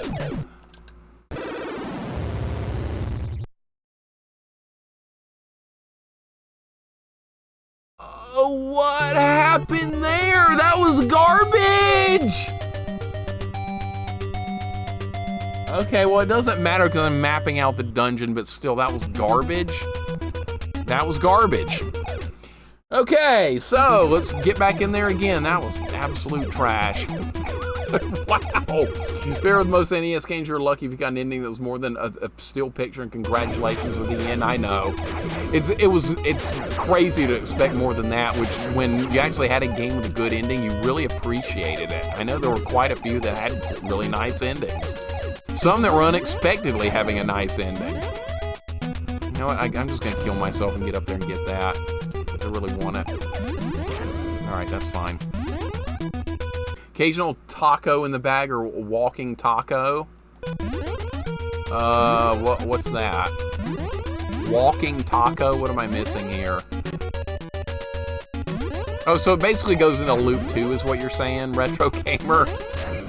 Oh, what happened there? That was garbage! Okay, well, it doesn't matter because I'm mapping out the dungeon, but still, that was garbage. That was garbage. Okay, so let's get back in there again. That was absolute trash. Wow. Fair with most NES games, you're lucky if you got an ending that was more than a still picture, and congratulations with the end. I know. It's crazy to expect more than that, which when you actually had a game with a good ending, you really appreciated it. I know there were quite a few that had really nice endings. Some that were unexpectedly having a nice ending. You know what, I'm just gonna kill myself and get up there and get that, because I really want it. Alright, that's fine. Occasional taco in the bag, or walking taco. What's that? Walking taco? What am I missing here? Oh, so it basically goes into loop 2 is what you're saying, Retro Gamer?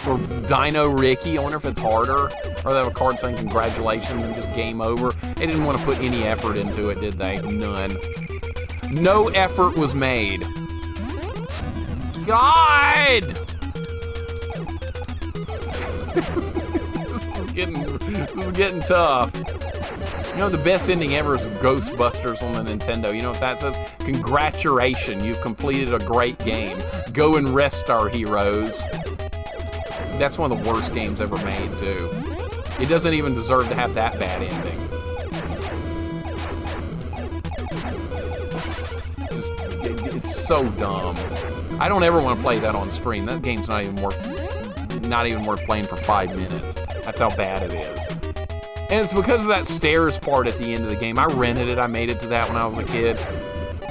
Or Dino Ricky? I wonder if it's harder. Or they have a card saying congratulations and just game over. They didn't want to put any effort into it, did they? None. No effort was made. God! This is getting tough. You know, the best ending ever is Ghostbusters on the Nintendo. You know what that says? Congratulations, you've completed a great game. Go and rest our heroes. That's one of the worst games ever made, too. It doesn't even deserve to have that bad ending. It's so dumb. I don't ever want to play that on stream. That game's not even worth playing for 5 minutes. That's how bad it is. And it's because of that stairs part at the end of the game. I rented it. I made it to that when I was a kid.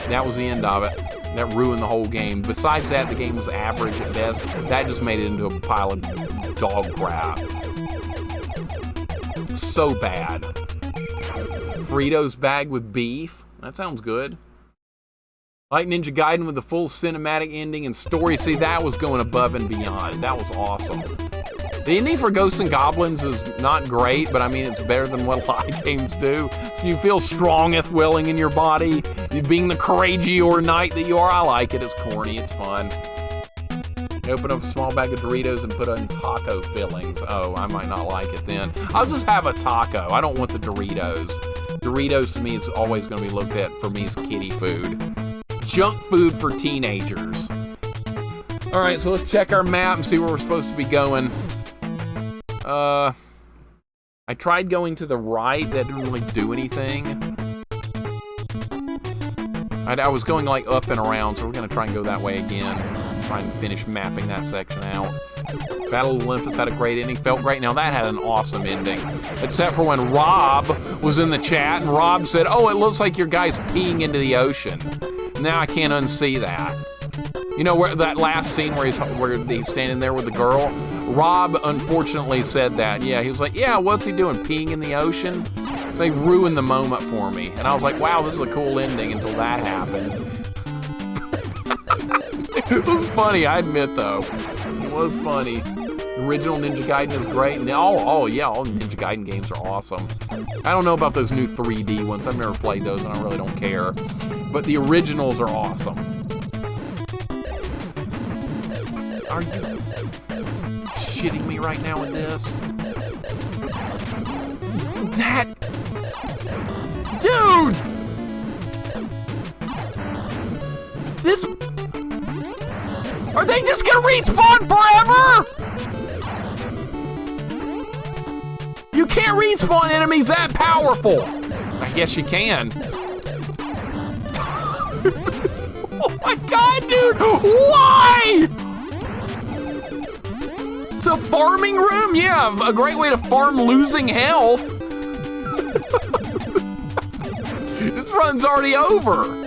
That was the end of it. That ruined the whole game. Besides that, the game was average at best. That just made it into a pile of dog crap. So bad. Fritos bag with beef. That sounds good. Like Ninja Gaiden with the full cinematic ending and story. See, that was going above and beyond. That was awesome. The ending for Ghosts and Goblins is not great, but I mean, it's better than what a lot of games do. So you feel strongeth willing in your body. You being the courageous knight that you are. I like it. It's corny. It's fun. Open up a small bag of Doritos and put in taco fillings. Oh, I might not like it then. I'll just have a taco. I don't want the Doritos. Doritos to me is always going to be looked at for me as kiddie food. Junk food for teenagers. All right, so let's check our map and see where we're supposed to be going. I tried going to the right. That didn't really do anything. I was going like up and around, so we're going to try and go that way again. Try and finish mapping that section out. Battle of Olympus had a great ending. Felt great. Now that had an awesome ending. Except for when Rob was in the chat, and Rob said, oh, it looks like your guy's peeing into the ocean. Now I can't unsee that. You know, where that last scene where he's standing there with the girl? Rob unfortunately said that. Yeah, he was like, yeah, what's he doing, peeing in the ocean? They ruined the moment for me. And I was like, wow, this is a cool ending until that happened. It was funny, I admit, though. It was funny. The original Ninja Gaiden is great. And all Ninja Gaiden games are awesome. I don't know about those new 3D ones. I've never played those, and I really don't care. But the originals are awesome. Are you shitting me right now with this? That... Dude! This... Are they just gonna respawn forever? You can't respawn enemies that powerful. I guess you can. Oh my god, dude! Why? It's a farming room? Yeah, a great way to farm losing health. This run's already over.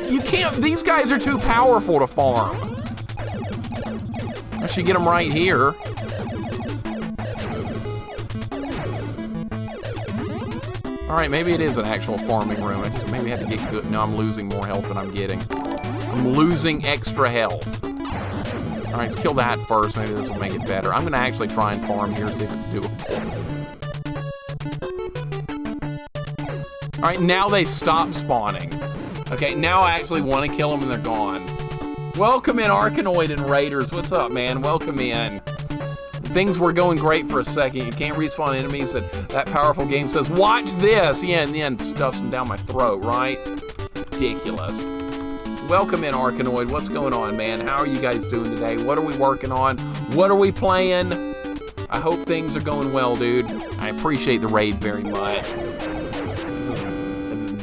You can't, these guys are too powerful to farm. I should get them right here. All right, maybe it is an actual farming room. I just maybe had to get good. No, I'm losing more health than I'm getting. I'm losing extra health. All right, let's kill that first. Maybe this will make it better. I'm gonna actually try and farm here, see if it's doable. All right, now they stop spawning. Okay, now I actually want to kill them and they're gone. Welcome in, Arkanoid and Raiders. What's up, man? Welcome in. Things were going great for a second. You can't respawn enemies. That powerful game says, watch this. Yeah, and then stuffs them down my throat, right? Ridiculous. Welcome in, Arkanoid. What's going on, man? How are you guys doing today? What are we working on? What are we playing? I hope things are going well, dude. I appreciate the raid very much.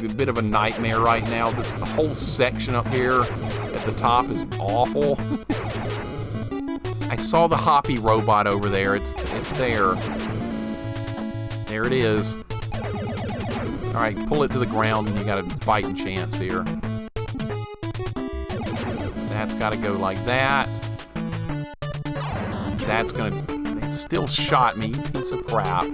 This is a bit of a nightmare right now. This whole section up here at the top is awful. I saw the hoppy robot over there. It's there. There it is. All right, pull it to the ground and you got a fighting chance here. That's got to go like that. That's gonna... It still shot me, you piece of crap.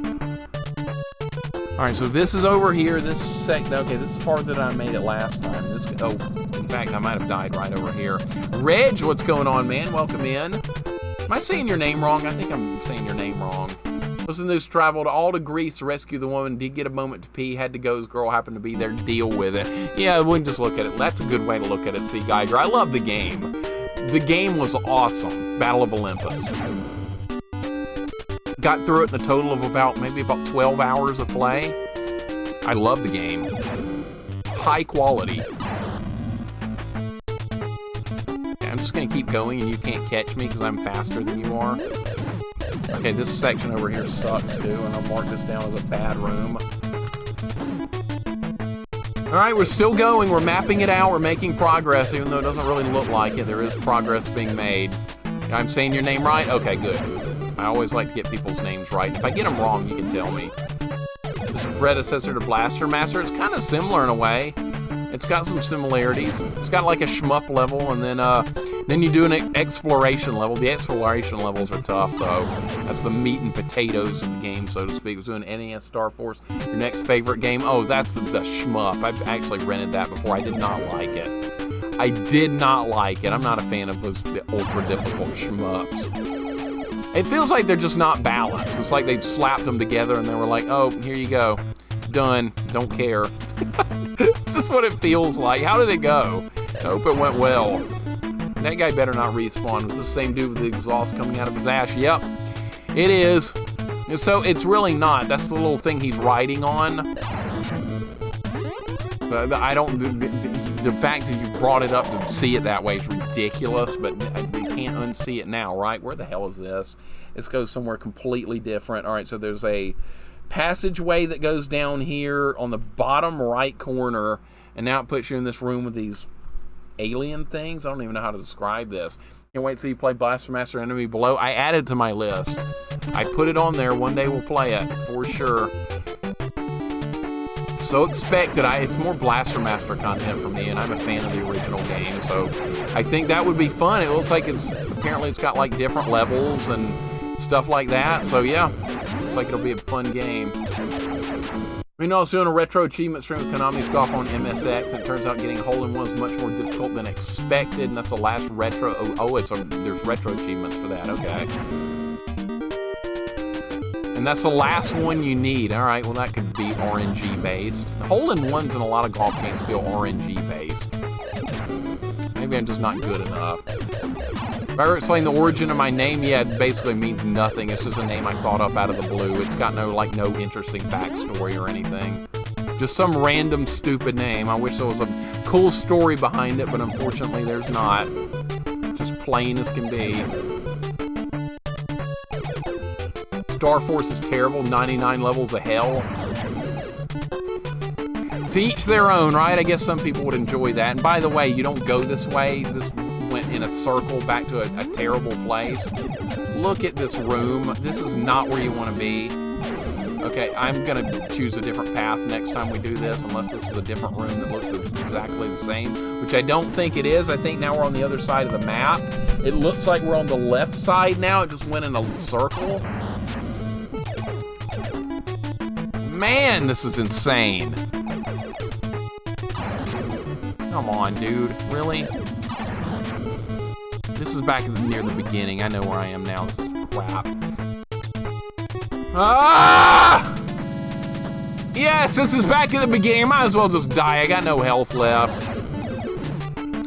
All right, so this is over here. This section... Okay, this is farther than I made it last time. This... Oh, in fact, I might have died right over here. Reg, what's going on, man? Welcome in. Am I saying your name wrong? I think I'm saying your name wrong. Listen to this. Traveled all to Greece to rescue the woman. Did get a moment to pee. Had to go. His girl happened to be there. Deal with it. Yeah, we can just look at it. That's a good way to look at it, see, Geiger. I love the game. The game was awesome. Battle of Olympus. Got through it in a total of maybe about 12 hours of play. I love the game. High quality. I'm just going to keep going and you can't catch me because I'm faster than you are. Okay, this section over here sucks too, and I'll mark this down as a bad room. Alright, we're still going. We're mapping it out. We're making progress, even though it doesn't really look like it. There is progress being made. I'm saying your name right? Okay, good. I always like to get people's names right. If I get them wrong, you can tell me. This is predecessor to Blaster Master. It's kind of similar in a way. It's got some similarities. It's got like a shmup level, and then you do an exploration level. The exploration levels are tough, though. That's the meat and potatoes of the game, so to speak. I was doing NES Star Force. Your next favorite game? Oh, that's the shmup. I've actually rented that before. I did not like it. I did not like it. I'm not a fan of those ultra difficult shmups. It feels like they're just not balanced. It's like they've slapped them together and they were like, oh, here you go. Done. Don't care. This is what it feels like. How did it go? I hope it went well. That guy better not respawn. Was this the same dude with the exhaust coming out of his ass? Yep, it is. So it's really not. That's the little thing he's riding on. I don't. The fact that you brought it up to see it that way is ridiculous, but you can't unsee it now, right? Where the hell is this? This goes somewhere completely different. All right, so there's a passageway that goes down here on the bottom right corner, and now it puts you in this room with these alien things. I don't even know how to describe this. Can't wait till you play Blaster Master Enemy Below. I added to my list. I put it on there. One day we'll play it for sure. So expected. It's more Blaster Master content for me, and I'm a fan of the original game, so I think that would be fun. It looks like apparently it's got like different levels and stuff like that, so yeah, looks like it'll be a fun game. We know I was doing a retro achievement stream with Konami's Golf on MSX, and it turns out getting hole-in-one is much more difficult than expected, and that's the last retro. There's retro achievements for that. Okay. And that's the last one you need. All right, well, that could be RNG-based. Hole-in-ones in a lot of golf games feel RNG-based. Maybe I'm just not good enough. If I ever explain the origin of my name, yeah, it basically means nothing. It's just a name I thought up out of the blue. It's got no interesting backstory or anything. Just some random stupid name. I wish there was a cool story behind it, but unfortunately there's not. Just plain as can be. Star Force is terrible, 99 levels of hell. To each their own, right? I guess some people would enjoy that. And by the way, you don't go this way. This went in a circle back to a terrible place. Look at this room. This is not where you want to be. Okay, I'm going to choose a different path next time we do this, unless this is a different room that looks exactly the same, which I don't think it is. I think now we're on the other side of the map. It looks like we're on the left side now. It just went in a circle. Man, this is insane. Come on, dude. Really? This is back near the beginning. I know where I am now. This is crap. Ah! Yes, this is back at the beginning. I might as well just die. I got no health left.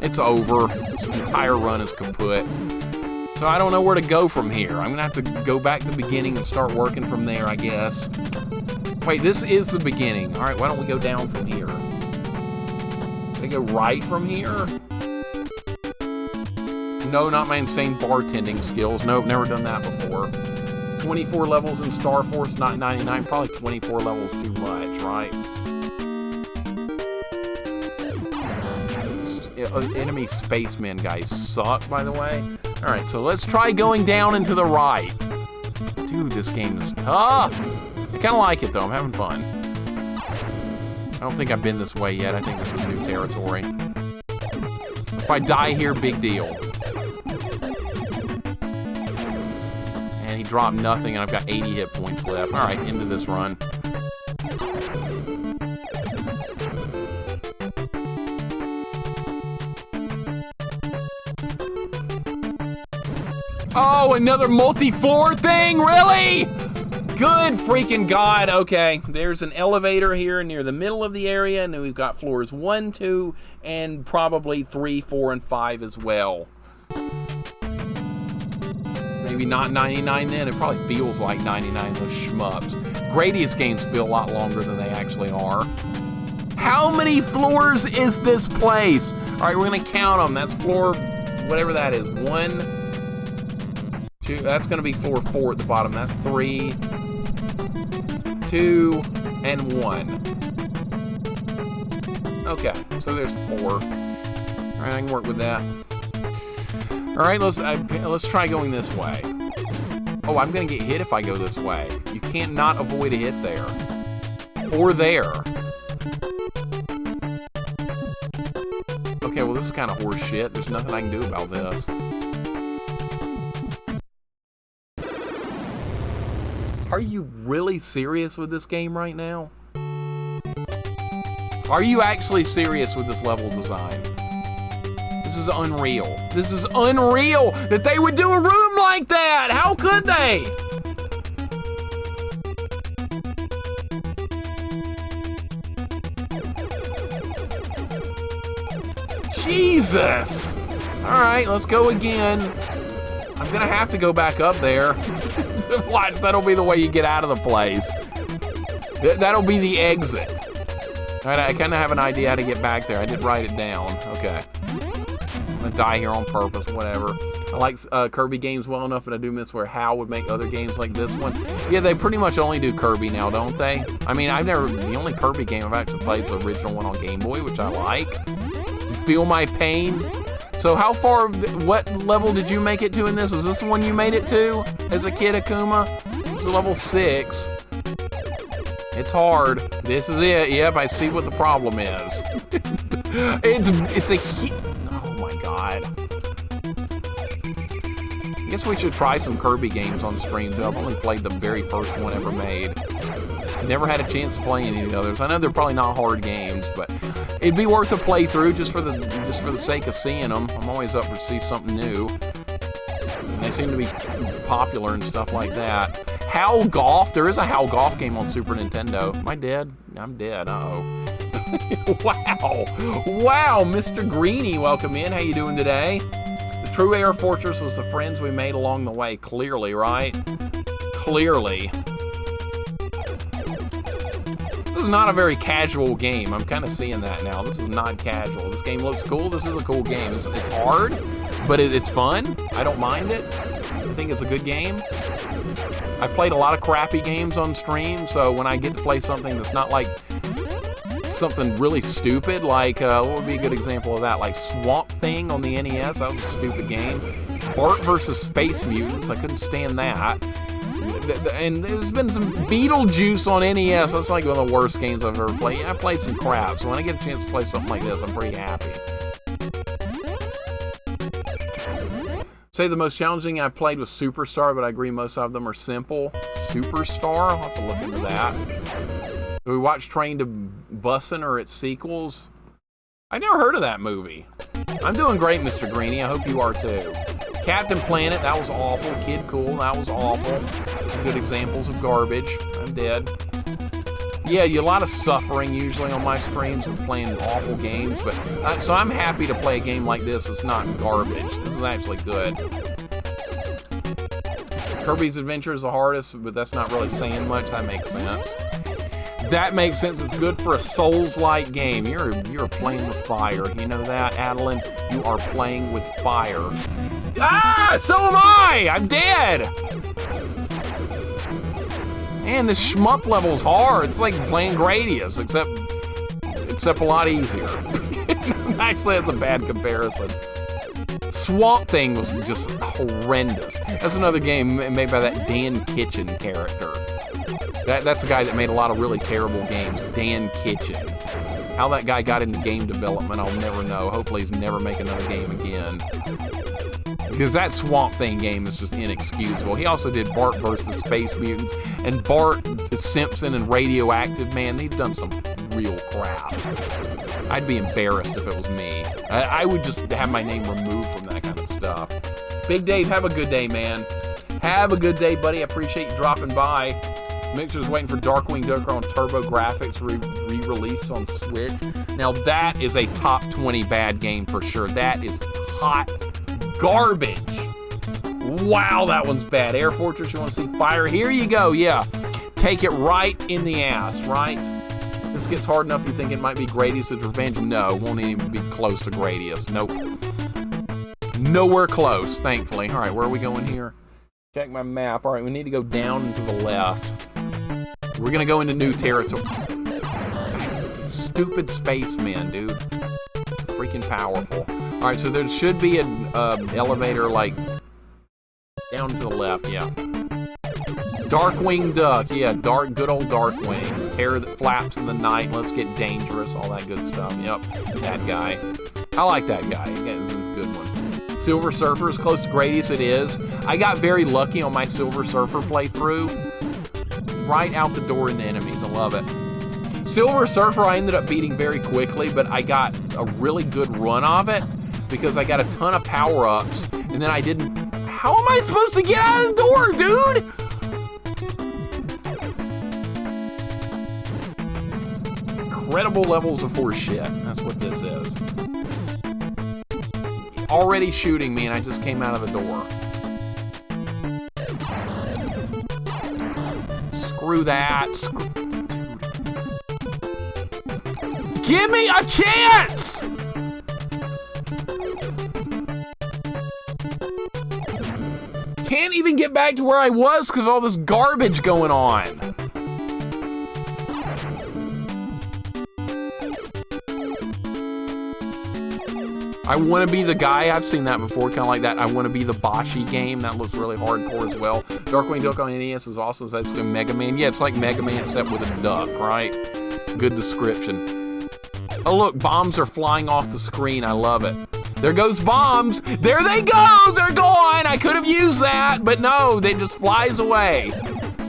It's over. This entire run is kaput. So I don't know where to go from here. I'm gonna have to go back to the beginning and start working from there, I guess. Wait, this is the beginning. All right, why don't we go down from here? Did I go right from here? No, not my insane bartending skills. Nope, never done that before. 24 levels in Star Force, not 99. Probably 24 levels too much, right? Enemy spacemen guys suck, by the way. All right, so let's try going down and to the right. Dude, this game is tough. I kind of like it, though. I'm having fun. I don't think I've been this way yet. I think this is new territory. If I die here, big deal. And he dropped nothing, and I've got 80 hit points left. All right, into this run. Oh, another multi-floor thing? Really? Good freaking God. Okay, there's an elevator here near the middle of the area, and then we've got floors 1, 2, and probably 3, 4, and 5 as well. Maybe not 99 then. It probably feels like 99, those shmups. Gradius games feel a lot longer than they actually are. How many floors is this place? All right, we're going to count them. That's floor, whatever that is. 1, 2, that's going to be floor 4 at the bottom. That's 3, 2, and 1. Okay, so there's 4. All right, I can work with that. All right, let's try going this way. Oh, I'm gonna get hit if I go this way. You can't not avoid a hit there. Or there. Okay, well this is kind of horse shit. There's nothing I can do about this. Are you really serious with this game right now? Are you actually serious with this level design? This is unreal. This is unreal that they would do a room like that. How could they? Jesus. All right, let's go again. I'm gonna have to go back up there. Watch, that'll be the way you get out of the place. That'll be the exit. All right, I kind of have an idea how to get back there. I did write it down. Okay. I'm gonna die here on purpose, whatever. I like Kirby games well enough, and I do miss where HAL would make other games like this one. Yeah, they pretty much only do Kirby now, don't they? I mean, the only Kirby game I've actually played is the original one on Game Boy, which I like. You feel my pain? So how far, what level did you make it to in this? Is this the one you made it to as a kid, Akuma? It's level 6. It's hard. This is it. Yep, I see what the problem is. it's a oh my god. I guess we should try some Kirby games on stream too. I've only played the very first one ever made. Never had a chance to play any of the others. I know they're probably not hard games, but it'd be worth a playthrough just for the sake of seeing them. I'm always up for see something new. And they seem to be popular and stuff like that. HAL Golf. There is a HAL Golf game on Super Nintendo. Am I dead? I'm dead. Uh-oh. Wow, Mr. Greeny, welcome in. How you doing today? The true Air Fortress was the friends we made along the way. Clearly, right? Clearly. This is not a very casual game. I'm kind of seeing that now. This is not casual. This game looks cool. This is a cool game. It's hard, but it's fun. I don't mind it. I think it's a good game. I played a lot of crappy games on stream, so when I get to play something that's not like something really stupid, like what would be a good example of that? Like Swamp Thing on the NES. That was a stupid game. Bart versus Space Mutants. I couldn't stand that. And there's been some Beetlejuice on NES. That's like one of the worst games I've ever played. I played some crap, so when I get a chance to play something like this, I'm pretty happy. Say the most challenging I played was Superstar, but I agree most of them are simple. Superstar? I'll have to look into that. Do we watch Train to Busan or its sequels? I never heard of that movie. I'm doing great, Mr. Greeny. I hope you are too. Captain Planet, that was awful. Kid Cool, that was awful. Good examples of garbage. I'm dead. Yeah, a lot of suffering usually on my streams with playing awful games, but so I'm happy to play a game like this that's not garbage. This is actually good. Kirby's Adventure is the hardest, but that's not really saying much. That makes sense. That makes sense. It's good for a Souls-like game. You're playing with fire. You know that, Adeline? You are playing with fire. Ah! So am I! I'm dead! Man, this shmup level's hard. It's like playing Gradius, except a lot easier. Actually, that's a bad comparison. Swamp Thing was just horrendous. That's another game made by that Dan Kitchen character. That's a guy that made a lot of really terrible games. Dan Kitchen. How that guy got into game development, I'll never know. Hopefully he's never making another game again. Because that Swamp Thing game is just inexcusable. He also did Bart vs. Space Mutants, and Bart Simpson and Radioactive. Man, they've done some real crap. I'd be embarrassed if it was me. I would just have my name removed from that kind of stuff. Big Dave, have a good day, man. Have a good day, buddy. I appreciate you dropping by. Mixer's waiting for Darkwing Duck on Turbo Graphics re-release on Switch. Now that is a top 20 bad game for sure. That is hot garbage. Wow, that one's bad. Air Fortress, you want to see fire? Here you go, yeah. Take it right in the ass, right? This gets hard enough you think it might be Gradius' Revenge. No, won't even be close to Gradius. Nope. Nowhere close, thankfully. All right, where are we going here? Check my map. All right, we need to go down and to the left. We're gonna go into new territory. Stupid spacemen, dude. Freaking powerful. All right, so there should be an elevator, like, down to the left, yeah. Darkwing Duck, yeah, good old Darkwing. Terror that flaps in the night, let's get dangerous, all that good stuff. Yep, that guy. I like that guy. It's a good one. Silver Surfer is close to Gradius, it is. I got very lucky on my Silver Surfer playthrough. Right out the door into enemies, I love it. Silver Surfer I ended up beating very quickly, but I got a really good run of it. because I got a ton of power-ups, and then I didn't... How am I supposed to get out of the door, dude? Incredible levels of horseshit. That's what this is. Already shooting me, and I just came out of the door. Screw that. Dude. Give me a chance! Can't even get back to where I was because of all this garbage going on. I want to be the guy. I've seen that before, kind of like that. I want to be the Boshi game. That looks really hardcore as well. Darkwing Duck on NES is awesome. It's basically Mega Man. Yeah, it's like Mega Man except with a duck, right? Good description. Oh, look, bombs are flying off the screen. I love it. There goes bombs. There they go. They're gone. I could have used that, but no, they just flies away.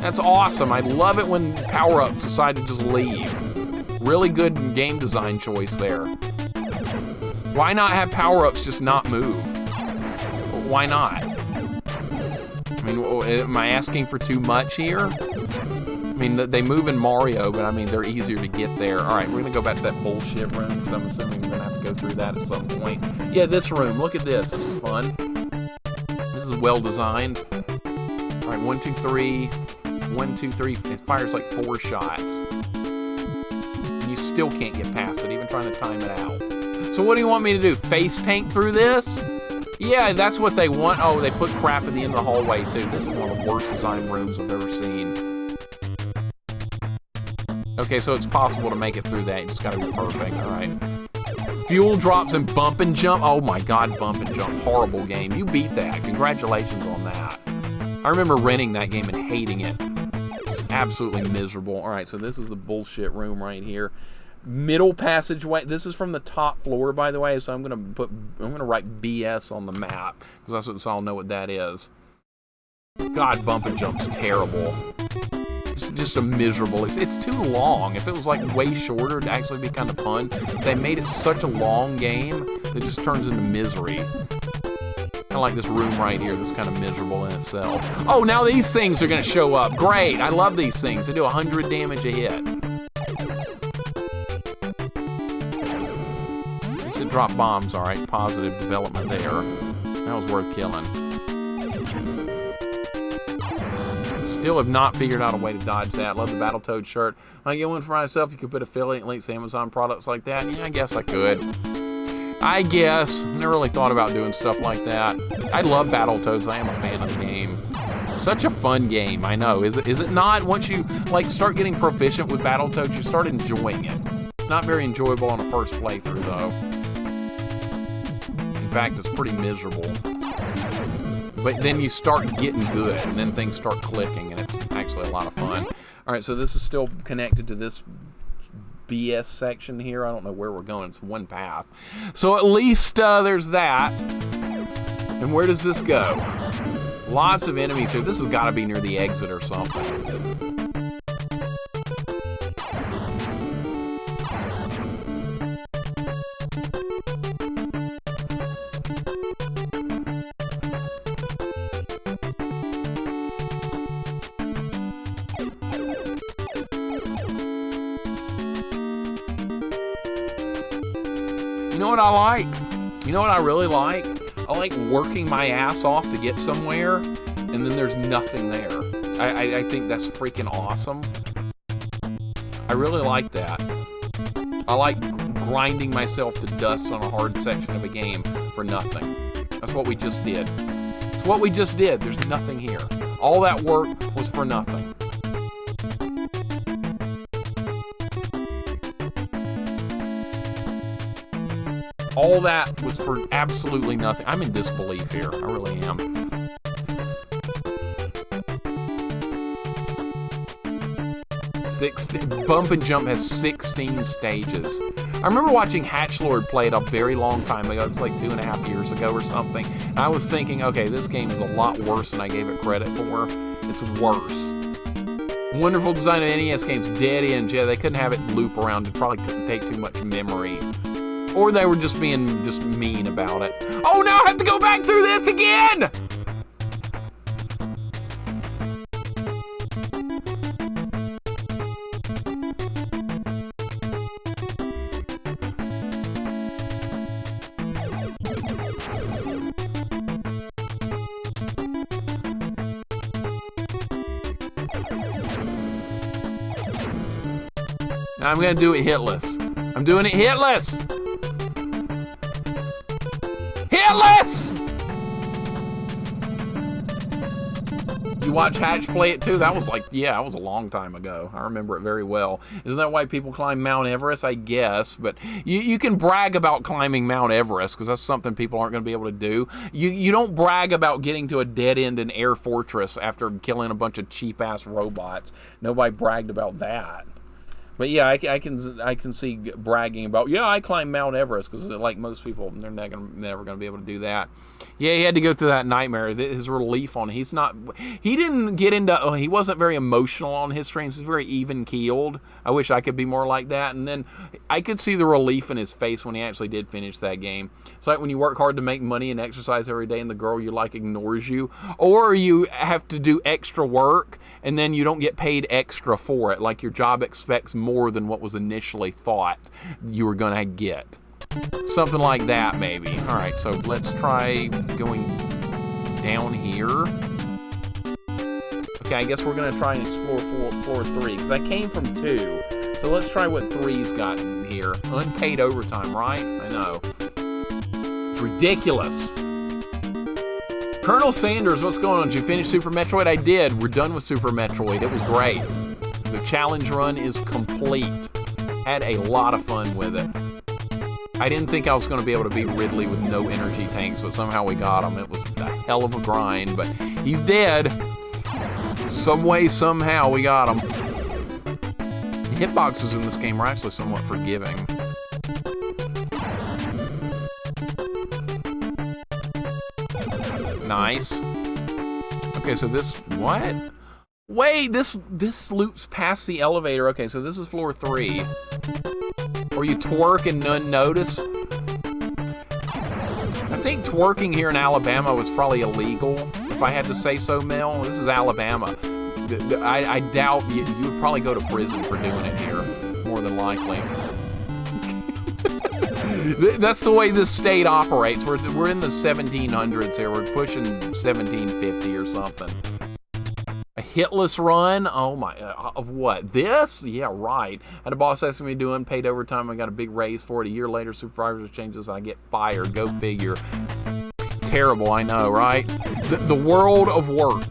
That's awesome. I love it when power-ups decide to just leave. Really good game design choice there. Why not have power-ups just not move? Why not? I mean, am I asking for too much here? I mean, they move in Mario, but I mean, they're easier to get there. All right, we're gonna go back to that bullshit room, because I'm assuming we're gonna have to go through that at some point. Yeah, this room, look at this. This is fun. This is well designed. All right, 1, 2, 3. 1, 2, 3. It fires like 4 shots. And you still can't get past it, even trying to time it out. So what do you want me to do? Face tank through this? Yeah, that's what they want. Oh, they put crap at the end of the hallway, too. This is one of the worst designed rooms I've ever seen. Okay, so it's possible to make it through that. You just gotta be perfect, all right. Fuel drops and bump and jump. Oh my God, bump and jump. Horrible game. You beat that. Congratulations on that. I remember renting that game and hating it. It's absolutely miserable. All right, so this is the bullshit room right here. Middle passageway. This is from the top floor, by the way, so I'm gonna write BS on the map, because that's what I'll know what that is. God, bump and jump's terrible. It's just a miserable. It's too long. If it was like way shorter, it'd actually be kind of fun. They made it such a long game that it just turns into misery. Kind of like this room right here. That's kind of miserable in itself. Oh, now these things are gonna show up. Great. I love these things. They do 100 damage a hit. Drop bombs, all right. Positive development there. That was worth killing. Still have not figured out a way to dodge that. Love the Battletoad shirt. I get one for myself. You could put affiliate links to Amazon products like that. Yeah, I guess I could. I guess. Never really thought about doing stuff like that. I love Battletoads. I am a fan of the game. Such a fun game, I know. Is it not? Once you like start getting proficient with Battletoads, you start enjoying it. It's not very enjoyable on a first playthrough, though. In fact, it's pretty miserable. But then you start getting good, and then things start clicking, and it's actually a lot of fun. All right, so this is still connected to this BS section here. I don't know where we're going. It's one path. So at least there's that. And where does this go? Lots of enemies here. This has got to be near the exit or something. You know what I like? You know what I really like? I like working my ass off to get somewhere, and then there's nothing there. I think that's freaking awesome. I really like that. I like grinding myself to dust on a hard section of a game for nothing. That's what we just did. It's what we just did. There's nothing here. All that work was for nothing. All that was for absolutely nothing. I'm in disbelief here. I really am. Bump and Jump has 16 stages. I remember watching Hatchlord play it a very long time ago. It's like 2.5 years ago or something. And I was thinking, okay, this game is a lot worse than I gave it credit for. It's worse. Wonderful design of NES games, dead ends. Yeah, they couldn't have it loop around. It probably couldn't take too much memory. Or they were just being mean about it. Oh, now I have to go back through this again! I'm gonna do it hitless. I'm doing it hitless! Hitless! You watch Hatch play it too? That was like, yeah, that was a long time ago. I remember it very well. Isn't that why people climb Mount Everest? I guess, but you can brag about climbing Mount Everest because that's something people aren't going to be able to do. You don't brag about getting to a dead end in Air Fortress after killing a bunch of cheap-ass robots. Nobody bragged about that. But yeah, I can see bragging about, yeah, I climbed Mount Everest, because like most people, they're never going to be able to do that. Yeah, he had to go through that nightmare. His relief on it. He didn't get into, he wasn't very emotional on his streams. He's very even-keeled. I wish I could be more like that. And then I could see the relief in his face when he actually did finish that game. It's like when you work hard to make money and exercise every day and the girl you like ignores you. Or you have to do extra work and then you don't get paid extra for it. Like your job expects more than what was initially thought you were going to get. Something like that, maybe. All right, so let's try going down here. Okay, I guess we're going to try and explore floor 3, because I came from 2. So let's try what 3's got in here. Unpaid overtime, right? I know. It's ridiculous. Colonel Sanders, what's going on? Did you finish Super Metroid? I did. We're done with Super Metroid. It was great. The challenge run is complete. Had a lot of fun with it. I didn't think I was going to be able to beat Ridley with no energy tanks, but somehow we got him. It was a hell of a grind, but he's dead. Some way, somehow, we got him. The hitboxes in this game are actually somewhat forgiving. Nice. Okay, so this, what? Wait, this loops past the elevator. Okay, so this is floor 3. Or you twerk and none notice. I think twerking here in Alabama was probably illegal, if I had to say so, Mel. This is Alabama. I doubt you would probably go to prison for doing it here, more than likely. That's the way this state operates. We're in the 1700s here. We're pushing 1750 or something. A hitless run? Oh my, of what? This? Yeah, right. Had a boss asking me to do unpaid overtime. I got a big raise for it. A year later, supervisor changes and I get fired. Go figure. Terrible, I know, right? The world of work.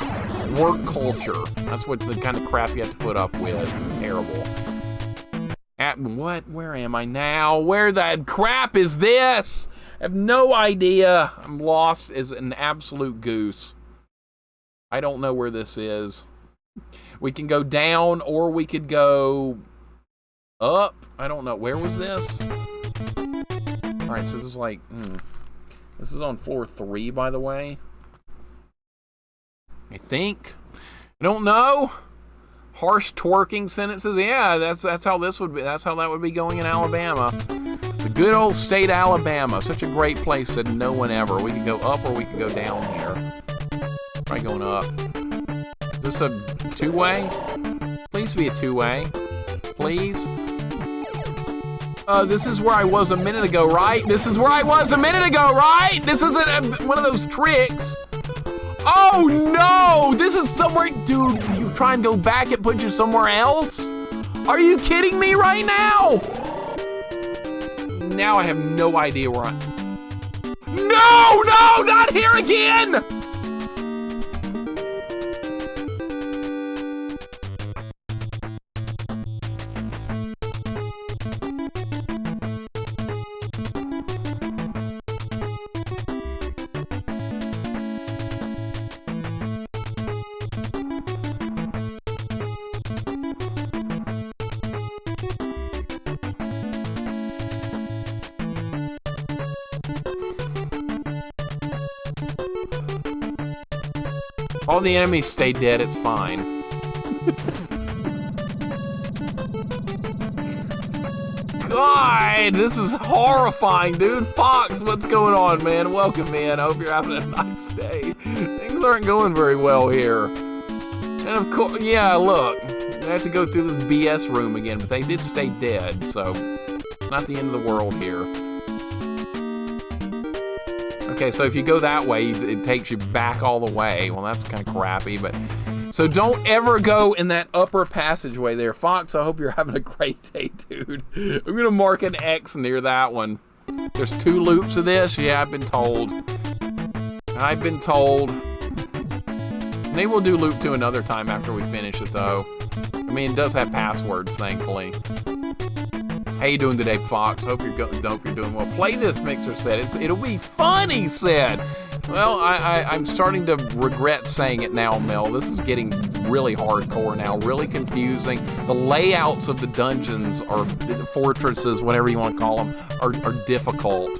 Work culture. That's what the kind of crap you have to put up with. Terrible. At what? Where am I now? Where the crap is this? I have no idea. I'm lost as an absolute goose. I don't know where this is. We can go down or we could go up. I don't know. Where was this? Alright, so this is like... This is on floor 3, by the way. I think. I don't know. Harsh twerking sentences. Yeah, that's how this would be. That's how that would be going in Alabama. The good old state of Alabama. Such a great place that no one ever. We could go up or we could go down here. Try going up. Is this a two-way? Please be a two-way. Please. This is where I was a minute ago, right? This is where I was a minute ago, right? This isn't one of those tricks. Oh no! This is somewhere, dude. You try and go back, it puts you somewhere else? Are you kidding me right now? Now I have no idea where I'm. No! No! Not here again! All the enemies stay dead, it's fine. God! God, this is horrifying, dude. Fox, what's going on, man? Welcome, man. I hope you're having a nice day. Things aren't going very well here. And of course, yeah, look. I have to go through this BS room again, but they did stay dead, so not the end of the world here. Okay, so if you go that way, it takes you back all the way. Well, that's kind of crappy, but... So don't ever go in that upper passageway there. Fox, I hope you're having a great day, dude. I'm going to mark an X near that one. There's 2 loops of this? Yeah, I've been told. I've been told. Maybe we'll do loop 2 another time after we finish it, though. I mean, it does have passwords, thankfully. How you doing today, Fox? Hope you're doing well. Play this, Mixer said. It'll be fun, he said. Well, I'm starting to regret saying it now, Mel. This is getting really hardcore now, really confusing. The layouts of the dungeons, or the fortresses, whatever you want to call them, are difficult.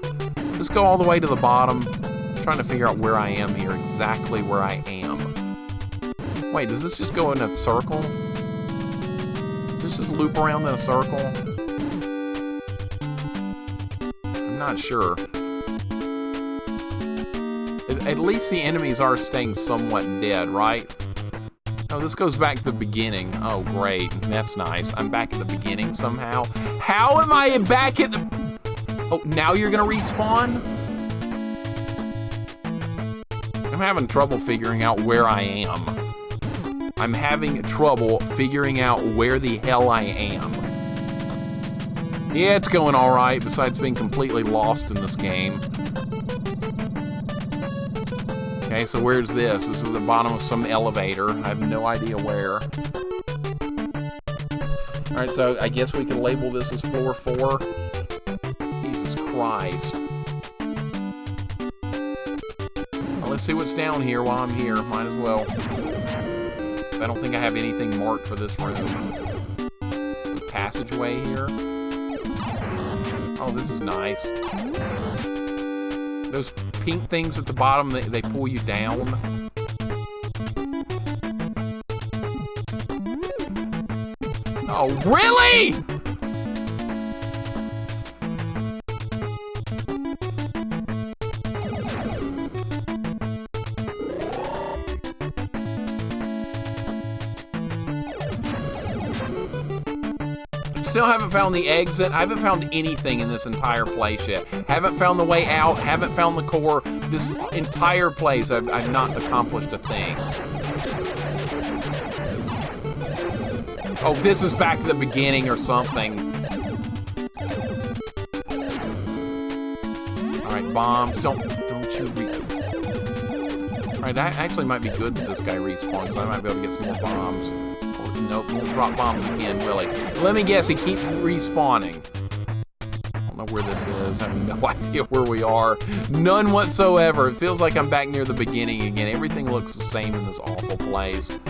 Just go all the way to the bottom. I'm trying to figure out where I am here, exactly where I am. Wait, does this just go in a circle? Does this just loop around in a circle? I'm not sure. At least the enemies are staying somewhat dead, right? Oh, this goes back to the beginning. Oh, great. That's nice. I'm back at the beginning somehow. How am I back at the... Oh, now you're gonna respawn? I'm having trouble figuring out where I am. I'm having trouble figuring out where the hell I am. Yeah, it's going all right, besides being completely lost in this game. Okay, so where's this? This is the bottom of some elevator. I have no idea where. Alright, so I guess we can label this as floor 4. Jesus Christ. Well, let's see what's down here while I'm here. Might as well. I don't think I have anything marked for this room. The passageway here. Oh, this is nice. Those pink things at the bottom, they pull you down. Oh, really? Still haven't found the exit. I haven't found anything in this entire place yet. Haven't found the way out. Haven't found the core. This entire place, I've not accomplished a thing. Oh, this is back to the beginning or something. All right, bombs. Don't you All right, that actually might be good that this guy respawns, because I might be able to get some more bombs. Nope, won't drop bombs again, will he? Let me guess, he keeps respawning. I don't know where this is. I have no idea where we are. None whatsoever. It feels like I'm back near the beginning again. Everything looks the same in this awful place.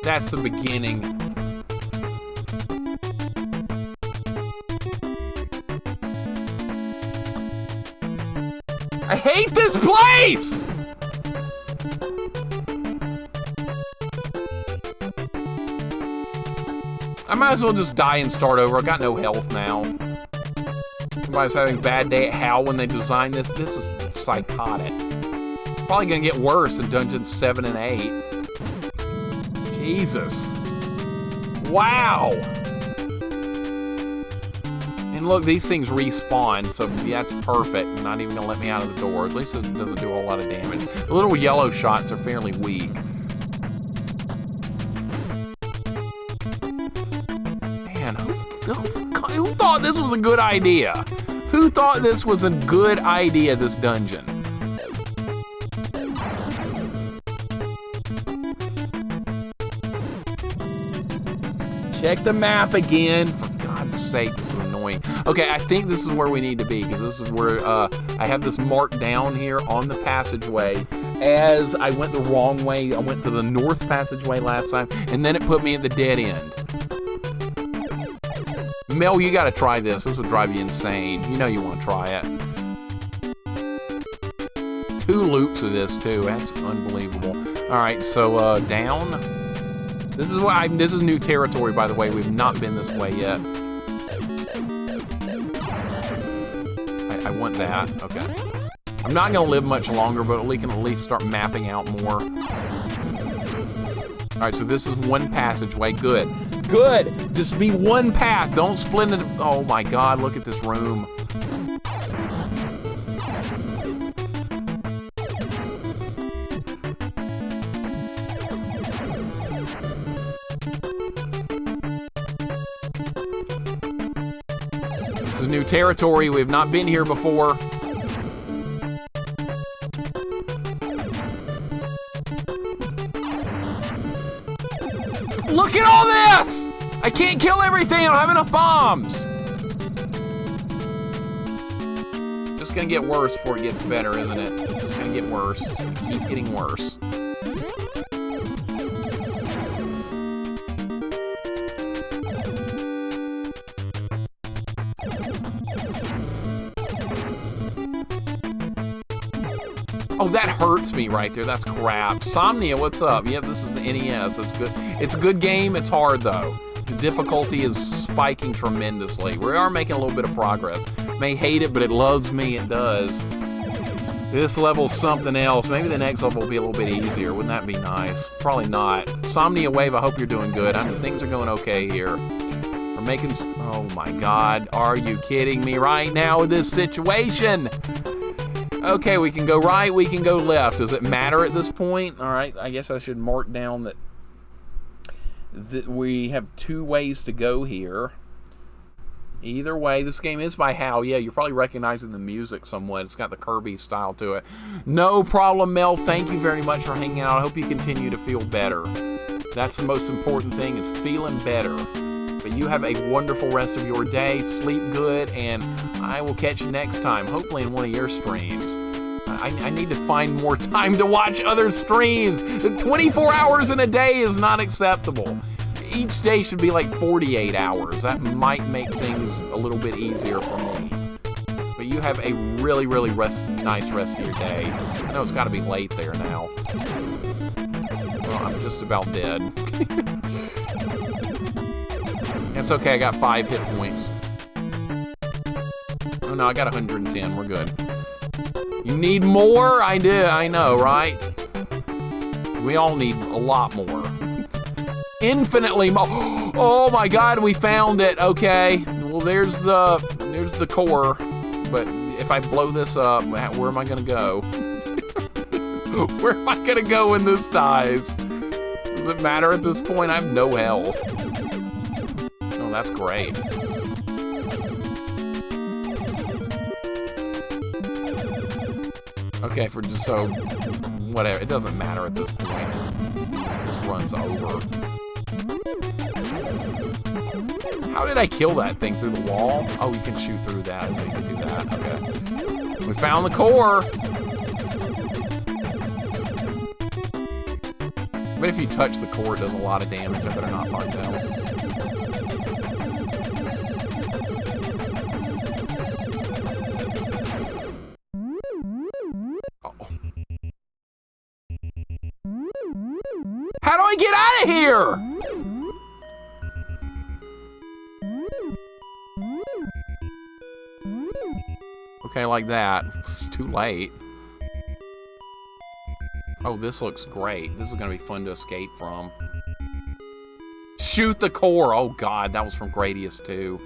That's the beginning. I hate this place! I might as well just die and start over. I got no health now. Somebody's having a bad day at HAL when they designed this. This is psychotic. Probably gonna get worse in Dungeons 7 and 8. Jesus. Wow. And look, these things respawn, so yeah, that's perfect. Not even gonna let me out of the door. At least it doesn't do a whole lot of damage. The little yellow shots are fairly weak. Who thought this was a good idea? Who thought this was a good idea, this dungeon? Check the map again. For God's sake, this is annoying. Okay, I think this is where we need to be, because this is where I have this marked down here on the passageway. As I went the wrong way, I went to the north passageway last time, and then it put me at the dead end. Mel, you gotta try this. This would drive you insane. You know you want to try it. 2 loops of this, too. That's unbelievable. Alright, so, down. This is new territory, by the way. We've not been this way yet. I want that. Okay. I'm not gonna live much longer, but we can at least start mapping out more. All right, so this is one passageway. Good. Good. Just be one path. Don't split it. Oh my God! Look at this room. This is new territory. We've not been here before. Look at all this! I can't kill everything. I don't have enough bombs. Just gonna get worse before it gets better, isn't it? It's just gonna get worse. It's gonna keep getting worse. Oh, that hurts me right there. That's crap. Somnia, what's up? Yep, this is the NES. That's good. It's a good game. It's hard, though. The difficulty is spiking tremendously. We are making a little bit of progress. May hate it, but it loves me. It does. This level's something else. Maybe the next level will be a little bit easier. Wouldn't that be nice? Probably not. Somnia Wave, I hope you're doing good. Things are going okay here. We're making... Oh, my God. Are you kidding me right now with this situation? Okay, we can go right, we can go left. Does it matter at this point? All right, I guess I should mark down that we have 2 ways to go here. Either way, this game is by HAL. Yeah, you're probably recognizing the music somewhat. It's got the Kirby style to it. No problem, Mel. Thank you very much for hanging out. I hope you continue to feel better. That's the most important thing, is feeling better. But you have a wonderful rest of your day. Sleep good, and I will catch you next time, hopefully in one of your streams. I need to find more time to watch other streams. 24 hours in a day is not acceptable. Each day should be like 48 hours. That might make things a little bit easier for me. But you have a really, really nice rest of your day. I know it's got to be late there now. Well, I'm just about dead. It's okay, I got 5 hit points. Oh no, I got 110, we're good. You need more? I do, I know, right? We all need a lot more. Infinitely more. Oh my God, we found it, okay. Well, there's the core, but if I blow this up, where am I gonna go? Where am I gonna go when this dies? Does it matter at this point? I have no health. Oh, that's great. Okay, so whatever, it doesn't matter at this point. This runs over. How did I kill that thing? Through the wall? Oh, you can shoot through that. I know you can do that. Okay. We found the core. But if you touch the core, it does a lot of damage. I better not find out. How do I get out of here? Okay, like that. It's too late. Oh, this looks great. This is gonna be fun to escape from. Shoot the core! Oh God, that was from Gradius 2.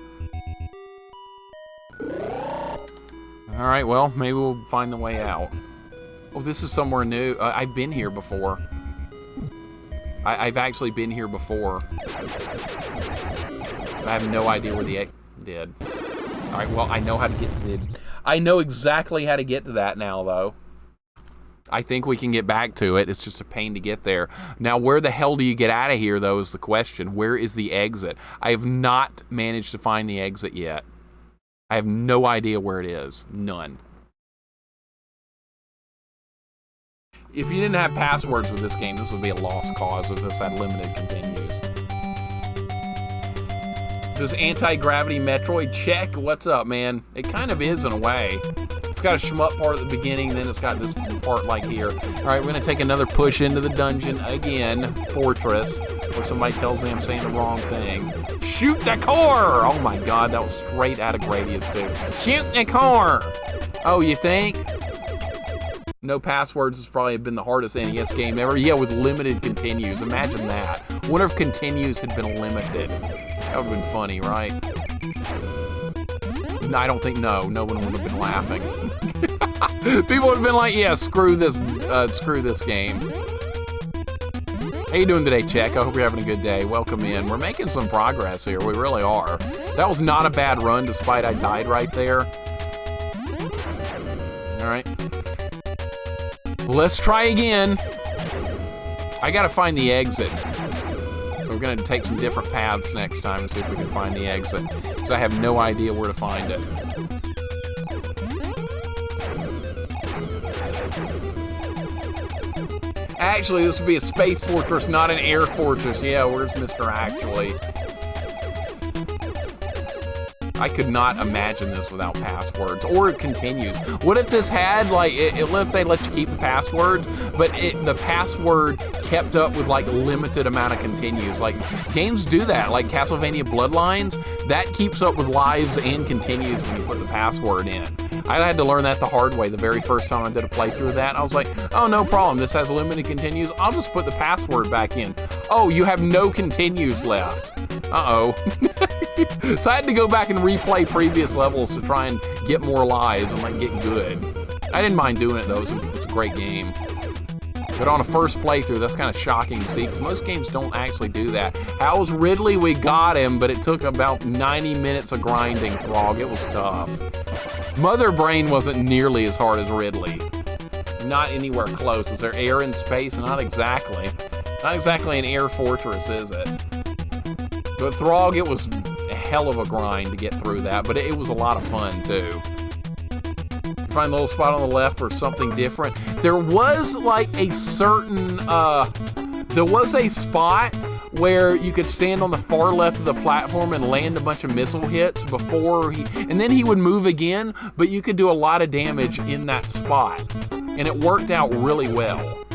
Alright, well, maybe we'll find the way out. Oh, this is somewhere new. I've been here before. I've actually been here before. I have no idea where the egg did. Alright, well, I know how to get to the... I know exactly how to get to that now, though. I think we can get back to it. It's just a pain to get there. Now, where the hell do you get out of here, though, is the question. Where is the exit? I have not managed to find the exit yet. I have no idea where it is. None. If you didn't have passwords with this game, this would be a lost cause if this had limited continues. Is this anti-gravity Metroid? Check. What's up, man? It kind of is in a way. It's got a shmup part at the beginning, then it's got this part like here. All right, we're gonna take another push into the dungeon again. Fortress. Or somebody tells me I'm saying the wrong thing. Shoot the core! Oh my god, that was straight out of Gradius too. Shoot the core! Oh, you think? No passwords has probably been the hardest NES game ever. Yeah, with limited continues. Imagine that. Wonder if continues had been limited. That would have been funny, right? No, I don't think, no one would have been laughing. People would have been like, yeah, screw this game. How you doing today, Check? I hope you're having a good day. Welcome in. We're making some progress here. We really are. That was not a bad run, despite I died right there. All right. Let's try again. I gotta find the exit. So we're gonna take some different paths next time and see if we can find the exit. Because I have no idea where to find it. Actually, this would be a space fortress, not an air fortress. Yeah, where's Mr. Actually? I could not imagine this without passwords, or it continues. What if this had, like, if they let you keep the passwords, but the password kept up with, like, limited amount of continues? Like, games do that, like Castlevania Bloodlines, that keeps up with lives and continues when you put the password in. I had to learn that the hard way the very first time I did a playthrough of that. I was like, oh, no problem, this has limited continues, I'll just put the password back in. Oh, you have no continues left. Uh-oh. So I had to go back and replay previous levels to try and get more lives and like get good. I didn't mind doing it though, it's a great game. But on a first playthrough, that's kind of shocking to see because most games don't actually do that. How's Ridley? We got him, but it took about 90 minutes of grinding, Throg. It was tough. Mother Brain wasn't nearly as hard as Ridley. Not anywhere close. Is there air in space? Not exactly. Not exactly an air fortress, is it? But Throg, it was a hell of a grind to get through that, but it was a lot of fun too. Find the little spot on the left for something different. There was like a certain, there was a spot where you could stand on the far left of the platform and land a bunch of missile hits before and then he would move again, but you could do a lot of damage in that spot. And it worked out really well.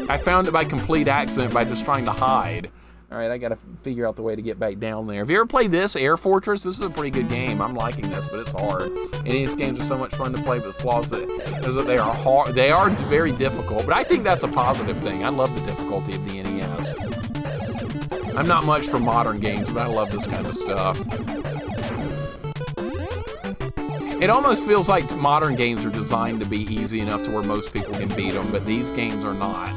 I found it by complete accident by just trying to hide. All right, I gotta figure out the way to get back down there. Have you ever played this, Air Fortress? This is a pretty good game. I'm liking this, but it's hard. NES games are so much fun to play, but the flaws is that they are hard. They are very difficult, but I think that's a positive thing. I love the difficulty of the NES. I'm not much for modern games, but I love this kind of stuff. It almost feels like modern games are designed to be easy enough to where most people can beat them, but these games are not.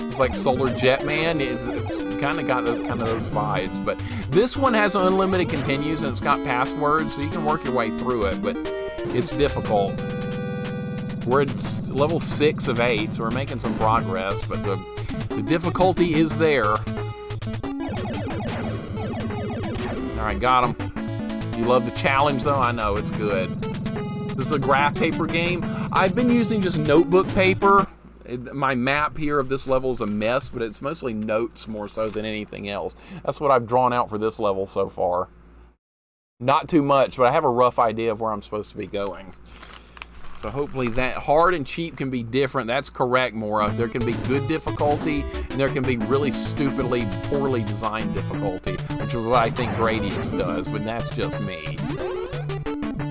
It's like Solar Jetman, it's kind of got those vibes, but this one has unlimited continues and it's got passwords, so you can work your way through it, but it's difficult. We're at level 6 of 8, so we're making some progress, but the difficulty is there. All right, got him. You love the challenge, though? I know, it's good. This is a graph paper game. I've been using just notebook paper. My map here of this level is a mess, but it's mostly notes more so than anything else. That's what I've drawn out for this level so far. Not too much, but I have a rough idea of where I'm supposed to be going. So hopefully that hard and cheap can be different. That's correct, Mora. There can be good difficulty, and there can be really stupidly, poorly designed difficulty, which is what I think Gradius does, but that's just me.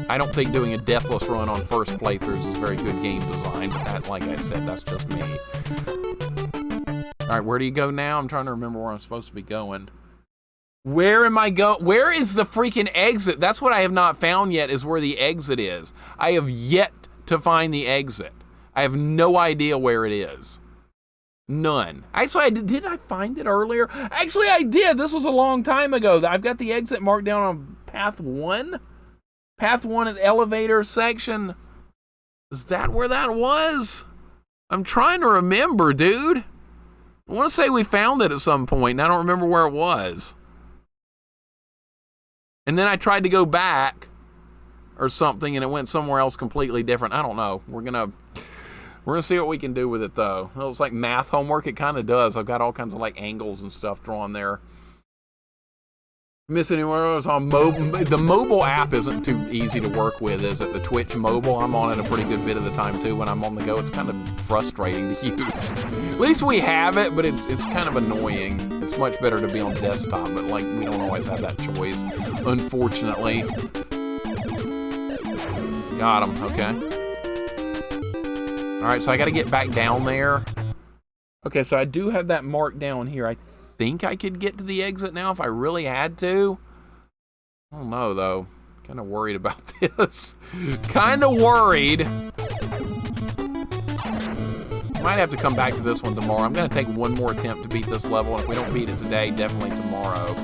I don't think doing a deathless run on first playthroughs is very good game design, but that, like I said, that's just me. All right, where do you go now? I'm trying to remember where I'm supposed to be going. Where am I going? Where is the freaking exit? That's what I have not found yet, is where the exit is. I have yet to find the exit. I have no idea where it is. None. Actually, did I find it earlier? Actually, I did. This was a long time ago. I've got the exit marked down on path 1. Path 1 at the elevator section. Is that where that was? I'm trying to remember, dude. I want to say we found it at some point, and I don't remember where it was. And then I tried to go back or something, and it went somewhere else completely different. I don't know. We're gonna see what we can do with it, though. It looks like math homework. It kind of does. I've got all kinds of like angles and stuff drawn there. Miss anywhere else on mobile? The mobile app isn't too easy to work with, is it? The Twitch mobile, I'm on it a pretty good bit of the time too. When I'm on the go, it's kind of frustrating to use. At least we have it, but it's kind of annoying. It's much better to be on desktop, but like we don't always have that choice, unfortunately. Got him. Okay. All right, so I got to get back down there. Okay, so I do have that marked down here. I think I could get to the exit now if I really had to. I don't know, though. Kind of worried about this. Kind of worried. Might have to come back to this one tomorrow. I'm going to take one more attempt to beat this level, and if we don't beat it today, definitely tomorrow.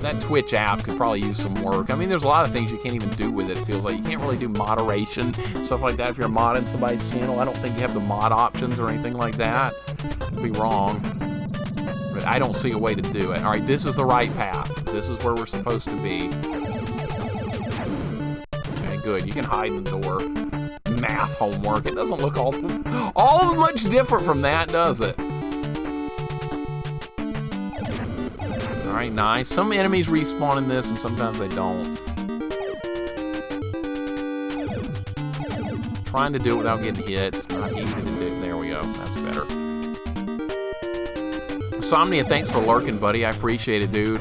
That Twitch app could probably use some work. I mean, there's a lot of things you can't even do with it, it feels like. You can't really do moderation, stuff like that. If you're modding somebody's channel, I don't think you have the mod options or anything like that. I'd be wrong. But I don't see a way to do it. All right, this is the right path. This is where we're supposed to be. Okay, good. You can hide in the door. Math homework. It doesn't look all much different from that, does it? All right, nice. Some enemies respawn in this, and sometimes they don't. Trying to do it without getting hit. It's not easy to do. There we go. That's better. Insomnia, thanks for lurking, buddy. I appreciate it, dude.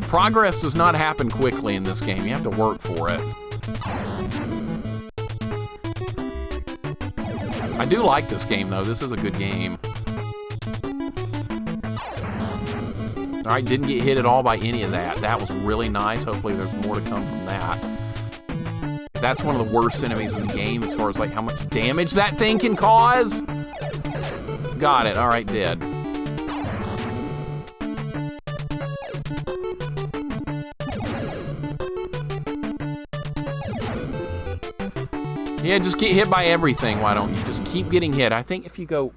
Progress does not happen quickly in this game. You have to work for it. I do like this game, though. This is a good game. All right, didn't get hit at all by any of that. That was really nice. Hopefully there's more to come from that. That's one of the worst enemies in the game as far as like how much damage that thing can cause. Got it. All right, dead. Yeah, just get hit by everything. Why don't you just keep getting hit? I think if you go...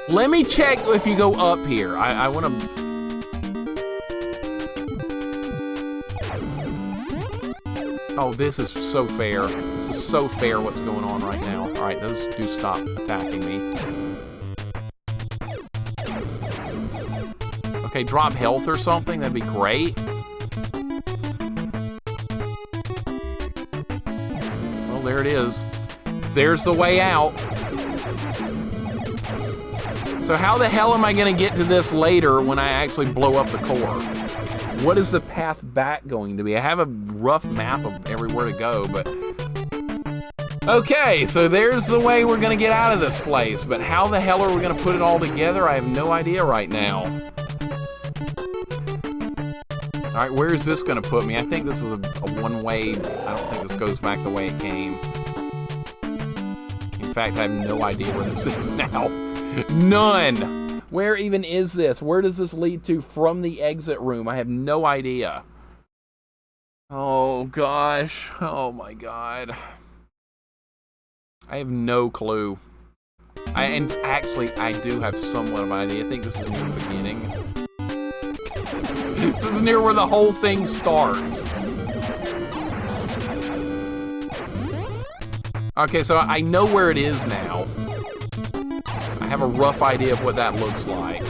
Let me check if you go up here. I want to... Oh, this is so fair. This is so fair what's going on right now. All right, those do stop attacking me. Okay, drop health or something. That'd be great. Well, there it is. There's the way out. So how the hell am I going to get to this later when I actually blow up the core? What is the path back going to be? I have a rough map of everywhere to go, but... Okay, so there's the way we're going to get out of this place, but how the hell are we going to put it all together? I have no idea right now. All right, where is this going to put me? I think this is a one-way... I don't think this goes back the way it came. In fact, I have no idea where this is now. None! Where even is this? Where does this lead to from the exit room? I have no idea. Oh, gosh. Oh, my God. I have no clue. And actually, I do have somewhat of an idea. I think this is near the beginning. This is near where the whole thing starts. Okay, so I know where it is now. I have a rough idea of what that looks like.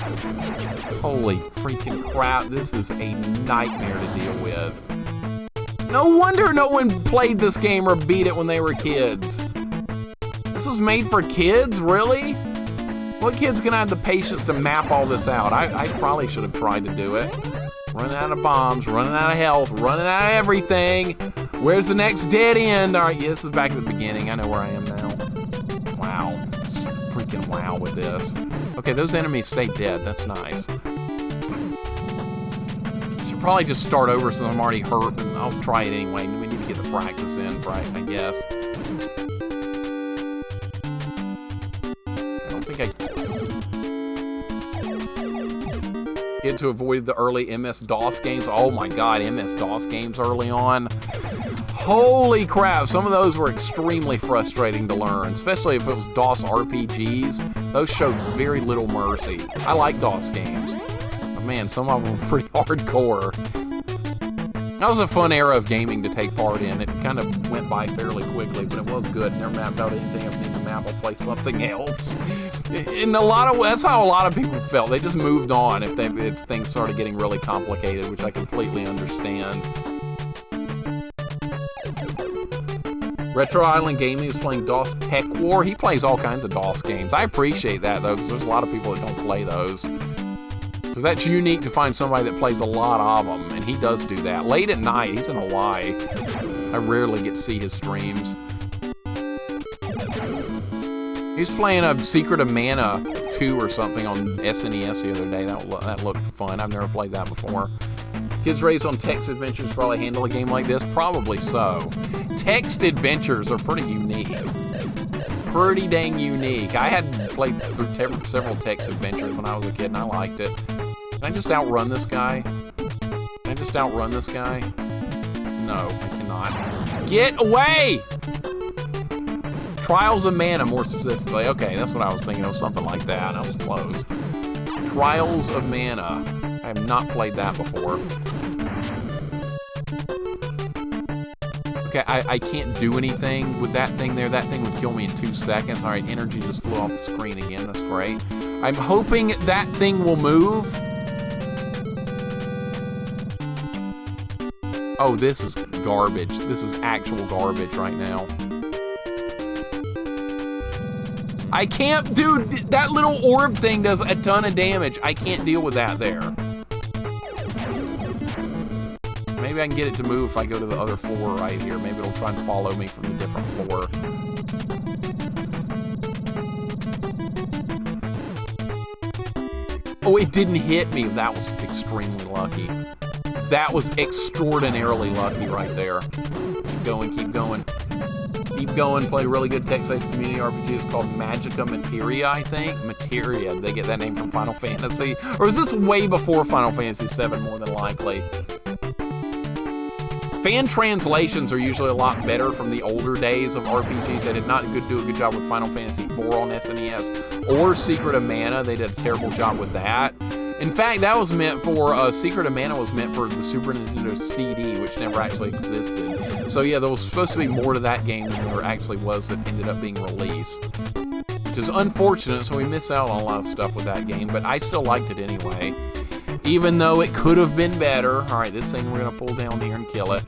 Holy freaking crap, this is a nightmare to deal with. No wonder no one played this game or beat it when they were kids. This was made for kids, really? What kid's gonna have the patience to map all this out? I probably should have tried to do it. Running out of bombs, running out of health, running out of everything. Where's the next dead end? All right, yeah, this is back at the beginning. I know where I am now. Wow. Freaking wow with this. Okay, those enemies stay dead. That's nice. Should probably just start over since I'm already hurt, and I'll try it anyway. We need to get the practice in, right, I guess. I don't think I... Get to avoid the early MS-DOS games. Oh my god, MS-DOS games early on. Holy crap, some of those were extremely frustrating to learn, especially if it was DOS RPGs. Those showed very little mercy. I like DOS games, but man, some of them were pretty hardcore. That was a fun era of gaming to take part in. It kind of went by fairly quickly, but it was good. Never mapped out anything I didn't map map, I'll play something else. That's how a lot of people felt. They just moved on if things started getting really complicated, which I completely understand. Retro Island Gaming is playing DOS Tech War. He plays all kinds of DOS games. I appreciate that, though, because there's a lot of people that don't play those. So that's unique to find somebody that plays a lot of them, and he does do that. Late at night, he's in Hawaii. I rarely get to see his streams. He's playing a Secret of Mana 2 or something on SNES the other day. That looked fun. I've never played that before. Kids raised on text adventures probably handle a game like this? Probably so. Text adventures are pretty unique. Pretty dang unique. I had played through several text adventures when I was a kid, and I liked it. Can I just outrun this guy? Can I just outrun this guy? No, I cannot. Get away! Trials of Mana, more specifically. Okay, that's what I was thinking of, something like that. I was close. Trials of Mana. I have not played that before. Okay, I can't do anything with that thing there. That thing would kill me in 2 seconds. All right, energy just flew off the screen again. That's great. I'm hoping that thing will move. Oh, this is garbage. This is actual garbage right now. I can't, dude, that little orb thing does a ton of damage. I can't deal with that there. Maybe I can get it to move if I go to the other floor right here. Maybe it'll try and follow me from a different floor. Oh, it didn't hit me. That was extremely lucky. That was extraordinarily lucky right there. Keep going, keep going. Keep going. Played a really good text-based community RPG. It's called Magica Materia, I think. Materia. Did they get that name from Final Fantasy? Or is this way before Final Fantasy VII, more than likely? Fan translations are usually a lot better from the older days of RPGs. They did not do a good job with Final Fantasy IV on SNES or Secret of Mana. They did a terrible job with that. In fact, that was meant for, Secret of Mana was meant for the Super Nintendo CD, which never actually existed. So yeah, there was supposed to be more to that game than there actually was that ended up being released. Which is unfortunate, so we miss out on a lot of stuff with that game, but I still liked it anyway. Even though it could have been better. Alright, this thing we're going to pull down here and kill it.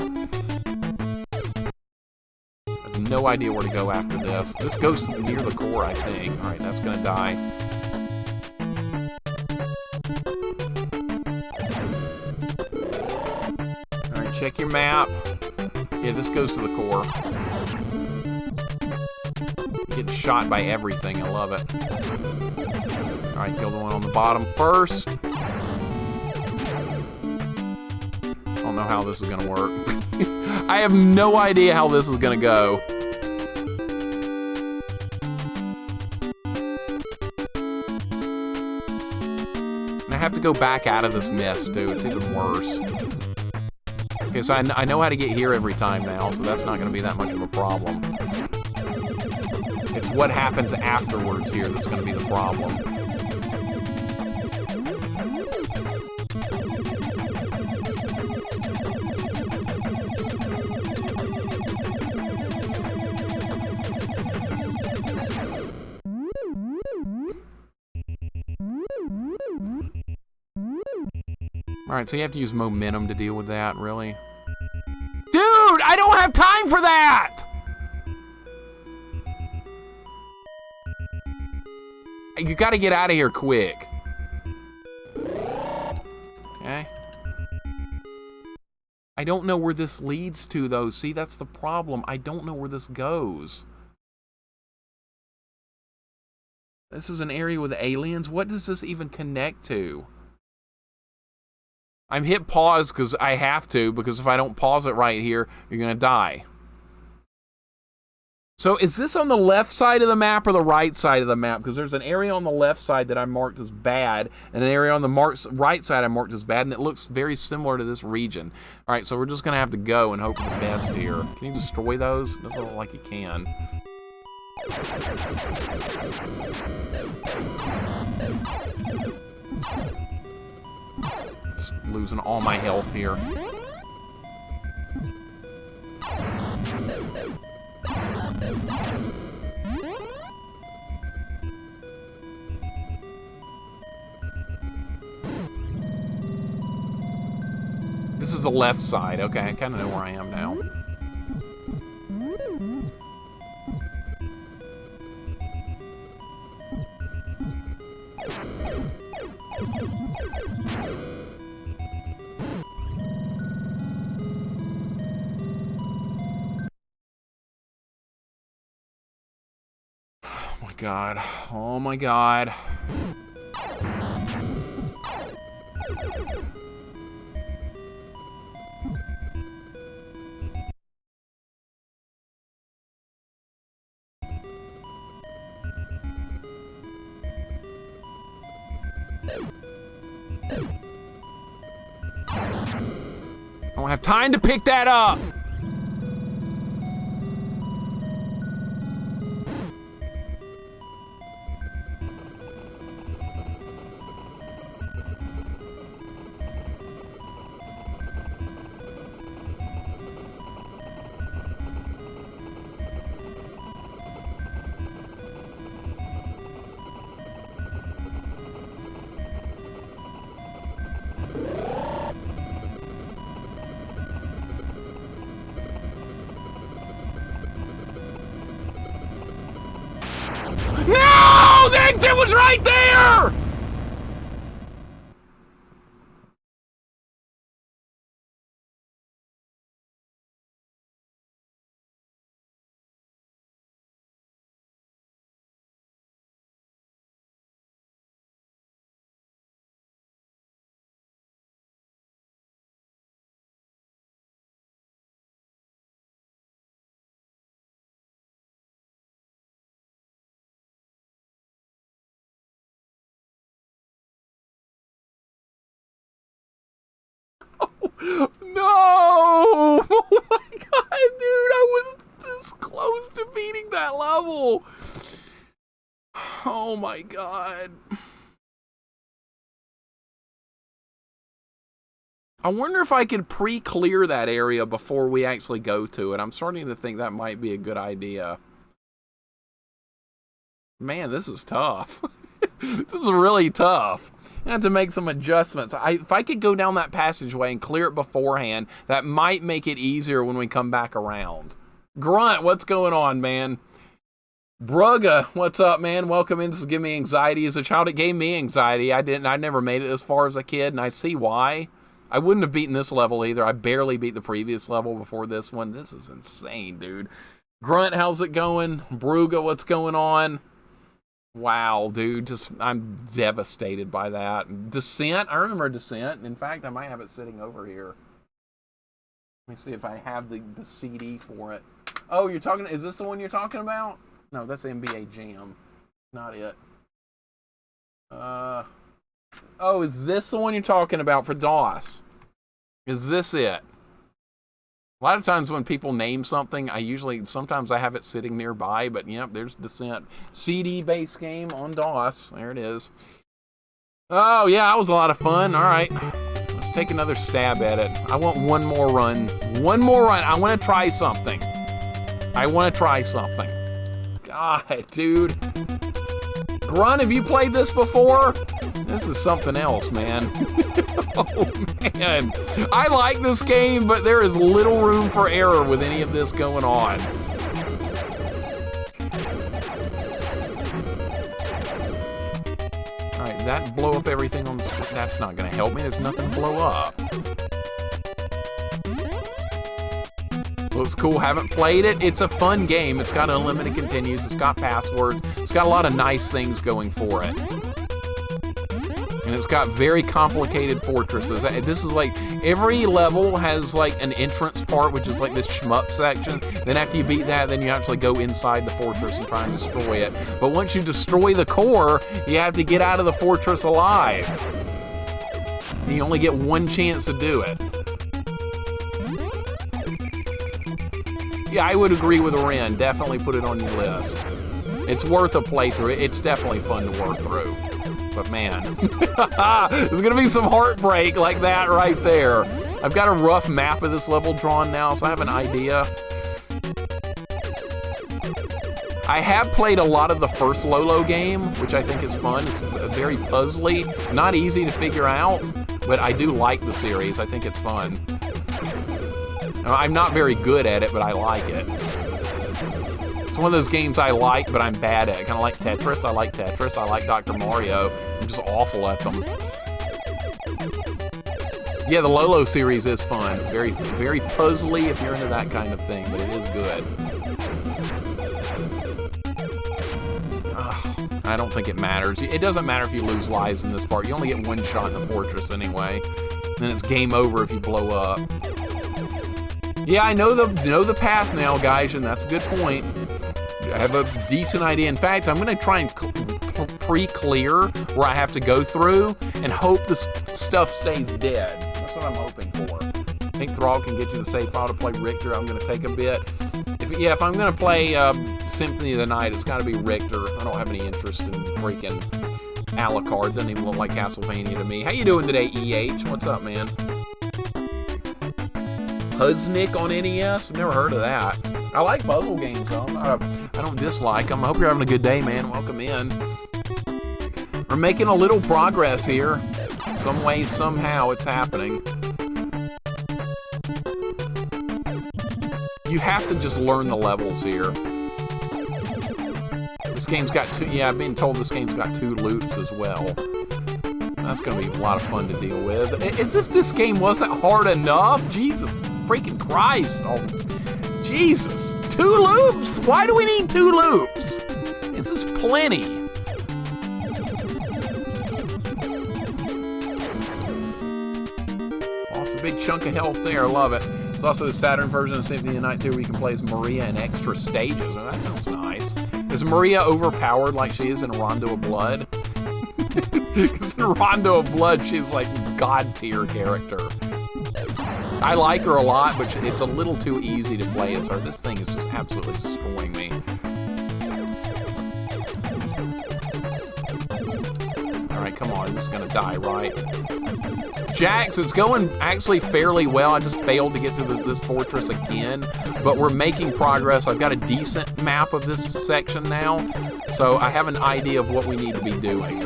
I have no idea where to go after this. This goes near the core, I think. Alright, that's going to die. Alright, check your map. Yeah, this goes to the core. Getting shot by everything. I love it. Alright, kill the one on the bottom first. I don't know how this is gonna work. I have no idea how this is gonna go. And I have to go back out of this mess too. It's even worse. Okay, so I know how to get here every time now, so that's not gonna be that much of a problem. It's what happens afterwards here that's gonna be the problem. Alright, so you have to use momentum to deal with that, really? Dude, I don't have time for that! You gotta get out of here quick. Okay. I don't know where this leads to, though. See, that's the problem. I don't know where this goes. This is an area with aliens? What does this even connect to? I'm hit pause because I have to, because if I don't pause it right here, you're gonna die. So is this on the left side of the map or the right side of the map? Because there's an area on the left side that I marked as bad, and an area on the right side I marked as bad, and it looks very similar to this region. All right, so we're just gonna have to go and hope for the best here. Can you destroy those? It doesn't look like you can. Losing all my health here. the left side. Okay, I kind of know where I am now. Oh my god. Oh my god. I don't have time to pick that up. No! The exit was right there! No! Oh my god, dude, I was this close to beating that level. Oh my god. I wonder if I could pre-clear that area before we actually go to it. I'm starting to think that might be a good idea. Man, this is tough. This is really tough. I have to make some adjustments. If I could go down that passageway and clear it beforehand, that might make it easier when we come back around. Grunt, what's going on, man? Brugga, what's up, man? Welcome in. This is Give Me Anxiety. As a child, it gave me anxiety. I never made it as far as a kid, and I see why. I wouldn't have beaten this level either. I barely beat the previous level before this one. This is insane, dude. Grunt, how's it going? Brugga, what's going on? Wow, dude, I'm devastated by that. Descent, I remember Descent. In fact, I might have it sitting over here. Let me see if I have the CD for it. Oh, is this the one you're talking about? No, that's NBA Jam. Not it. Oh, is this the one you're talking about for DOS? Is this it? A lot of times when people name something, sometimes I have it sitting nearby, but yep, there's Descent. CD-based game on DOS. There it is. Oh, yeah, that was a lot of fun. All right. Let's take another stab at it. I want one more run. One more run. I want to try something. God, dude. Grunt, have you played this before? This is something else, man. Oh, man. I like this game, but there is little room for error with any of this going on. All right, that blow up everything on the screen. That's not going to help me. There's nothing to blow up. Looks cool. Haven't played it. It's a fun game. It's got unlimited continues. It's got passwords. It's got a lot of nice things going for it. And it's got very complicated fortresses. This is like, every level has like an entrance part, which is like this shmup section. Then after you beat that, then you actually go inside the fortress and try and destroy it. But once you destroy the core, you have to get out of the fortress alive. And you only get one chance to do it. Yeah, I would agree with Ren. Definitely put it on your list. It's worth a playthrough. It's definitely fun to work through. But man, there's gonna be some heartbreak like that right there. I've got a rough map of this level drawn now, so I have an idea. I have played a lot of the first Lolo game, which I think is fun. It's very puzzly, not easy to figure out, but I do like the series. I think it's fun. I'm not very good at it, but I like it. It's one of those games I like, but I'm bad at. Kind of like Tetris. I like Tetris. I like Dr. Mario. I'm just awful at them. Yeah, the Lolo series is fun. Very, very puzzly if you're into that kind of thing, but it is good. I don't think it matters. It doesn't matter if you lose lives in this part. You only get one shot in the fortress anyway. Then it's game over if you blow up. Yeah, I know the path now, guys, and that's a good point. I have a decent idea. In fact, I'm going to try and pre-clear where I have to go through and hope this stuff stays dead. That's what I'm hoping for. I think Thrall can get you the save file to play Richter. I'm going to take a bit. If I'm going to play Symphony of the Night, it's got to be Richter. I don't have any interest in freaking Alucard. Doesn't even look like Castlevania to me. How you doing today, EH? What's up, man? Huznik on NES? I've never heard of that. I like puzzle games, though. I don't dislike them. I hope you're having a good day, man. Welcome in. We're making a little progress here. Some way, somehow, it's happening. You have to just learn the levels here. This game's got two, yeah, I've been told this game's got 2 loops as well. That's gonna be a lot of fun to deal with. As if this game wasn't hard enough. Jesus freaking Christ. Oh, Jesus. 2 loops? Why do we need 2 loops? This is plenty. Lost a big chunk of health there. I love it. There's also the Saturn version of Symphony of the Night 2 where you can play as Maria in extra stages. Oh, that sounds nice. Is Maria overpowered like she is in Rondo of Blood? Because in Rondo of Blood, she's like god tier character. I like her a lot, but it's a little too easy to play as her. This thing is just absolutely destroying me. Alright, come on. This is going to die, right? Jax, it's going actually fairly well. I just failed to get to this fortress again, but we're making progress. I've got a decent map of this section now, so I have an idea of what we need to be doing.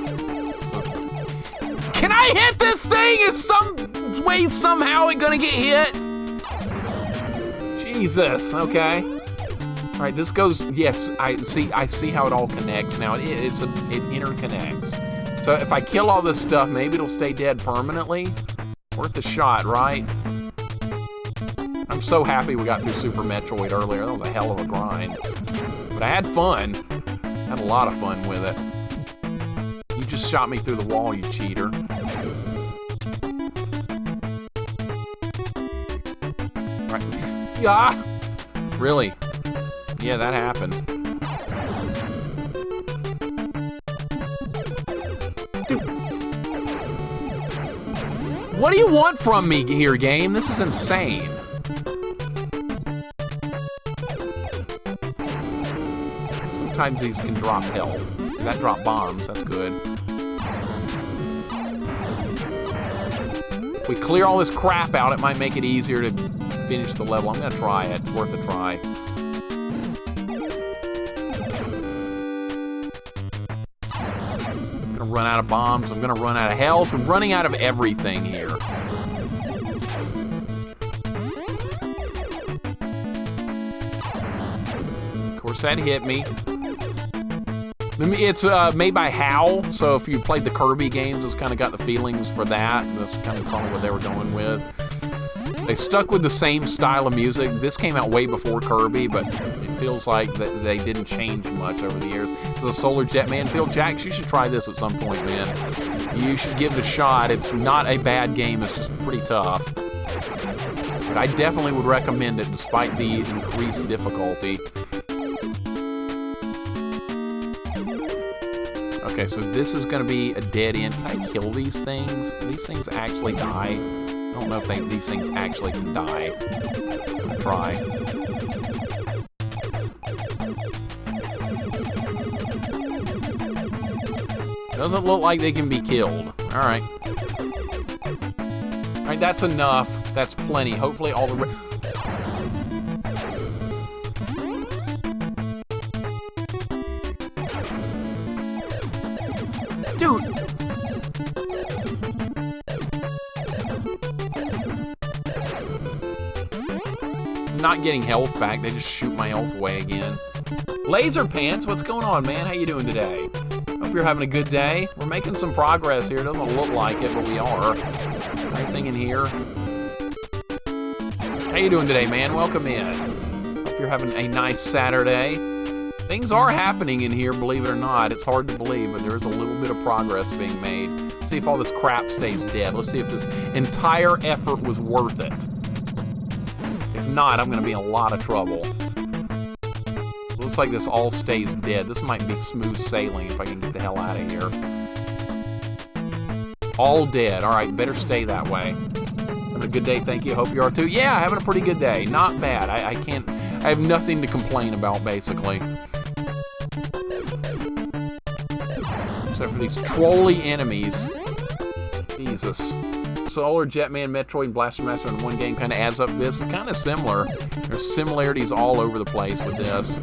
Can I hit this thing? Is some way somehow it gonna get hit? Jesus, okay. All right, this goes, yes, I see how it all connects now. It interconnects. So if I kill all this stuff, maybe it'll stay dead permanently. Worth a shot, right? I'm so happy we got through Super Metroid earlier. That was a hell of a grind. But I had fun. Had a lot of fun with it. You just shot me through the wall, you cheater. Right. Ah! Really? Yeah, that happened. What do you want from me here, game? This is insane. Sometimes these can drop health. See, that dropped bombs. That's good. If we clear all this crap out, it might make it easier to finish the level. I'm gonna try it. It's worth a try. Run out of bombs. I'm gonna run out of health. I'm running out of everything here. Of course, that hit me. It's made by HAL, so if you played the Kirby games, it's kind of got the feelings for that. That's kind of probably what they were going with. They stuck with the same style of music. This came out way before Kirby, but it feels like that they didn't change much over the years. So the Solar Jetman, Phil Jax, you should try this at some point, man. You should give it a shot. It's not a bad game. It's just pretty tough. But I definitely would recommend it despite the increased difficulty. Okay, so this is going to be a dead end. Can I kill these things? Do these things actually die? I don't know if these things actually can die. I'm gonna try. Doesn't look like they can be killed. Alright. Alright, that's enough. That's plenty. Hopefully all the... Dude! I'm not getting health back. They just shoot my health away again. Laser Pants, what's going on, man? How you doing today? Hope you're having a good day. We're making some progress here. Doesn't look like it, but we are. Anything in here? How you doing today, man? Welcome in. Hope you're having a nice Saturday. Things are happening in here, believe it or not. It's hard to believe, but there is a little bit of progress being made. Let's see if all this crap stays dead. Let's see if this entire effort was worth it. If not, I'm going to be in a lot of trouble. Looks like this all stays dead. This might be smooth sailing if I can get the hell out of here. All dead. All right, better stay that way. Having a good day, thank you. Hope you are too. Yeah, having a pretty good day. Not bad. I have nothing to complain about, basically. Except for these trolly enemies. Jesus. Solar, Jetman, Metroid, and Blaster Master in one game kind of adds up to this. It's kind of similar. There's similarities all over the place with this.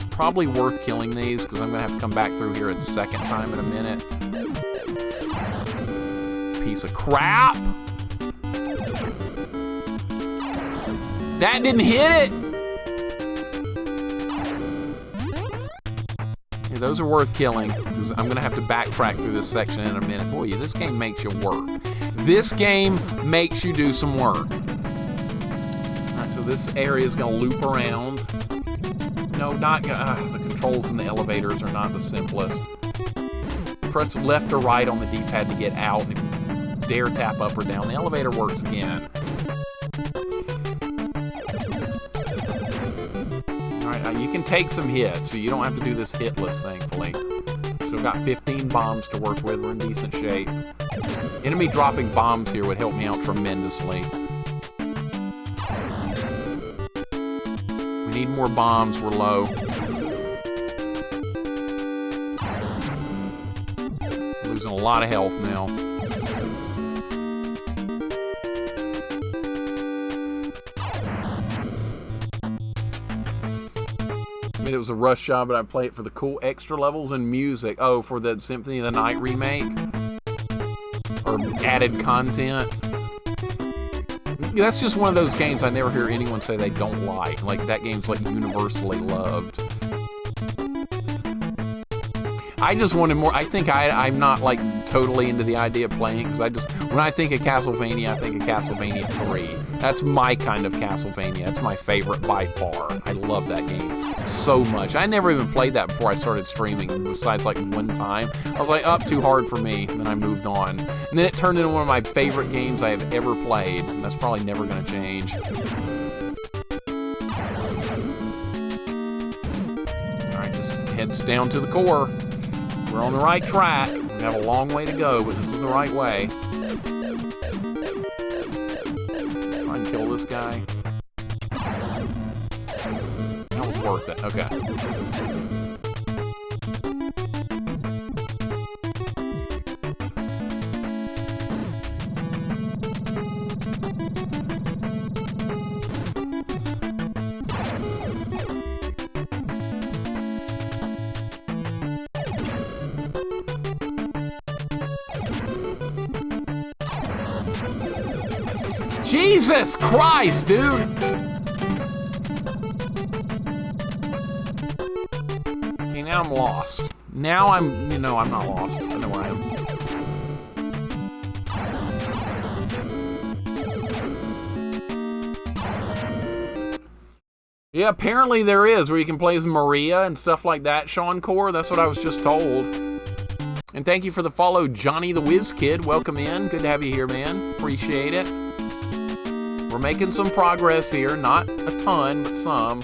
Probably worth killing these because I'm going to have to come back through here a second time in a minute. Piece of crap! That didn't hit it! Yeah, those are worth killing because I'm going to have to backtrack through this section in a minute. Boy, this game makes you work. This game makes you do some work. Alright, so this area is going to loop around. No, not the controls in the elevators are not the simplest. Press left or right on the D-pad to get out, and if you dare tap up or down, the elevator works again. Alright, you can take some hits, so you don't have to do this hitless, thankfully. Still got 15 bombs to work with. We're in decent shape. Enemy dropping bombs here would help me out tremendously. We need more bombs. We're low. Losing a lot of health now. I mean, it was a rush job, but I play it for the cool extra levels and music. Oh, for the Symphony of the Night remake? Or added content? That's just one of those games I never hear anyone say they don't like. Like, that game's, like, universally loved. I just wanted more. I think I'm not, like, totally into the idea of playing it, because when I think of Castlevania, I think of Castlevania 3. That's my kind of Castlevania. That's my favorite by far. I love that game so much. I never even played that before I started streaming, besides, like, one time. I was like, too hard for me, and then I moved on. And then it turned into one of my favorite games I have ever played, and that's probably never going to change. Alright, just heads down to the core. We're on the right track. We have a long way to go, but this is the right way. Try and kill this guy. That was worth it. Okay. Jesus Christ, dude! Okay, now I'm lost. Now I'm not lost. I know where I am. Yeah, apparently there is, where you can play as Maria and stuff like that, Sean Core. That's what I was just told. And thank you for the follow, Johnny the Whiz Kid. Welcome in. Good to have you here, man. Appreciate it. We're making some progress here. Not a ton, but some.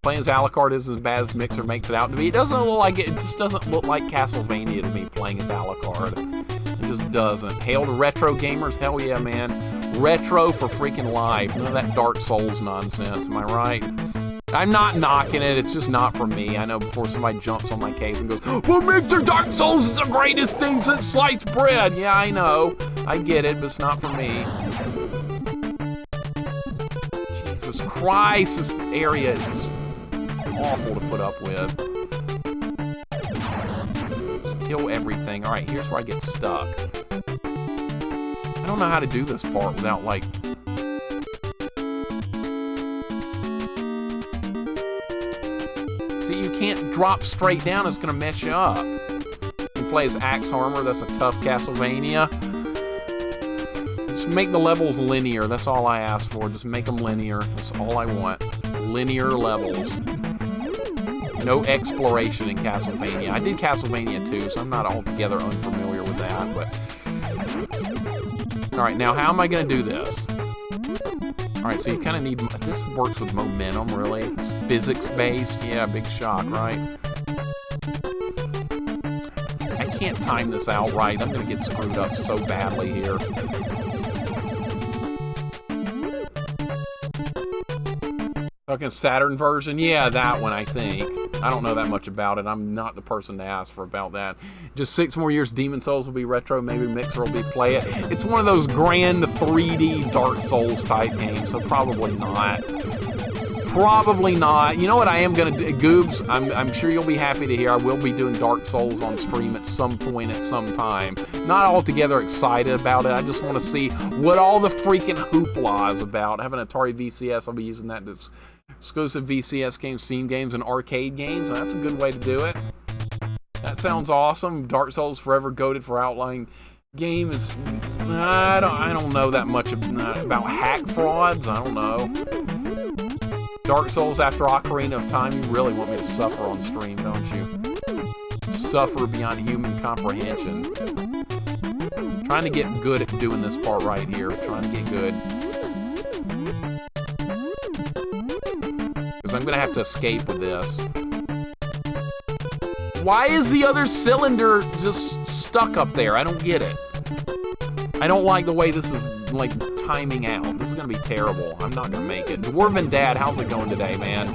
Playing as Alucard isn't as bad as Mixer makes it out to be. It doesn't look like it. It just doesn't look like Castlevania to me, playing as Alucard. It just doesn't. Hail to retro gamers. Hell yeah, man. Retro for freaking life. None of that Dark Souls nonsense. Am I right? I'm not knocking it. It's just not for me. I know before somebody jumps on my case and goes, "Well, Mixer Dark Souls is the greatest thing since sliced bread." Yeah, I know. I get it, but it's not for me. Jesus Christ, this area is just awful to put up with. Just kill everything. Alright, here's where I get stuck. I don't know how to do this part without, like... See, you can't drop straight down. It's going to mess you up. You play as Axe Armor. That's a tough Castlevania. Just make the levels linear. That's all I ask for. Just make them linear. That's all I want. Linear levels. No exploration in Castlevania. I did Castlevania 2, so I'm not altogether unfamiliar with that, but... Alright, now how am I going to do this? Alright, so you kind of need... This works with momentum, really. It's physics-based. Yeah, big shock, right? I can't time this out right. I'm going to get screwed up so badly here. Fucking Saturn version? Yeah, that one, I think. I don't know that much about it. I'm not the person to ask for about that. Just 6 more years, Demon Souls will be retro. Maybe Mixer will be play it. It's one of those grand 3D Dark Souls type games, so probably not. Probably not. You know what I am going to do? Goobs, I'm sure you'll be happy to hear I will be doing Dark Souls on stream at some point at some time. Not altogether excited about it. I just want to see what all the freaking hoopla is about. I have an Atari VCS. I'll be using that to exclusive VCS games, Steam games, and arcade games. That's a good way to do it. That sounds awesome. Dark Souls Forever goated for outlying game is... I don't know that much about hack frauds. I don't know. Dark Souls after Ocarina of Time, you really want me to suffer on stream, don't you? Suffer beyond human comprehension. Trying to get good at doing this part right here. Trying to get good. Because I'm going to have to escape with this. Why is the other cylinder just stuck up there? I don't get it. I don't like the way this is, like, timing out. This is going to be terrible. I'm not going to make it. Dwarven Dad, how's it going today, man?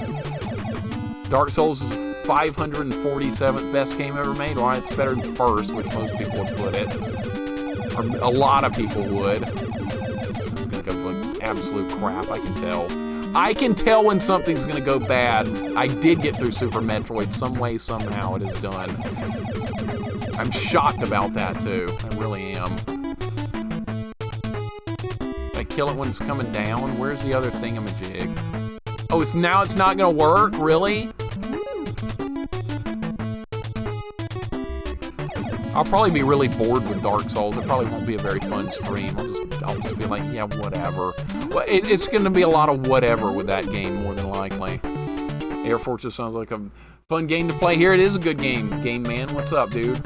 Dark Souls is 547th best game ever made. Well, it's better than first, which most people would put it. Or a lot of people would. This is going to go like absolute crap, I can tell. I can tell when something's going to go bad. I did get through Super Metroid. Some way, somehow, it is done. I'm shocked about that, too. I really am. I kill it when it's coming down? Where's the other thingamajig? Oh, it's not going to work? Really? I'll probably be really bored with Dark Souls. It probably won't be a very fun stream. I'll just be like, yeah, whatever. Well, it's going to be a lot of whatever with that game, more than likely. Air Fortress sounds like a fun game to play. Here it is a good game. Game Man, what's up, dude?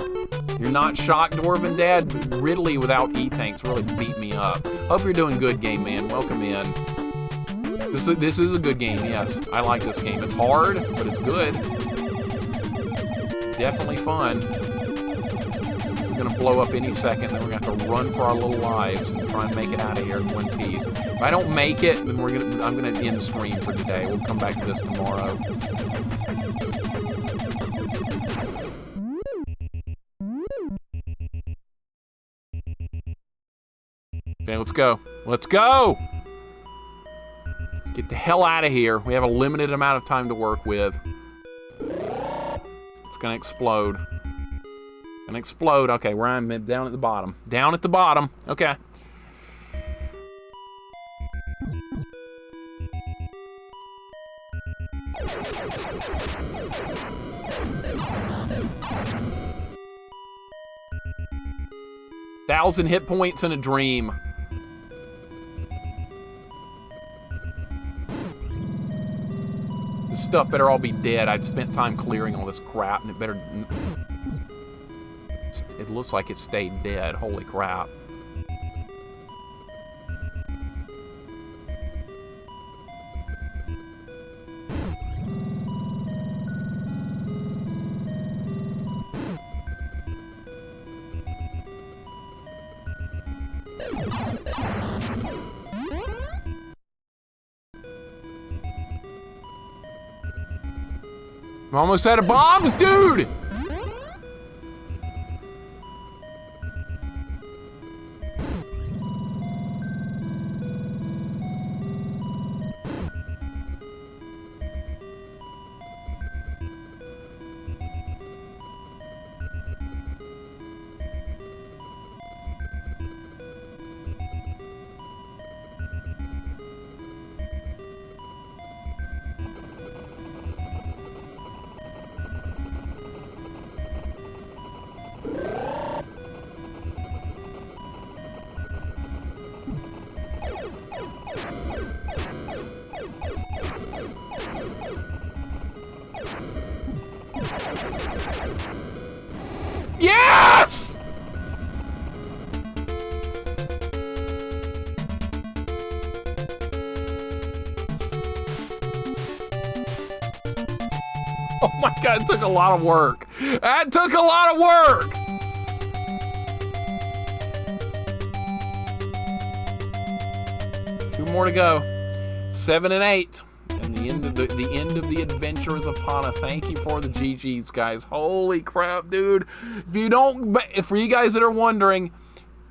You're not shocked, Dwarven Dad? Ridley without E-Tanks really beat me up. Hope you're doing good, Game Man. Welcome in. This is a good game, yes. I like this game. It's hard, but it's good. Definitely fun. Going to blow up any second, then we're going to have to run for our little lives and try and make it out of here in one piece. If I don't make it, then I'm going to end the stream for today. We'll come back to this tomorrow. Okay, let's go. Let's go! Get the hell out of here. We have a limited amount of time to work with. It's going to explode. Gonna explode. Okay, where I'm down at the bottom. Down at the bottom. Okay. Thousand hit points in a dream. This stuff better all be dead. I'd spent time clearing all this crap, and it better... It looks like it stayed dead. Holy crap. I'm almost out of bombs, dude! Oh my God, it took a lot of work. That took a lot of work. Two more to go. 7 and 8. And the end of the adventure is upon us. Thank you for the GGs, guys. Holy crap, dude. If for you guys that are wondering,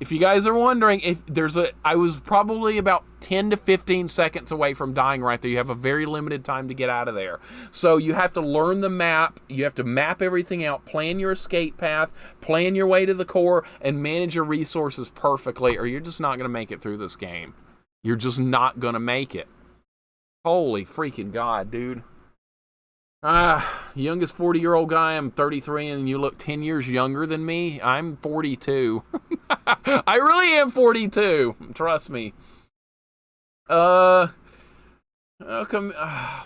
I was probably about 10 to 15 seconds away from dying right there. You have a very limited time to get out of there. So you have to learn the map. You have to map everything out, plan your escape path, plan your way to the core, and manage your resources perfectly, or you're just not going to make it through this game. You're just not going to make it. Holy freaking God, dude. Youngest 40-year-old guy, I'm 33, and you look 10 years younger than me. I'm 42. I really am 42. Trust me. Oh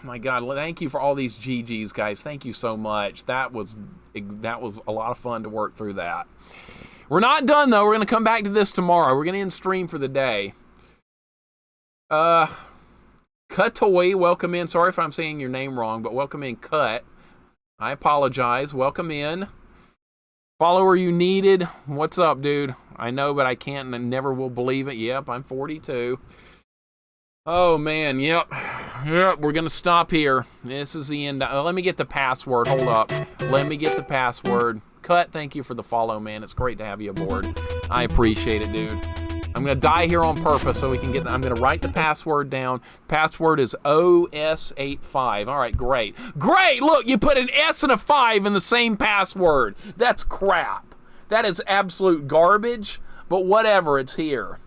my God, thank you for all these GGs, guys. Thank you so much. That was a lot of fun to work through that. We're not done, though. We're going to come back to this tomorrow. We're going to end stream for the day. Cutaway, welcome in. Sorry if I'm saying your name wrong, but welcome in, Cut. I apologize. Welcome in. Follower you needed. What's up, dude? I know, but I can't and never will believe it. Yep, I'm 42. Oh, man. Yep. We're going to stop here. This is the end. Let me get the password. Hold up. Let me get the password. Cut, thank you for the follow, man. It's great to have you aboard. I appreciate it, dude. I'm going to die here on purpose so we can get... I'm going to write the password down. Password is OS85. All right, great. Great! Look, you put an S and a 5 in the same password. That's crap. That is absolute garbage, but whatever, it's here.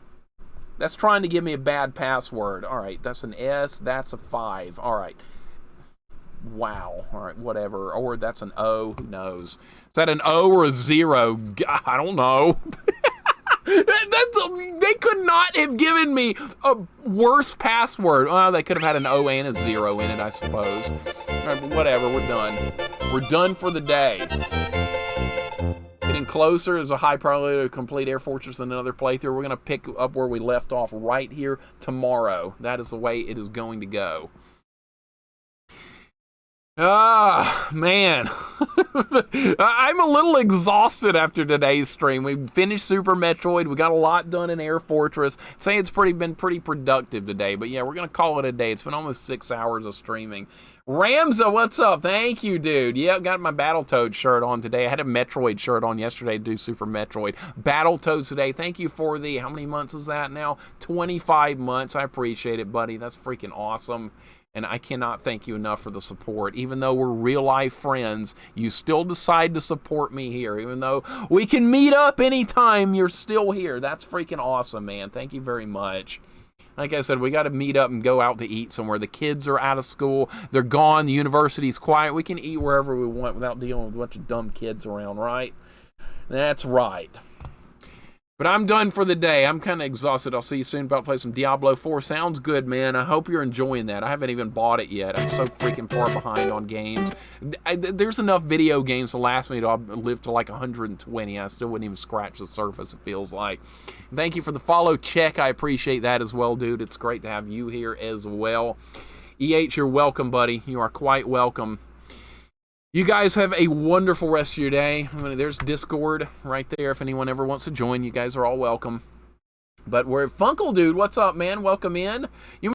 That's trying to give me a bad password. All right, that's an S, that's a 5. All right. Wow. All right, whatever. Or that's an O, who knows? Is that an O or a 0? I don't know. They could not have given me a worse password. Well, they could have had an O and a 0 in it, I suppose. All right, but whatever, we're done. We're done for the day. Getting closer. There's a high probability to complete Air Fortress in another playthrough. We're going to pick up where we left off right here tomorrow. That is the way it is going to go. Man. I'm a little exhausted after today's stream. We finished Super Metroid. We got a lot done in Air Fortress. I'd say it's been pretty productive today. But yeah, we're going to call it a day. It's been almost 6 hours of streaming. Ramza, what's up? Thank you, dude. Yeah, got my Battletoads shirt on today. I had a Metroid shirt on yesterday to do Super Metroid. Battletoads today. Thank you for the, how many months is that now? 25 months. I appreciate it, buddy. That's freaking awesome. And I cannot thank you enough for the support. Even though we're real-life friends, you still decide to support me here. Even though we can meet up anytime, you're still here. That's freaking awesome, man. Thank you very much. Like I said, we got to meet up and go out to eat somewhere. The kids are out of school. They're gone. The university's quiet. We can eat wherever we want without dealing with a bunch of dumb kids around, right? That's right. But I'm done for the day. I'm kind of exhausted. I'll see you soon. About to play some Diablo 4. Sounds good, man. I hope you're enjoying that. I haven't even bought it yet. I'm so freaking far behind on games. There's enough video games to last me to live to like 120. I still wouldn't even scratch the surface, it feels like. Thank you for the follow check. I appreciate that as well, dude. It's great to have you here as well. EH, you're welcome, buddy. You are quite welcome. You guys have a wonderful rest of your day. There's Discord right there. If anyone ever wants to join, you guys are all welcome. But we're Funkle Dude. What's up, man? Welcome in. You